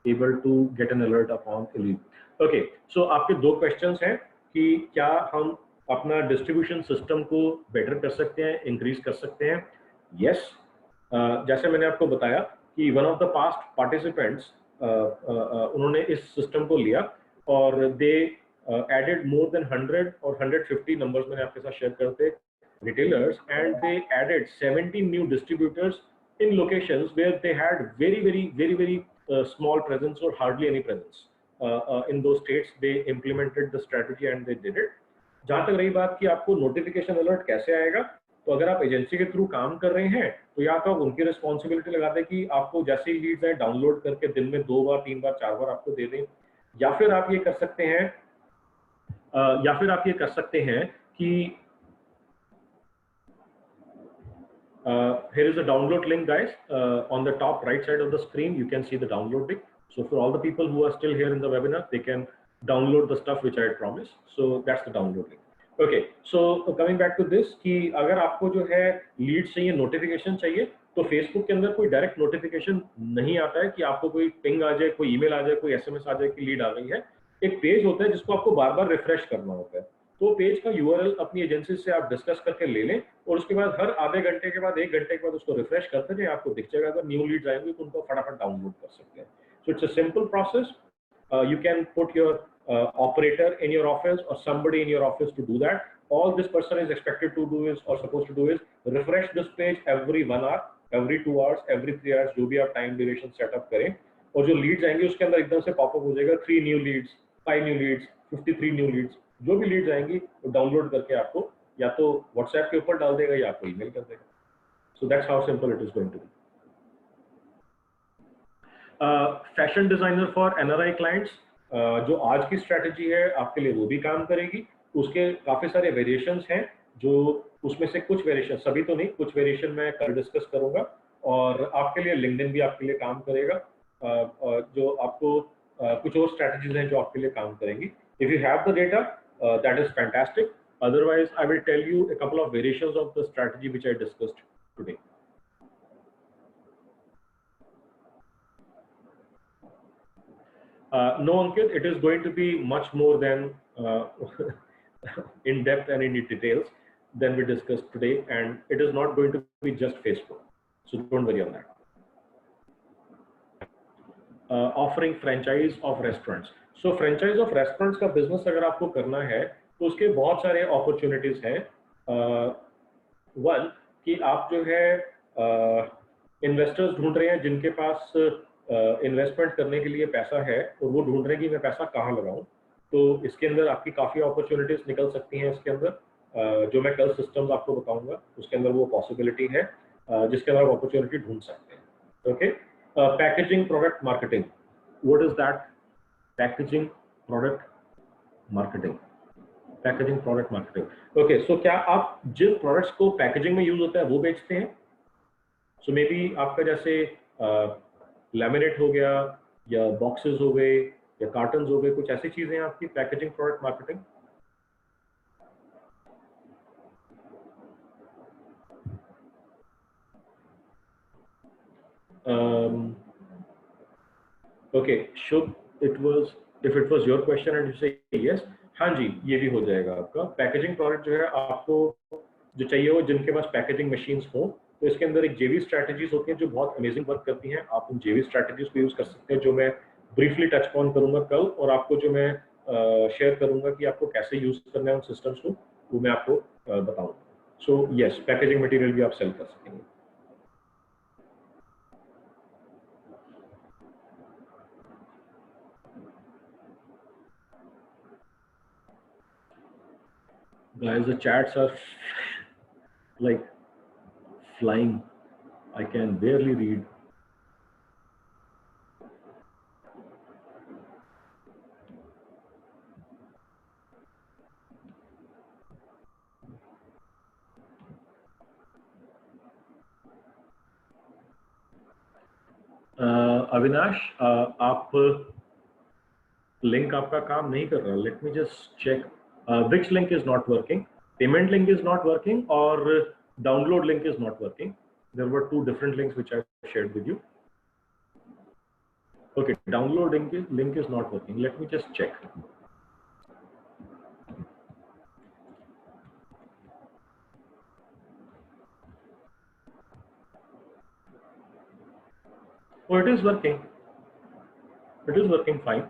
able to get an alert upon a lead? Okay, so आपके दो questions हैं कि क्या हम अपना distribution system को better कर सकते हैं, increase कर सकते हैं? Yes. जैसे मैंने आपको बताया कि one of the past participants उन्होंने इस system को लिया और they added more than 100 or 150 numbers मैंने आपके साथ share करते retailers, and they added 70 new distributors in locations where they had very small presence or hardly any presence. In those states they implemented the strategy and they did it. जहाँ तक रही बात कि आपको नोटिफिकेशन अलर्ट कैसे आएगा, तो अगर आप एजेंसी के थ्रू काम कर रहे हैं, तो या तो आप उनकी रिस्पॉन्सिबिलिटी लगा दें कि आपको जैसे ही लीड्स आए डाउनलोड करके दिन में 2 बार 3 बार 4 बार आपको दे दें, या फिर आप ये कर सकते हैं कि here is a download link, guys. On the top right side of the screen, you can see the download link. So for all the people who are still here in the webinar, they can download the stuff which I had promised. So that's the download link. Okay, so coming back to this, कि अगर आपको जो है lead चाहिए, notification चाहिए, तो Facebook के अंदर कोई डायरेक्ट नोटिफिकेशन नहीं आता है कि आपको कोई पिंग आ जाए, कोई ईमेल आ जाए, कोई एसएमएस आ जाए कि लीड आ गई है. एक पेज होता है जिसको आपको बार बार रिफ्रेश करना होता है. तो पेज का यूआरएल अपनी एजेंसी से आप डिस्कस करके ले लें और उसके बाद हर आधे घंटे के बाद 1 घंटे के बाद उसको रिफ्रेश करते जाएं, आपको दिख जाएगा. अगर न्यू लीड्स आएंगे तो उनको फटाफट डाउनलोड कर सकते हैं. So it's a simple process. You can put your operator in your office or somebody in your office to do that. All this person is expected to do is or supposed to do is refresh this page every 1 hour, every 2 hours, every 3 hours, जो भी आप time duration setup करें. और जो Leeds आएंगे उसके अंदर एकदम से पॉपअप हो जाएगा 3 new leads, 5 new leads, 53 new leads. जो भी लीड्स आएंगी वो डाउनलोड करके आपको या तो व्हाट्सएप के ऊपर डाल देगा या आपको ईमेल कर देगा. So that's how simple it is going to be. Fashion designer for NRI clients, जो आज की स्ट्रैटेजी है आपके लिए वो भी काम करेगी. उसके काफी सारे वेरिएशंस हैं, जो उसमें से कुछ वेरिएशन, सभी तो नहीं, कुछ वेरिएशन मैं कल डिस्कस करूंगा. और आपके लिए लिंक्डइन भी आपके लिए काम करेगा. जो आपको कुछ और स्ट्रैटेजीज हैं जो आपके लिए काम करेंगी. If you have the data, that is fantastic. Otherwise I will tell you a couple of variations of the strategy which I discussed today. No, Ankit, it is going to be much more than in depth and in details than we discussed today, and it is not going to be just Facebook, so don't worry on that. Offering franchise of restaurants. So franchise of restaurants का business अगर आपको करना है तो उसके बहुत सारे opportunities हैं. One, कि आप जो है इन्वेस्टर्स ढूंढ रहे हैं जिनके पास इन्वेस्टमेंट करने के लिए पैसा है और वो ढूंढ रहे हैं कि मैं पैसा कहाँ लगाऊं. तो इसके अंदर आपकी काफ़ी अपॉर्चुनिटीज निकल सकती हैं. इसके अंदर जो मैं कल सिस्टम्स आपको बताऊंगा उसके अंदर वो पॉसिबिलिटी है जिसके अंदर आप अपॉर्चुनिटी ढूंढ सकते हैं. Okay, packaging product marketing. What is that? Packaging product marketing. Packaging product marketing. Okay, so क्या आप जिन प्रोडक्ट्स को पैकेजिंग में यूज होता है वो बेचते हैं? सो मे बी आपका जैसे लैमिनेट हो गया या बॉक्सेस हो गए या कार्टन हो गए, कुछ ऐसी चीजें हैं आपकी packaging product marketing. Okay Shubh, if it was your question and you से यस, हाँ जी ये भी हो जाएगा आपका। पैकेजिंग प्रोडक्ट जो है आपको जो चाहिए हो, जिनके पास पैकेजिंग मशीन्स हो, तो इसके अंदर एक जेवी स्ट्रैटेजीज होती हैं जो बहुत अमेजिंग वर्क करती हैं। आप उन जेवी स्ट्रैटेजीज को यूज कर सकते हैं, जो मैं ब्रीफली टच ऑन करूंगा कल, और आपको जो मैं शेयर करूंगा कि आपको कैसे यूज करना है उन सिस्टम्स को, वो मैं आपको बताऊंगा। सो यस, पैकेजिंग मटेरियल भी आप सेल कर सकेंगे। Guys, the chats are like flying. I can barely read. Avinash, आप लिंक आपका काम नहीं कर रहा। Let me just check which link is not working. Payment link is not working और download link is not working. There were two different links which I shared with you. Okay, downloading link is not working. Let me just check. Oh, it is working. It is working fine.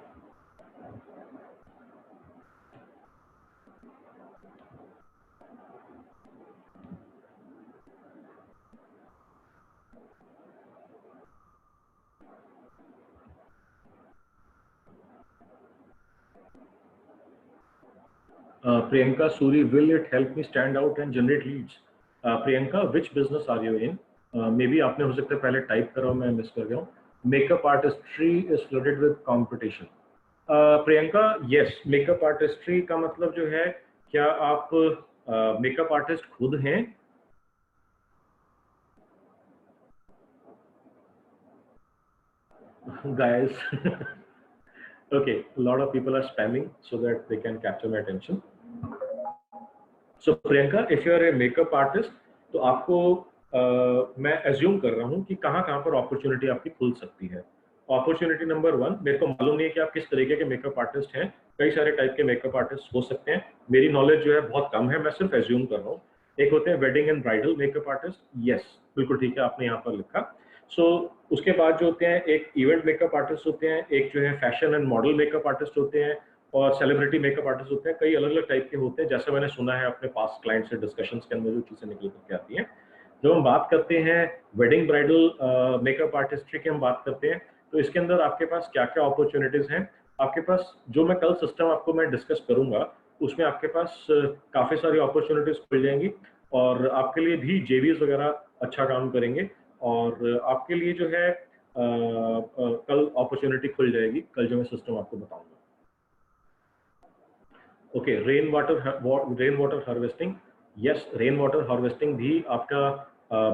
Priyanka Suri, will it help me stand out and generate leads? Priyanka, which business are you in? Maybe आपने हो सकता है पहले type करो, मैं miss कर गया हूँ। Makeup artistry is flooded with competition. Priyanka, yes, makeup artistry का मतलब जो है, क्या आप मेकअप आर्टिस्ट खुद हैं? Guys, okay, a lot of people are spamming so that they can capture my attention. So Priyanka, if you are a makeup artist, तो आपको मैं एज्यूम कर रहा हूँ कि कहाँ कहाँ पर अपॉर्चुनिटी आपकी खुल सकती है। अपॉर्चुनिटी नंबर 1, मेरे को मालूम नहीं है कि आप किस तरीके के मेकअप आर्टिस्ट हैं। कई सारे टाइप के मेकअप आर्टिस्ट हो सकते हैं, मेरी नॉलेज जो है बहुत कम है, मैं सिर्फ एज्यूम कर रहा हूँ। एक होते हैं wedding and bridal makeup artist, yes बिल्कुल ठीक है, आपने यहाँ पर लिखा। सो उसके बाद जो होते हैं, एक इवेंट मेकअप आर्टिस्ट होते हैं, एक जो है fashion and model makeup artist होते हैं, और सेलिब्रिटी मेकअप आर्टिस्ट होते हैं। कई अलग अलग टाइप के होते हैं, जैसे मैंने सुना है अपने पास क्लाइंट से डिस्कशंस के अंदर जो चीजें निकल करके आती हैं। जब हम बात करते हैं वेडिंग ब्राइडल मेकअप आर्टिस्ट्री की हम बात करते हैं, तो इसके अंदर आपके पास क्या क्या अपॉर्चुनिटीज हैं। आपके पास जो मैं कल सिस्टम आपको मैं डिस्कस करूंगा, उसमें आपके पास काफी सारी अपॉर्चुनिटीज खुल जाएंगी, और आपके लिए भी जेवीज वगैरह अच्छा काम करेंगे, और आपके लिए जो है कल अपॉर्चुनिटी खुल जाएगी, कल जो मैं सिस्टम आपको बताऊंगा। Okay, rain water harvesting, yes, rain water harvesting भी आपका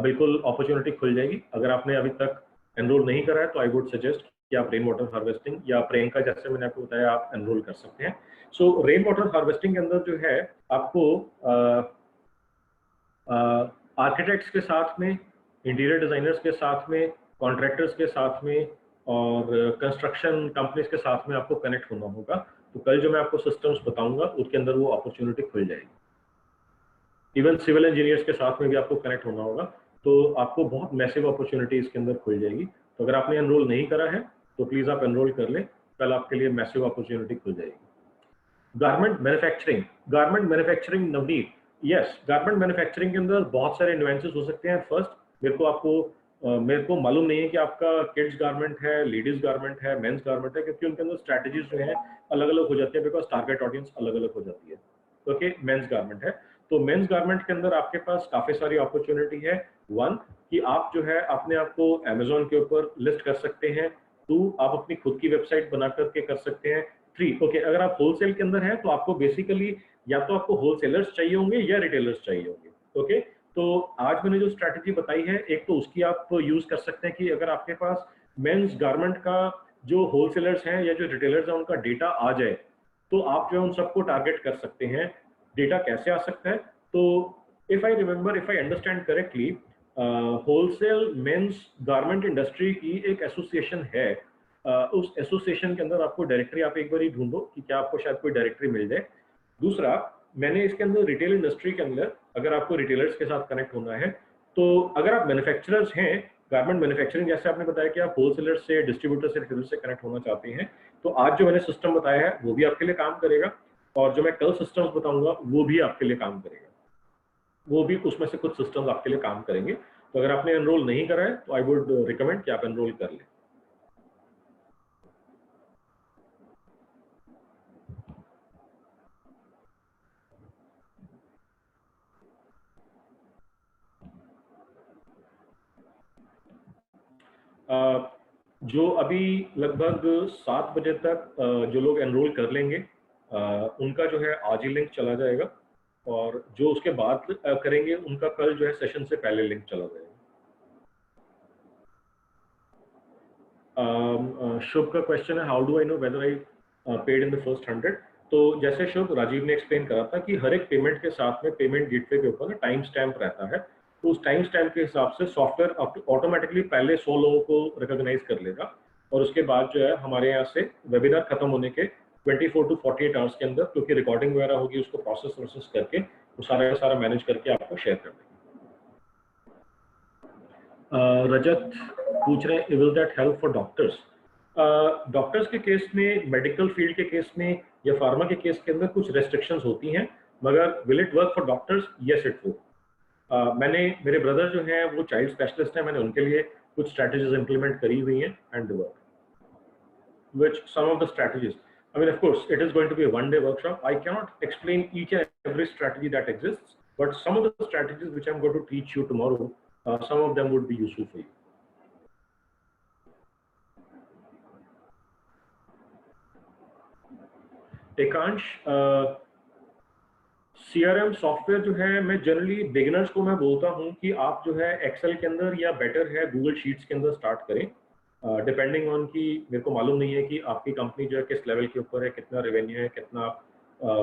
बिल्कुल अपॉर्चुनिटी खुल जाएगी। अगर आपने अभी तक एनरोल नहीं करा है तो आई वुड सजेस्ट कि आप रेन वाटर हार्वेस्टिंग, या प्रियंका जैसे मैंने आपको बताया, आप एनरोल कर सकते हैं। सो रेन वाटर हार्वेस्टिंग के अंदर जो है आपको आर्किटेक्ट्स के साथ में, इंटीरियर डिजाइनर्स के साथ में, कॉन्ट्रैक्टर्स के साथ में, और कंस्ट्रक्शन कंपनीज के साथ में आपको कनेक्ट होना होगा। तो कल जो मैं आपको सिस्टम्स बताऊंगा उसके अंदर वो अपॉर्चुनिटी खुल जाएगी। इवन सिविल इंजीनियर्स के साथ में भी आपको कनेक्ट होना होगा, तो आपको बहुत मैसिव अपॉर्चुनिटी इसके अंदर खुल जाएगी। तो अगर आपने एनरोल नहीं करा है तो प्लीज आप एनरोल कर लें, कल आपके लिए मैसिव अपॉर्चुनिटी खुल जाएगी। Garment manufacturing Navneet, yes, garment manufacturing के अंदर बहुत सारे न्यूएंसेस हो सकते हैं। फर्स्ट, मेरे को मालूम नहीं है कि आपका किड्स गारमेंट है, लेडीज गारमेंट है, मेंस गारमेंट है, क्योंकि उनके अंदर स्ट्रैटेजीज जो है अलग अलग हो जाती है, बिकॉज टारगेट ऑडियंस अलग अलग हो जाती है। ओके, मेंस गारमेंट है, तो मेंस गारमेंट के अंदर आपके पास काफी सारी अपॉर्चुनिटी है। 1 कि आप जो है अपने आप को अमेजोन के ऊपर लिस्ट कर सकते हैं। 2, आप अपनी खुद की वेबसाइट बना करके कर सकते हैं। 3, ओके, अगर आप होलसेल के अंदर है तो आपको बेसिकली या तो आपको होलसेलर्स चाहिए होंगे या रिटेलर्स चाहिए होंगे। ओके, तो आज मैंने जो स्ट्रैटेजी बताई है, एक तो उसकी आप यूज कर सकते हैं कि अगर आपके पास मेंस गारमेंट का जो होलसेलर्स हैं या जो रिटेलर्स हैं उनका डेटा आ जाए, तो आप जो है उन सबको टारगेट कर सकते हैं। डेटा कैसे आ सकता है? तो if I understand correctly, wholesale men's garment industry की एक एसोसिएशन है। उस एसोसिएशन के अंदर आपको डायरेक्टरी आप एक बार ही ढूंढो कि क्या आपको शायद कोई डायरेक्टरी मिल जाए। दूसरा, मैंने इसके अंदर रिटेल इंडस्ट्री के अंदर अगर आपको रिटेलर्स के साथ कनेक्ट होना है, तो अगर आप मैन्युफैक्चरर्स हैं, गारमेंट मैन्युफैक्चरिंग, जैसे आपने बताया कि आप होलसेलर से, डिस्ट्रीब्यूटर से, रिटेलर से कनेक्ट होना चाहते हैं, तो आज जो मैंने सिस्टम बताया है वो भी आपके लिए काम करेगा, और जो मैं कल सिस्टम्स बताऊंगा वो भी आपके लिए काम करेगा। वो भी उसमें से कुछ सिस्टम्स आपके लिए काम करेंगे। तो अगर आपने एनरोल नहीं करा है तो आई वुड रिकमेंड कि आप एनरोल कर लें। जो अभी लगभग 7 बजे तक जो लोग एनरोल कर लेंगे, उनका जो है आज ही लिंक चला जाएगा, और जो उसके बाद करेंगे उनका कल जो है सेशन से पहले लिंक चला जाएगा। शुभ का क्वेश्चन है, how do I know whether I paid in the first 100। तो जैसे शुभ, राजीव ने एक्सप्लेन करा था कि हर एक पेमेंट के साथ में पेमेंट गेटवे के ऊपर टाइम स्टैम्प रहता है, तो उस टाइम स्टैम्प के हिसाब से सॉफ्टवेयर ऑटोमेटिकली पहले 100 लोगों को रिकॉग्नाइज कर लेगा, और उसके बाद जो है हमारे यहाँ से वेबिनार खत्म होने के 24 to 48 आवर्स के अंदर, क्योंकि रिकॉर्डिंग वगैरह होगी, उसको प्रोसेस करके वो सारा का सारा मैनेज करके आपको शेयर कर देंगे। रजत पूछ रहे हैं, will that help for doctors? Doctors के केस में, मेडिकल फील्ड के केस में या फार्मा के केस के अंदर कुछ रेस्ट्रिक्शंस होती हैं, मगर will it work for doctors? Yes it will. मैंने, मेरे ब्रदर जो हैं वो चाइल्ड स्पेशलिस्ट हैं, मैंने उनके लिए कुछ स्ट्रैटेजीज इंप्लीमेंट करी हुई हैं, and work which some of the strategies, I mean, of course, it is going to be a one-day workshop. I cannot explain each and every strategy that exists, but some of the strategies which I'm going to teach you tomorrow, some of them would be useful for you. Ekansh, CRM software जो है, मैं generally beginners को मैं बोलता हूं कि आप जो है एक्सेल के अंदर, या बेटर है गूगल शीट्स के अंदर स्टार्ट करें, डिपेंडिंग ऑन कि मेरे को मालूम नहीं है कि आपकी कंपनी जो है किस लेवल के ऊपर है, कितना रेवेन्यू है, कितना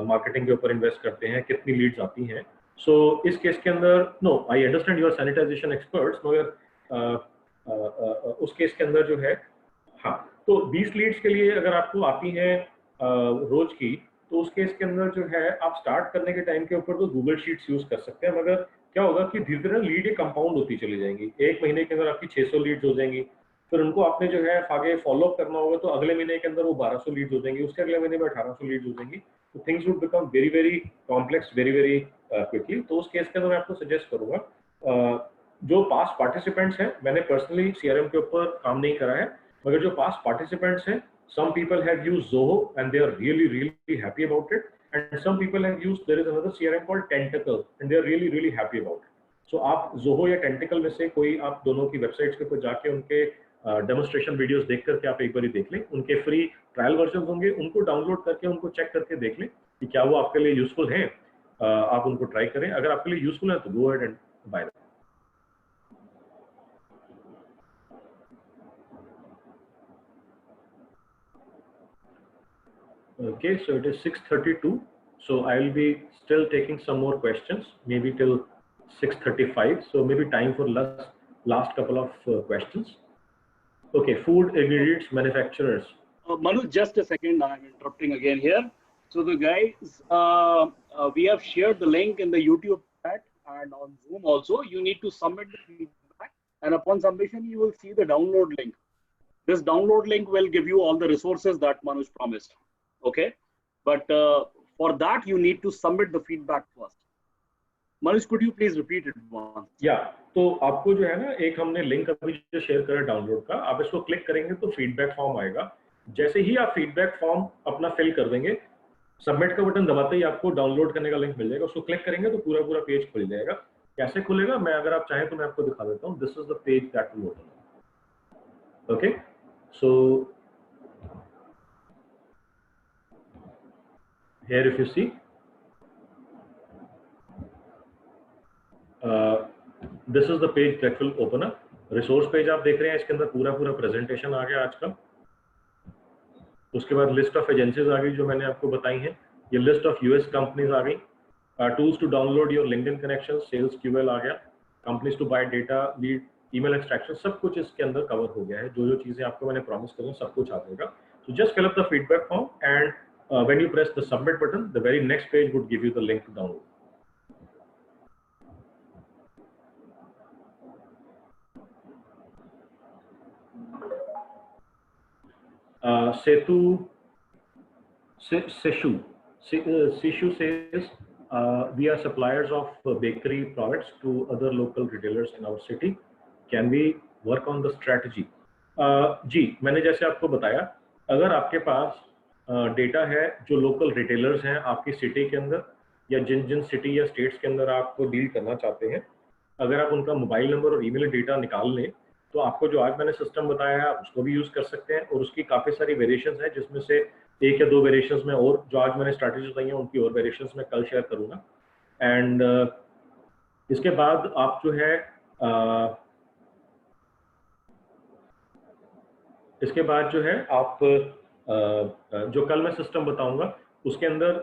मार्केटिंग के ऊपर इन्वेस्ट करते हैं, कितनी लीड्स आती हैं। सो इस केस के अंदर, no, I understand your sanitization experts, मगर उस केस के अंदर जो है, हाँ, तो 20 लीड्स के लिए अगर आपको आती हैं रोज की, तो उस केस के अंदर जो है आप स्टार्ट करने के टाइम के ऊपर तो गूगल शीट्स यूज कर सकते हैं, मगर क्या होगा कि धीरे धीरे लीड एक कंपाउंड होती चली जाएंगी। एक महीने के अंदर आपकी 600 लीड्स हो जाएंगी, फिर उनको आपने जो है आगे फॉलो अप करना होगा, तो अगले महीने के अंदर वो 1200 लीड्स हो जाएंगी, उसके अगले महीने में 1800 लीड्स हो जाएंगी। तो things would become very very complex very very quickly. तो उस केस के अंदर मैं आपको सजेस्ट करूंगा, जो पास पार्टिसिपेंट्स हैं, मैंने पर्सनली CRM के ऊपर काम नहीं करा है, मगर जो पास पार्टिसिपेंट्स हैं, some people have used Zoho and they are really really happy about it, and some people have used, there is another CRM called Tentacle and they are really really happy about it. So आप Zoho या Tentacle में से कोई, आप दोनों की websites के ऊपर जाके उनके डेमोन्स्ट्रेशन वीडियोस देख करके आप एक बार देख लें, उनके फ्री ट्रायल वर्जन होंगे, उनको डाउनलोड करके उनको चेक करके देख लें कि क्या वो आपके लिए यूजफुल हैं। आप उनको ट्राई करें, अगर आपके लिए यूजफुल है तो go ahead and by that. Okay, so it is 6:32. So I will be still taking some more questions, maybe till 6:35. So maybe time for last couple of questions. Okay, food ingredients manufacturers. Manu, just a second. I'm interrupting again here. So the guys, we have shared the link in the YouTube chat and on Zoom also. You need to submit the feedback, and upon submission, you will see the download link. This download link will give you all the resources that Manuj promised. Okay, but for that you need to submit the feedback first. Manuj, could you please repeat it once? Yeah, तो आपको जो है ना, एक हमने link अभी जो share करा डाउनलोड का, आप इसको क्लिक करेंगे तो फीडबैक फॉर्म आएगा। जैसे ही आप फीडबैक फॉर्म अपना फिल कर देंगे, सबमिट का बटन दबाते ही आपको डाउनलोड करने का लिंक मिल जाएगा, उसको क्लिक करेंगे तो पूरा पूरा पेज खुल जाएगा। कैसे खुलेगा, मैं अगर आप चाहें तो मैं आपको दिखा देता हूँ। This is the page that will open. Okay, so here if you see, this is the page that will open up. Resource page आप देख रहे हैं, इसके अंदर पूरा पूरा प्रेजेंटेशन आ गया आज का। उसके बाद लिस्ट ऑफ एजेंसीज आ गई जो मैंने आपको बताई हैं, ये लिस्ट ऑफ US कंपनीज आ गई। Tools to download your LinkedIn connection, sales QL आ गया, companies to buy data, lead, email extraction, सब कुछ इसके अंदर कवर हो गया है। जो चीजें आपको मैंने प्रॉमिस करी सब कुछ आ जाएगा। So just fill up the feedback form, and when you press the submit button, the very next page would give you the link to download. Seshu says, we are suppliers of bakery products to other local retailers in our city. Can we work on the strategy? जी, मैंने जैसे आपको बताया, अगर आपके पास data है जो local retailers हैं आपकी सिटी के अंदर, या जिन जिन सिटी या स्टेट्स के अंदर आप डील करना चाहते हैं, अगर आप उनका मोबाइल नंबर और ईमेल डेटा निकाल लें, तो आपको जो आज मैंने सिस्टम बताया है उसको भी यूज कर सकते हैं। और उसकी काफ़ी सारी वेरिएशंस हैं, जिसमें से एक या दो वेरिएशंस में, और जो आज मैंने स्ट्रैटेजी बताई है उनकी और वेरिएशंस में कल शेयर करूँगा। एंड इसके बाद आप जो है इसके बाद जो है आप जो कल मैं सिस्टम बताऊंगा उसके अंदर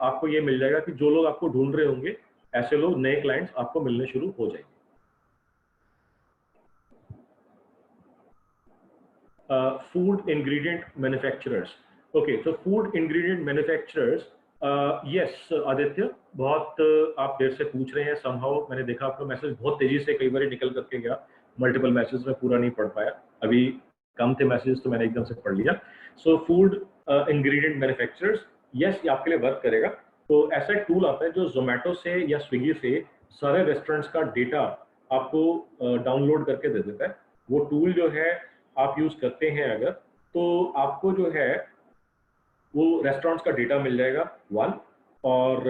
आपको ये मिल जाएगा कि जो लोग आपको ढूंढ रहे होंगे, ऐसे लोग, नए क्लाइंट्स आपको मिलने शुरू हो जाएंगे। फूड इंग्रेडिएंट मैन्युफैक्चरर्स, ओके, तो food ingredient manufacturers, yes Aditya, बहुत आप देर से पूछ रहे हैं। समहाउ मैंने देखा आपका मैसेज बहुत तेजी से कई बार निकल करके गया, मल्टीपल मैसेज में पूरा नहीं पढ़ पाया, अभी कम थे मैसेज तो मैंने एकदम से पढ़ लिया। So food ingredient manufacturers, yes, ये आपके लिए वर्क करेगा। तो ऐसा एक टूल आता है जो जोमेटो से या स्विगी से सारे रेस्टोरेंट्स का डेटा आपको डाउनलोड करके दे देता है। वो टूल जो है आप यूज करते हैं अगर, तो आपको जो है वो रेस्टोरेंट्स का डेटा मिल जाएगा, वन, और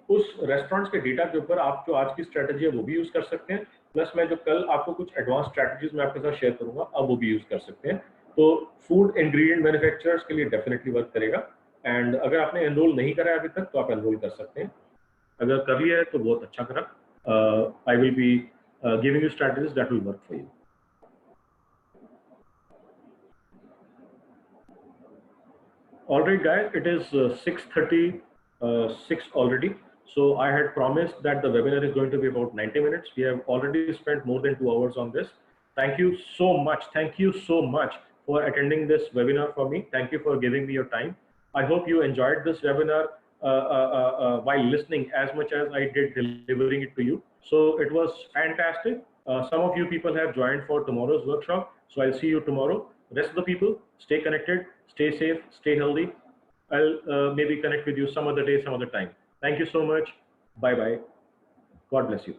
उस रेस्टोरेंट्स के डेटा के ऊपर आप जो आज की स्ट्रेटजी है वो भी यूज कर सकते हैं, प्लस मैं जो कल आपको कुछ एडवांस स्ट्रेटजीज मैं आपके साथ शेयर करूंगा अब वो भी यूज कर सकते हैं। तो फूड इंग्रेडिएंट मैन्युफैक्चरर्स के लिए डेफिनेटली वर्क करेगा। एंड अगर आपने एनरोल नहीं करा है अभी तक तो आप एनरोल कर सकते हैं, अगर कर लिया है तो बहुत अच्छा करा। I will be giving you strategies that will work for you. All right, guys, it is 6:36 already. So I had promised that the webinar is going to be about 90 minutes. We have already spent more than 2 hours on this. Thank you so much. Thank you so much for attending this webinar for me. Thank you for giving me your time. I hope you enjoyed this webinar while listening as much as I did delivering it to you. So it was fantastic. Some of you people have joined for tomorrow's workshop. So I'll see you tomorrow. Rest of the people, stay connected, stay safe, stay healthy. I'll maybe connect with you some other day, some other time. Thank you so much. Bye bye. God bless you.